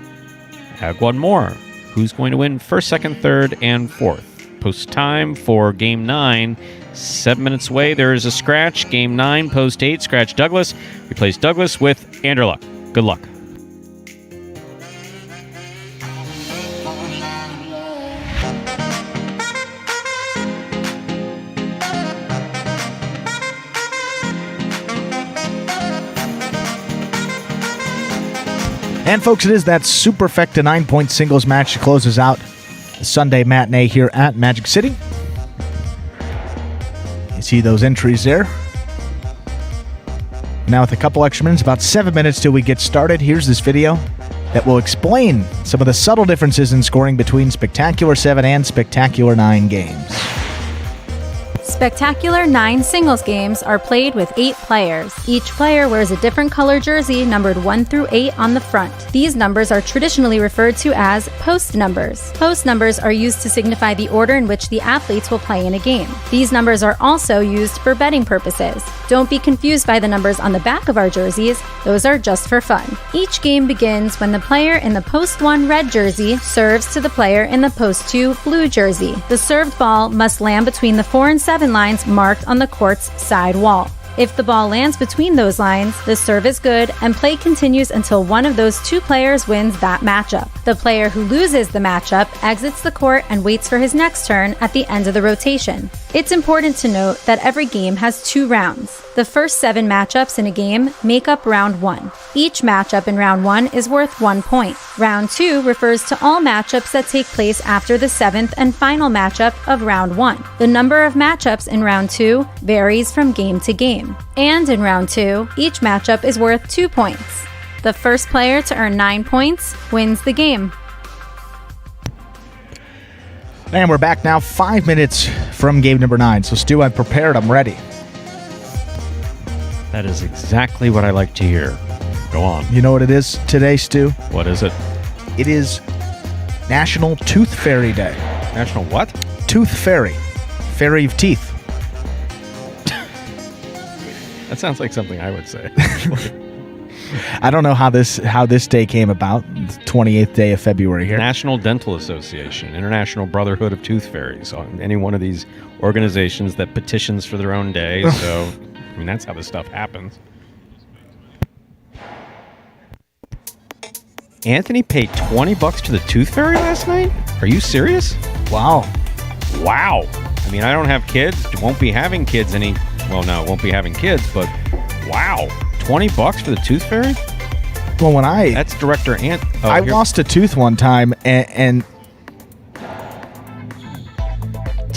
add one more. Who's going to win first, second, third, and fourth? Post time for Game 9. 7 minutes away, there is a scratch. Game 9, post 8, scratch Douglas. Replace Douglas with Anderluck. Good luck. And folks, it is that Superfecta 9-point singles match that closes out the Sunday matinee here at Magic City. You see those entries there. Now with a couple extra minutes, about 7 minutes till we get started, here's this video that will explain some of the subtle differences in scoring between Spectacular 7 and Spectacular 9 games. Spectacular 9 singles games are played with 8 players. Each player wears a different color jersey numbered 1 through 8 on the front. These numbers are traditionally referred to as post numbers. Post numbers are used to signify the order in which the athletes will play in a game. These numbers are also used for betting purposes. Don't be confused by the numbers on the back of our jerseys. Those are just for fun. Each game begins when the player in the post 1 red jersey serves to the player in the post 2 blue jersey. The served ball must land between the 4 and 7 lines marked on the court's side wall. If the ball lands between those lines, the serve is good and play continues until one of those 2 players wins that matchup. The player who loses the matchup exits the court and waits for his next turn at the end of the rotation. It's important to note that every game has 2 rounds. The first 7 matchups in a game make up round 1. Each matchup in round 1 is worth 1 point. Round 2 refers to all matchups that take place after the 7th and final matchup of round 1. The number of matchups in round 2 varies from game to game. And in round 2, each matchup is worth 2 points. The first player to earn 9 points wins the game. And we're back now, 5 minutes from game number 9. So, Stu, I'm prepared. I'm ready. That is exactly what I like to hear. Go on. You know what it is today, Stu? What is it? It is National Tooth Fairy Day. National what? Tooth Fairy. Fairy of teeth. That sounds like something I would say. I don't know how this day came about. The 28th day of February here. National Dental Association, International Brotherhood of Tooth Fairies. Any one of these organizations that petitions for their own day. So, I mean, that's how this stuff happens. Anthony paid $20 to the Tooth Fairy last night? Are you serious? Wow. Wow. I mean, I don't have kids. Won't be having kids any... Well, no, won't be having kids, but wow. $20 for the Tooth Fairy? Well, That's Director Ant... Oh, I lost a tooth one time, and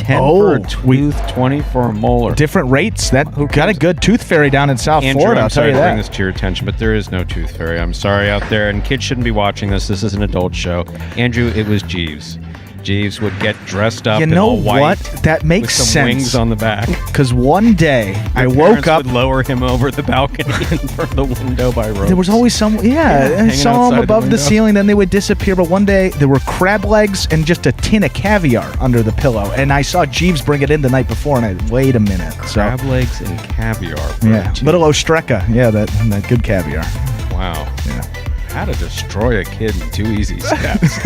10 for a tooth, 20 for a molar. Different rates. That got a good tooth fairy down in South Andrew, Florida. I'm I'll tell sorry you to bring that. this to your attention, but there is no tooth fairy. I'm sorry out there, and kids shouldn't be watching this. This is an adult show. Andrew, it was Jeeves. Jeeves would get dressed up in all white. What? That makes with some sense. wings on the back. Because one day I woke up. Would lower him over the balcony in front of the window by ropes. There was always some, I saw them above the ceiling, then they would disappear. But one day there were crab legs and just a tin of caviar under the pillow. And I saw Jeeves bring it in the night before, and I wait a minute. Crab legs and caviar. Yeah, little Ostreka. Yeah, that good caviar. Wow. Yeah. How to destroy a kid in 2 easy steps.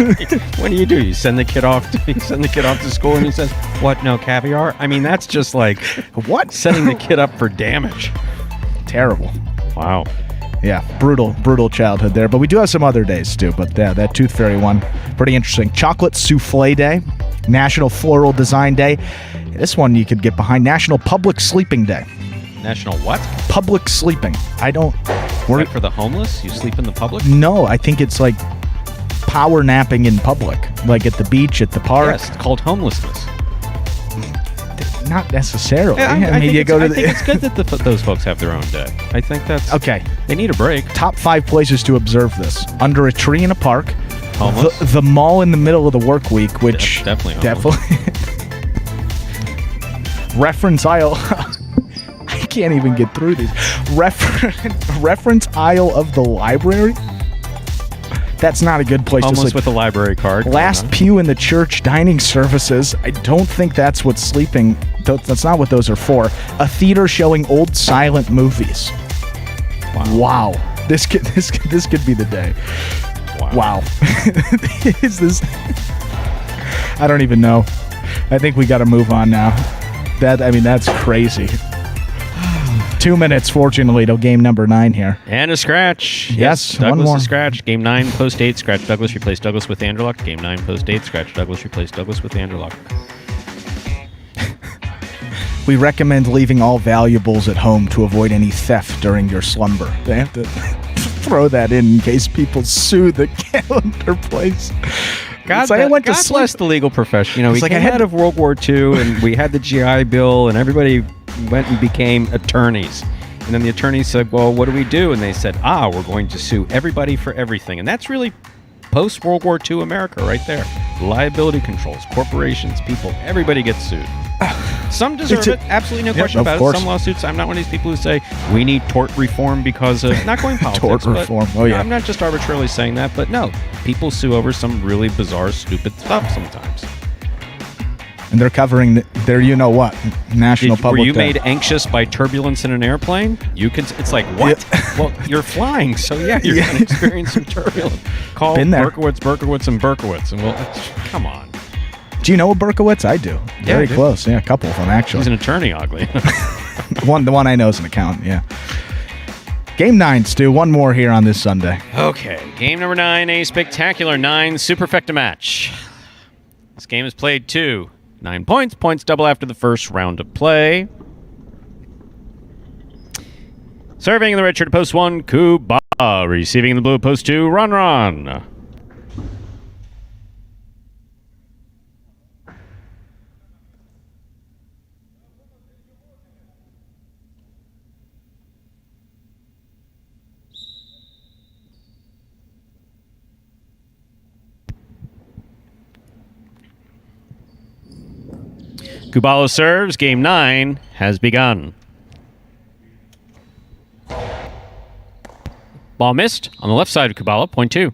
What do? You send the kid off to school and he says, what, no caviar? I mean, that's just like, what? Setting the kid up for damage. Terrible. Wow. Yeah, brutal childhood there. But we do have some other days too. But yeah, that Tooth Fairy one, pretty interesting. Chocolate Souffle Day, National Floral Design Day. This one you could get behind. National Public Sleeping Day. National what? Public sleeping. I don't... Is that for the homeless? You sleep in the public? No, I think it's like power napping in public. Like at the beach, at the park. Yes, it's called homelessness. Not necessarily. Yeah, I mean, you go to I think it's good that those folks have their own day. I think that's... Okay. They need a break. Top 5 places to observe this. Under a tree in a park. Homeless. The mall in the middle of the work week, which... Definitely homeless. Reference aisle... I can't even get through these. Reference aisle of the library? That's not a good place Homeless to sleep. with a library card. Last pew in the church dining services. I don't think that's what sleeping... That's not what those are for. A theater showing old silent movies. Wow. This could be the day. Wow. Is this... I don't even know. I think we got to move on now. That's crazy. 2 minutes, fortunately, till game number 9 here. And a scratch. Yes, Douglas one more. A scratch. Game 9, post 8, scratch Douglas, replace Douglas with Anderluck. Game 9, post 8, scratch Douglas, replace Douglas with Anderluck. We recommend leaving all valuables at home to avoid any theft during your slumber. They have to throw that in case people sue the calendar place. God bless the legal profession. We came out of World War II, and we had the GI Bill, and everybody went and became attorneys. And then the attorneys said, well, what do we do? And they said, we're going to sue everybody for everything. And that's really post-World War II America right there. Liability controls, corporations, people, everybody gets sued. Some deserve it, absolutely no question about it. Some lawsuits, I'm not one of these people who say we need tort reform because of not going politics. Tort reform, I'm not just arbitrarily saying that, but no, people sue over some really bizarre, stupid stuff sometimes. And they're covering their National Public Were you Day. made anxious by turbulence in an airplane? It's like, what? Well, you're flying, so you're going to experience some turbulence. Call Berkowitz, and Berkowitz, and we'll... Come on. Do you know a Berkowitz? I do. Very close. Yeah, a couple of them, actually. He's an attorney, oddly. The one I know is an accountant, yeah. Game 9, Stu. One more here on this Sunday. Okay. Game number 9, a spectacular 9 superfecta match. This game is played to 9 points. Points double after the first round of play. Serving in the red shirt, post 1, Kuba. Receiving in the blue, post 2, Ron. Kubalo serves. Game 9 has begun. Ball missed on the left side of Kubalo, point 2.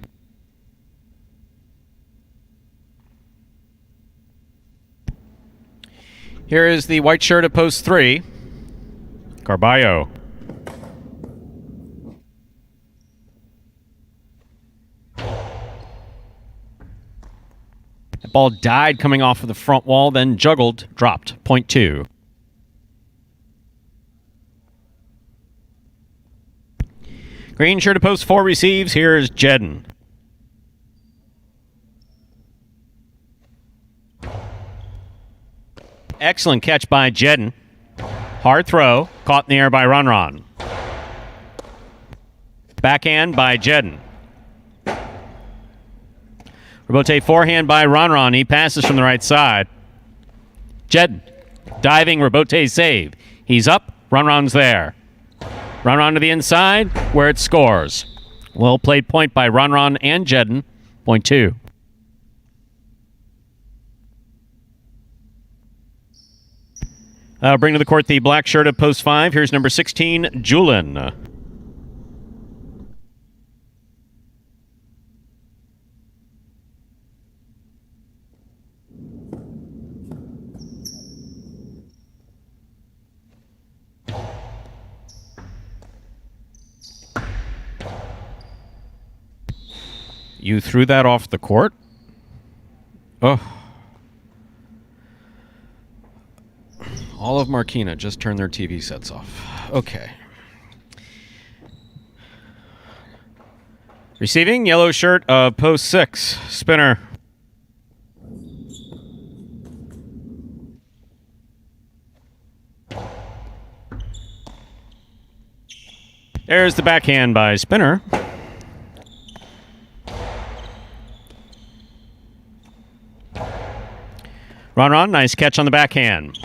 Here is the white shirt at post 3. Carballo. The ball died coming off of the front wall, then juggled, dropped, point 2. Green shirt at post 4 receives. Here is Jedden. Excellent catch by Jedden. Hard throw. Caught in the air by Ron. Backhand by Jedden. Rebote forehand by Ron. He passes from the right side. Jedden. Diving, Robote save. He's up. Ronron's there. Ronron to the inside, where it scores. Well played point by Ronron and Jedden. Point 2. Bring to the court the black shirt of post 5. Here's number 16, Julin. You threw that off the court? Oh. All of Marquina just turned their TV sets off. Okay. Receiving, yellow shirt of post 6. Spinner. There's the backhand by Spinner. Ron, nice catch on the backhand.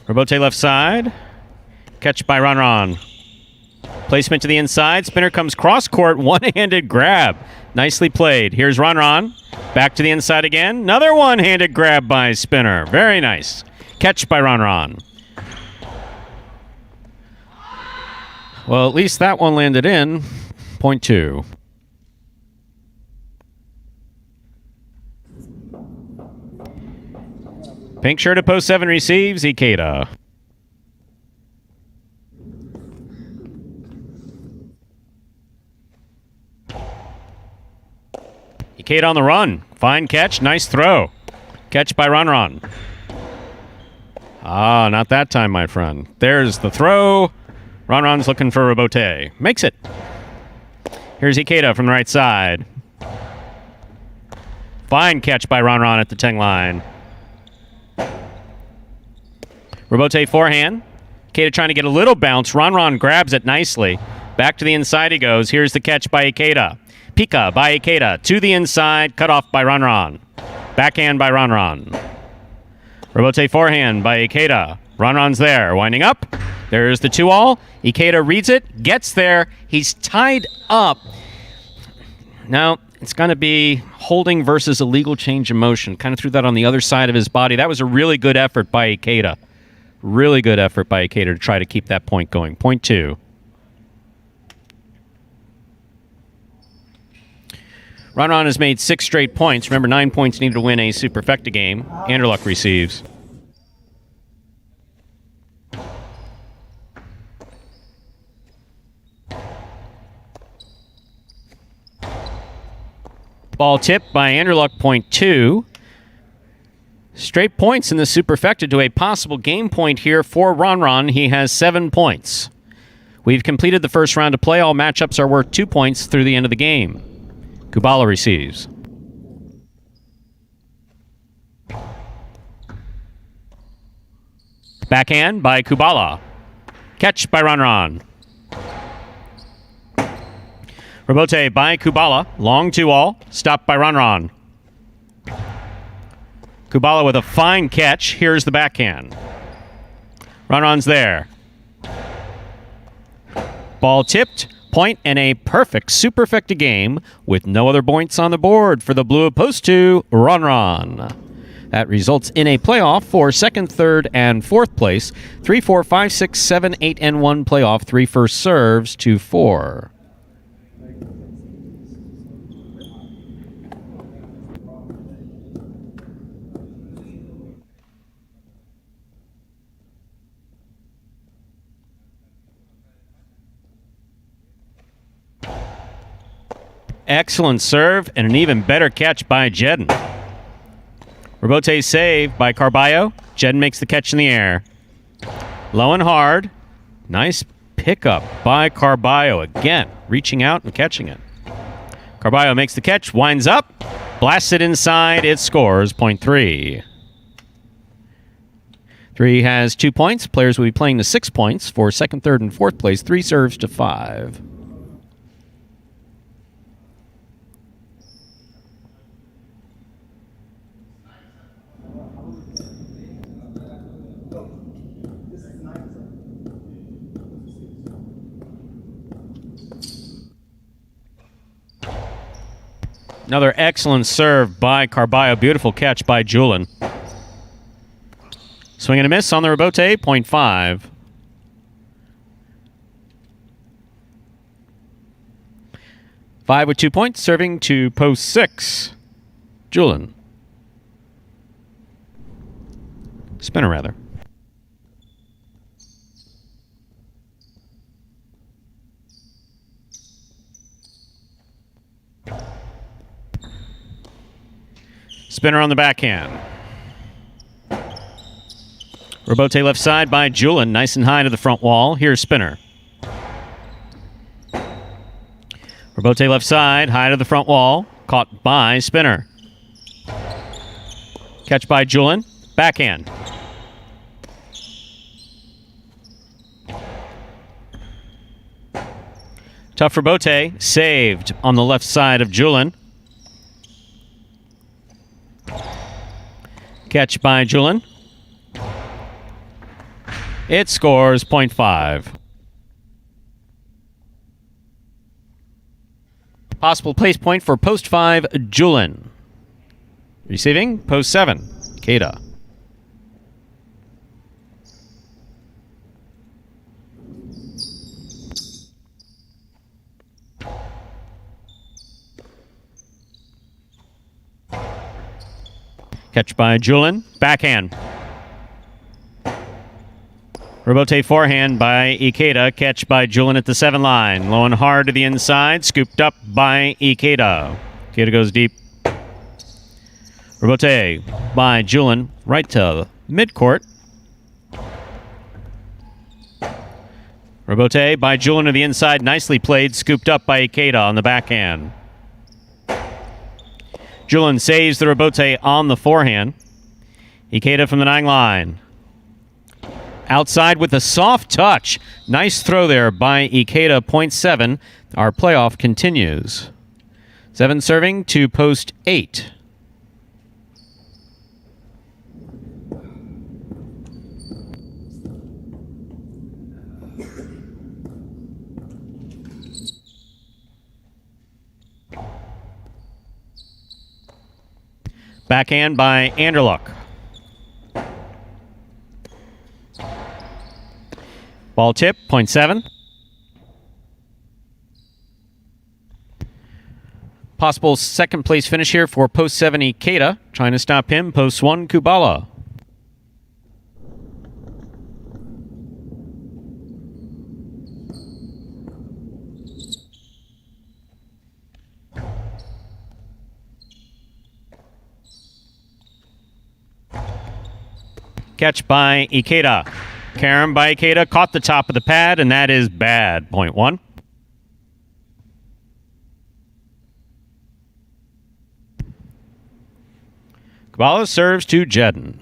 Robote left side. Catch by Ron. Placement to the inside. Spinner comes cross court. One-handed grab. Nicely played. Here's Ron. Back to the inside again. Another one-handed grab by Spinner. Very nice. Catch by Ron. Well, at least that one landed in. Point 2. Pink shirt at post 7 receives. Ikeda. Ikeda on the run. Fine catch. Nice throw. Catch by Ron. Ah, not that time, my friend. There's the throw. Ron's looking for Robote. Makes it. Here's Ikeda from the right side. Fine catch by Ron at the 10 line. Robote forehand. Ikeda trying to get a little bounce. Ron grabs it nicely. Back to the inside he goes. Here's the catch by Ikeda. Pika by Ikeda. To the inside. Cut off by Ron. Backhand by Ron. Robote forehand by Ikeda. Ron's there. Winding up. There's the 2-all. Ikeda reads it. Gets there. He's tied up. Now, it's going to be holding versus illegal change of motion. Kind of threw that on the other side of his body. That was a really good effort by Ikeda. Really good effort by Ikeda to try to keep that point going. Point 2. Ron has made 6 straight points. Remember, 9 points needed to win a superfecta game. Anderluck receives. Ball tipped by Anderluck. Point 2. Straight points in the superfecta to a possible game point here for Ron. He has 7 points. We've completed the first round of play. All matchups are worth 2 points through the end of the game. Kubala receives. Backhand by Kubala. Catch by Ron. Robote by Kubala. Long 2-all. Stopped by Ron. Kubala with a fine catch. Here's the backhand. Ron's there. Ball tipped. Point and a perfect superfecta game with no other points on the board for the blue of post 2, Ron. That results in a playoff for 2nd, 3rd, and 4th place. 3, 4, 5, 6, 7, 8, and 1 playoff. 3 first serves to 4. Excellent serve and an even better catch by Jedden. Robote save by Carballo. Jedden makes the catch in the air. Low and hard. Nice pickup by Carballo. Again, reaching out and catching it. Carballo makes the catch, winds up, blasts it inside. It scores. Point 3. 3 has 2 points. Players will be playing to 6 points for 2nd, 3rd, and 4th place. 3 serves to 5. Another excellent serve by Carballo. Beautiful catch by Julin. Swing and a miss on the rebote, 0.5. Five with 2 points, serving to post 6. Julin. Spinner, rather. Spinner on the backhand. Rebote left side by Julin. Nice and high to the front wall. Here's Spinner. Rebote left side, high to the front wall. Caught by Spinner. Catch by Julin. Backhand. Tough rebote. Saved on the left side of Julin. Catch by Julin. It scores 0.5. Possible place point for post 5, Julin. Receiving, post 7, Keita. Catch by Julin. Backhand. Rebote forehand by Ikeda. Catch by Julin at the 7 line. Low and hard to the inside. Scooped up by Ikeda. Ikeda goes deep. Rebote by Julin. Right to midcourt. Rebote by Julin to the inside. Nicely played. Scooped up by Ikeda on the backhand. Julin saves the rebote on the forehand. Ikeda from the 9 line. Outside with a soft touch. Nice throw there by Ikeda, 0.7. Our playoff continues. 7 serving to post 8. Backhand by Anderluck. Ball tip, 0.7. Possible second place finish here for post 7 Ikeda. Trying to stop him, post 1 Kubala. Catch by Ikeda. Karam by Ikeda caught the top of the pad, and that is bad. 0.1. Kubala serves to Jedden.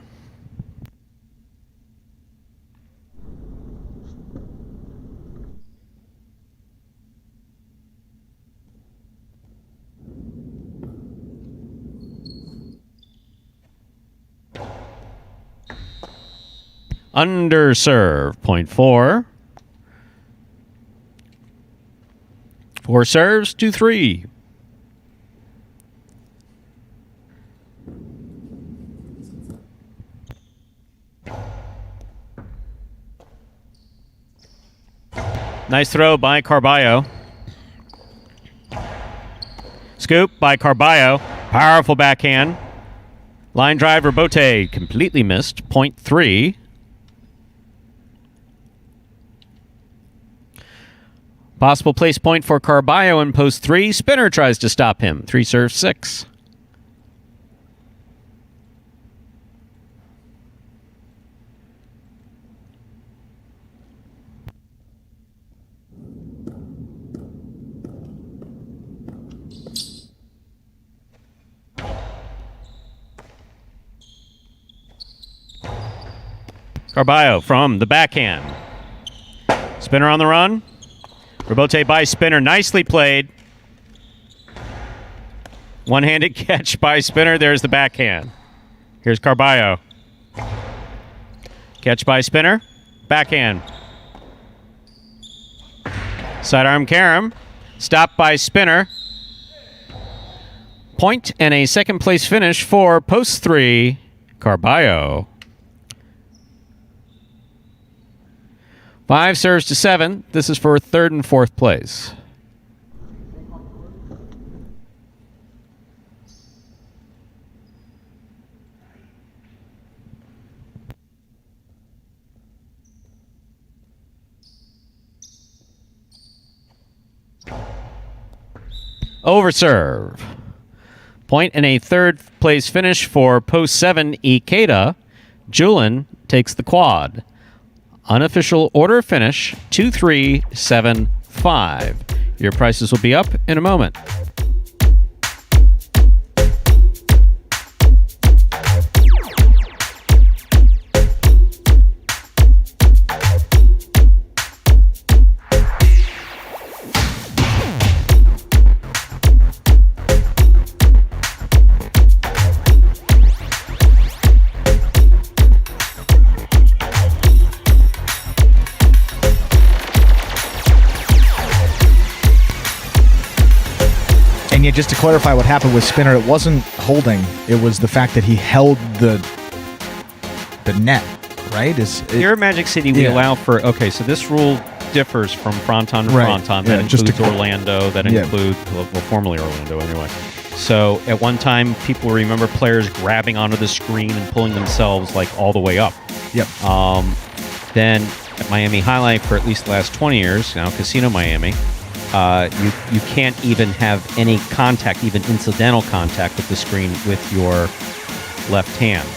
Underserve, 0.4. 4 serves to 3. Nice throw by Carballo. Scoop by Carballo. Powerful backhand. Line drive, Rebote completely missed, 0.3. Possible place point for Carballo in post 3. Spinner tries to stop him. 3 serves 6. Carballo from the backhand. Spinner on the run. Rebote by Spinner. Nicely played. One-handed catch by Spinner. There's the backhand. Here's Carballo. Catch by Spinner. Backhand. Sidearm Karam. Stopped by Spinner. Point and a second place finish for post 3, Carballo. 5 serves to 7. This is for third and fourth place. Overserve. Point and a third place finish for post 7, Ikeda. Julin takes the quad. Unofficial order finish 2-3-7-5. Your prices will be up in a moment. And yet, just to clarify what happened with Spinner, it wasn't holding. It was the fact that he held the net, right? Here at Magic City, we allow for... Okay, so this rule differs from Fronton to Fronton. That includes Orlando. That includes... Well, formerly Orlando, anyway. So, at one time, people remember players grabbing onto the screen and pulling themselves, like, all the way up. Yep. Then, at Miami Highlight, for at least the last 20 years, now Casino Miami... you can't even have any contact, even incidental contact with the screen with your left hand.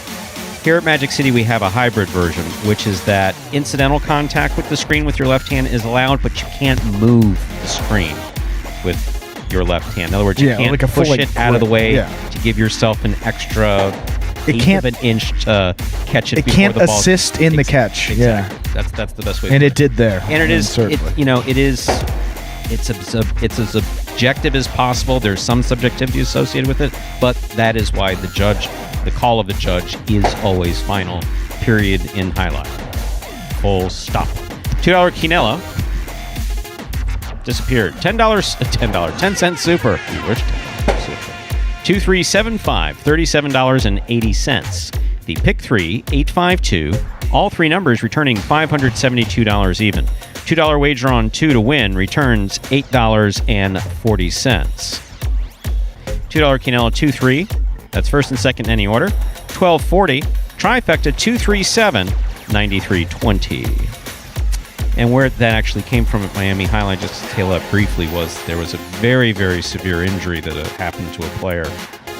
Here at Magic City, we have a hybrid version, which is that incidental contact with the screen with your left hand is allowed, but you can't move the screen with your left hand. In other words, you can't like push it out of the way to give yourself an extra eighth of an inch to catch it. It before can't the ball. assist in the catch. Exactly. That's the best way. And it did there. And it is, It's as subjective as possible. There's some subjectivity associated with it, but that is why the call of the judge is always final, period, in highlight. Full stop. $2 Quinella disappeared. $10 super. You wish super. 2375, $37.80. The pick 3, 852. All three numbers returning $572 even. $2 wager on 2 to win returns $8.40. $2 Quinella 2-3. That's first and second in any order. 1240. Trifecta 237. 9320. And where that actually came from at Miami Highlight, just to tail up briefly, was there was a very, very severe injury that happened to a player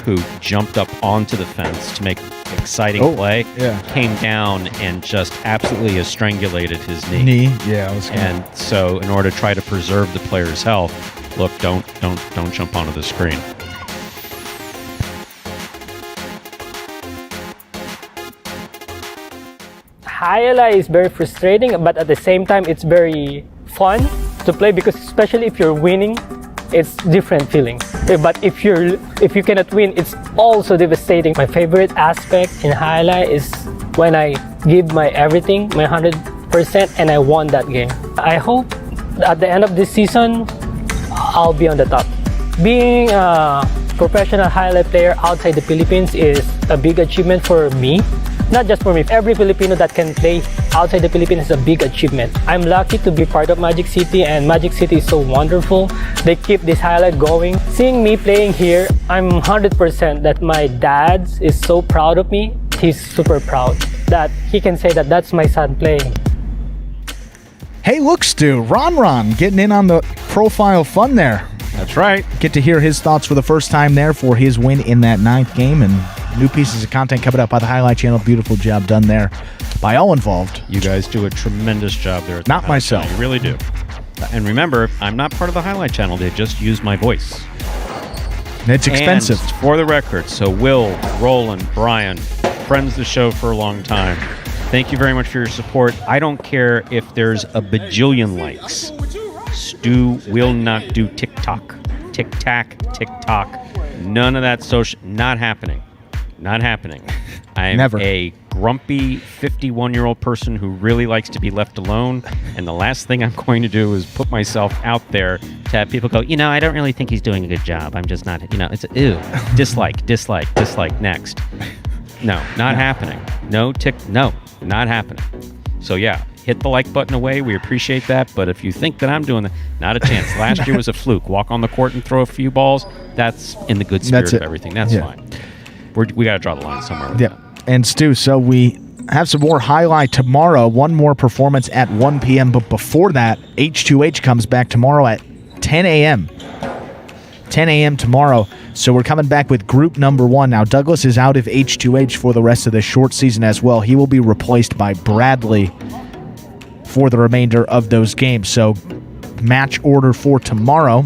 who jumped up onto the fence to make exciting play, came down and just absolutely estrangulated his knee. And so in order to try to preserve the player's health, look, don't jump onto the screen. Jai-Alai is very frustrating, but at the same time it's very fun to play, because especially if you're winning, it's different feeling. But if you cannot win, it's also devastating. My favorite aspect in Jai-Alai is when I give my everything, my 100%, and I won that game. I hope at the end of this season, I'll be on the top. Being a professional Jai-Alai player outside the Philippines is a big achievement for me. Not just for me, every Filipino that can play outside the Philippines is a big achievement. I'm lucky to be part of Magic City, and Magic City is so wonderful. They keep this highlight going. Seeing me playing here, I'm 100% that my dad is so proud of me. He's super proud that he can say that that's my son playing. Hey, look, Stu, Ron getting in on the profile fun there. That's right. Get to hear his thoughts for the first time there for his win in that 9th game, and new pieces of content coming up by the Highlight Channel. Beautiful job done there by all involved. You guys do a tremendous job there. Not myself. You really do. And remember, I'm not part of the Highlight Channel. They just use my voice. It's expensive. And for the record, so Will, Roland, Brian, friends of the show for a long time. Thank you very much for your support. I don't care if there's a bajillion likes. Stu will not do TikTok. TikTok. None of that social. Not happening. I'm Never. a grumpy 51-year-old person who really likes to be left alone, and the last thing I'm going to do is put myself out there to have people go, I don't really think he's doing a good job. I'm just not, it's ew. Dislike, next. No, not happening. No, not happening. So yeah, hit the like button away. We appreciate that. But if you think that I'm doing that, not a chance. Last year was a fluke. Walk on the court and throw a few balls. That's in the good spirit of everything. That's fine. We got to draw the line somewhere with that. And Stu, so we have some more highlight tomorrow. One more performance at 1 p.m. But before that, H2H comes back tomorrow at 10 a.m. 10 a.m. tomorrow. So we're coming back with group number 1. Now, Douglas is out of H2H for the rest of the short season as well. He will be replaced by Bradley for the remainder of those games. So match order for tomorrow: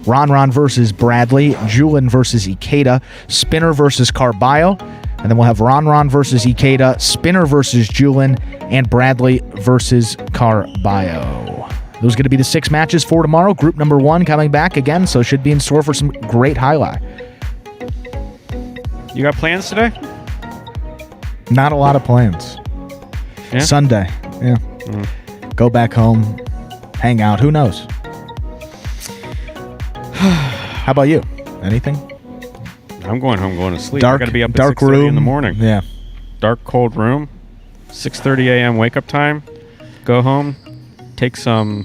Ron versus Bradley, Julin versus Ikeda, Spinner versus Carballo, and then we'll have Ron versus Ikeda, Spinner versus Julin, and Bradley versus Carballo. Those are going to be the 6 matches for tomorrow. Group number 1 coming back again, so should be in store for some great highlight. You got plans today? Not a lot of plans. Yeah? Sunday, yeah. Go back home, hang out. Who knows? How about you? Anything? I'm going home, going to sleep. Dark, I got to be up at dark 6:30 room in the morning. Yeah. Dark, cold room. 6:30 a.m. wake up time. Go home. Take some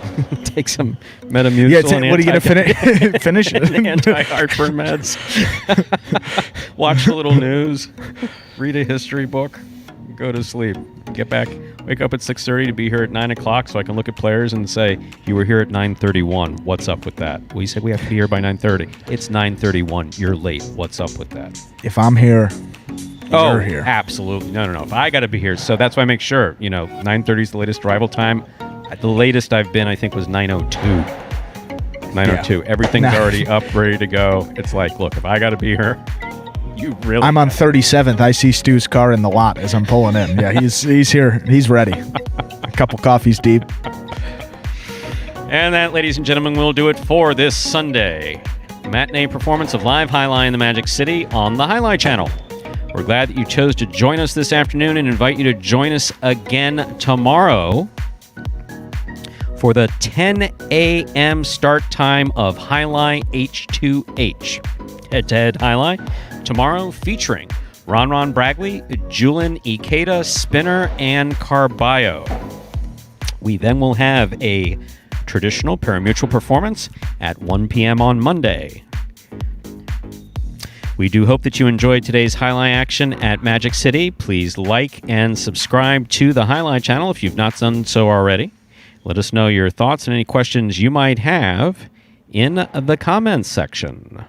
Metamucil. Yeah, what are you going to finish? Anti-heartburn meds. Watch a little news. Read a history book. Go to sleep. Get back. Wake up at 6:30 to be here at 9 o'clock so I can look at players and say, you were here at 9:31. What's up with that? Well, you said we have to be here by 9:30. It's 9:31. You're late. What's up with that? If I'm here, you're here. Absolutely. No. If I got to be here. So that's why I make sure, 9:30 is the latest arrival time. The latest I've been, I think, was 9:02. 9:02. Everything's already up, ready to go. It's like, look, if I got to be here, you really... I'm on 37th. I see Stu's car in the lot as I'm pulling in. Yeah, he's here. He's ready. A couple coffees deep. And that, ladies and gentlemen, will do it for this Sunday matinee performance of Live Highlight in the Magic City on the Highlight Channel. We're glad that you chose to join us this afternoon and invite you to join us again tomorrow for the 10 a.m. start time of Highlight H2H. Head-to-head Highlight tomorrow featuring Ron Bradley, Julin, Ikeda, Spinner, and Carballo. We then will have a traditional Parimutuel performance at 1 p.m. on Monday. We do hope that you enjoyed today's highlight action at Magic City. Please like and subscribe to the Highlight Channel if you've not done so already. Let us know your thoughts and any questions you might have in the comments section.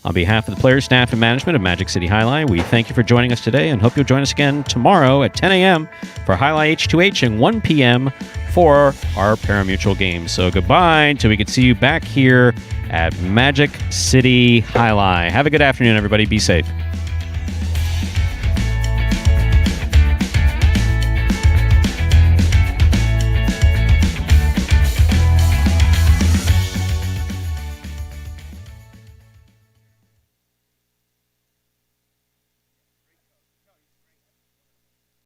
On behalf of the players, staff, and management of Magic City Jai-Alai, we thank you for joining us today and hope you'll join us again tomorrow at 10 a.m. for Highlight H2H and 1 p.m. for our Parimutuel games. So goodbye until we can see you back here at Magic City Jai-Alai. Have a good afternoon, everybody. Be safe.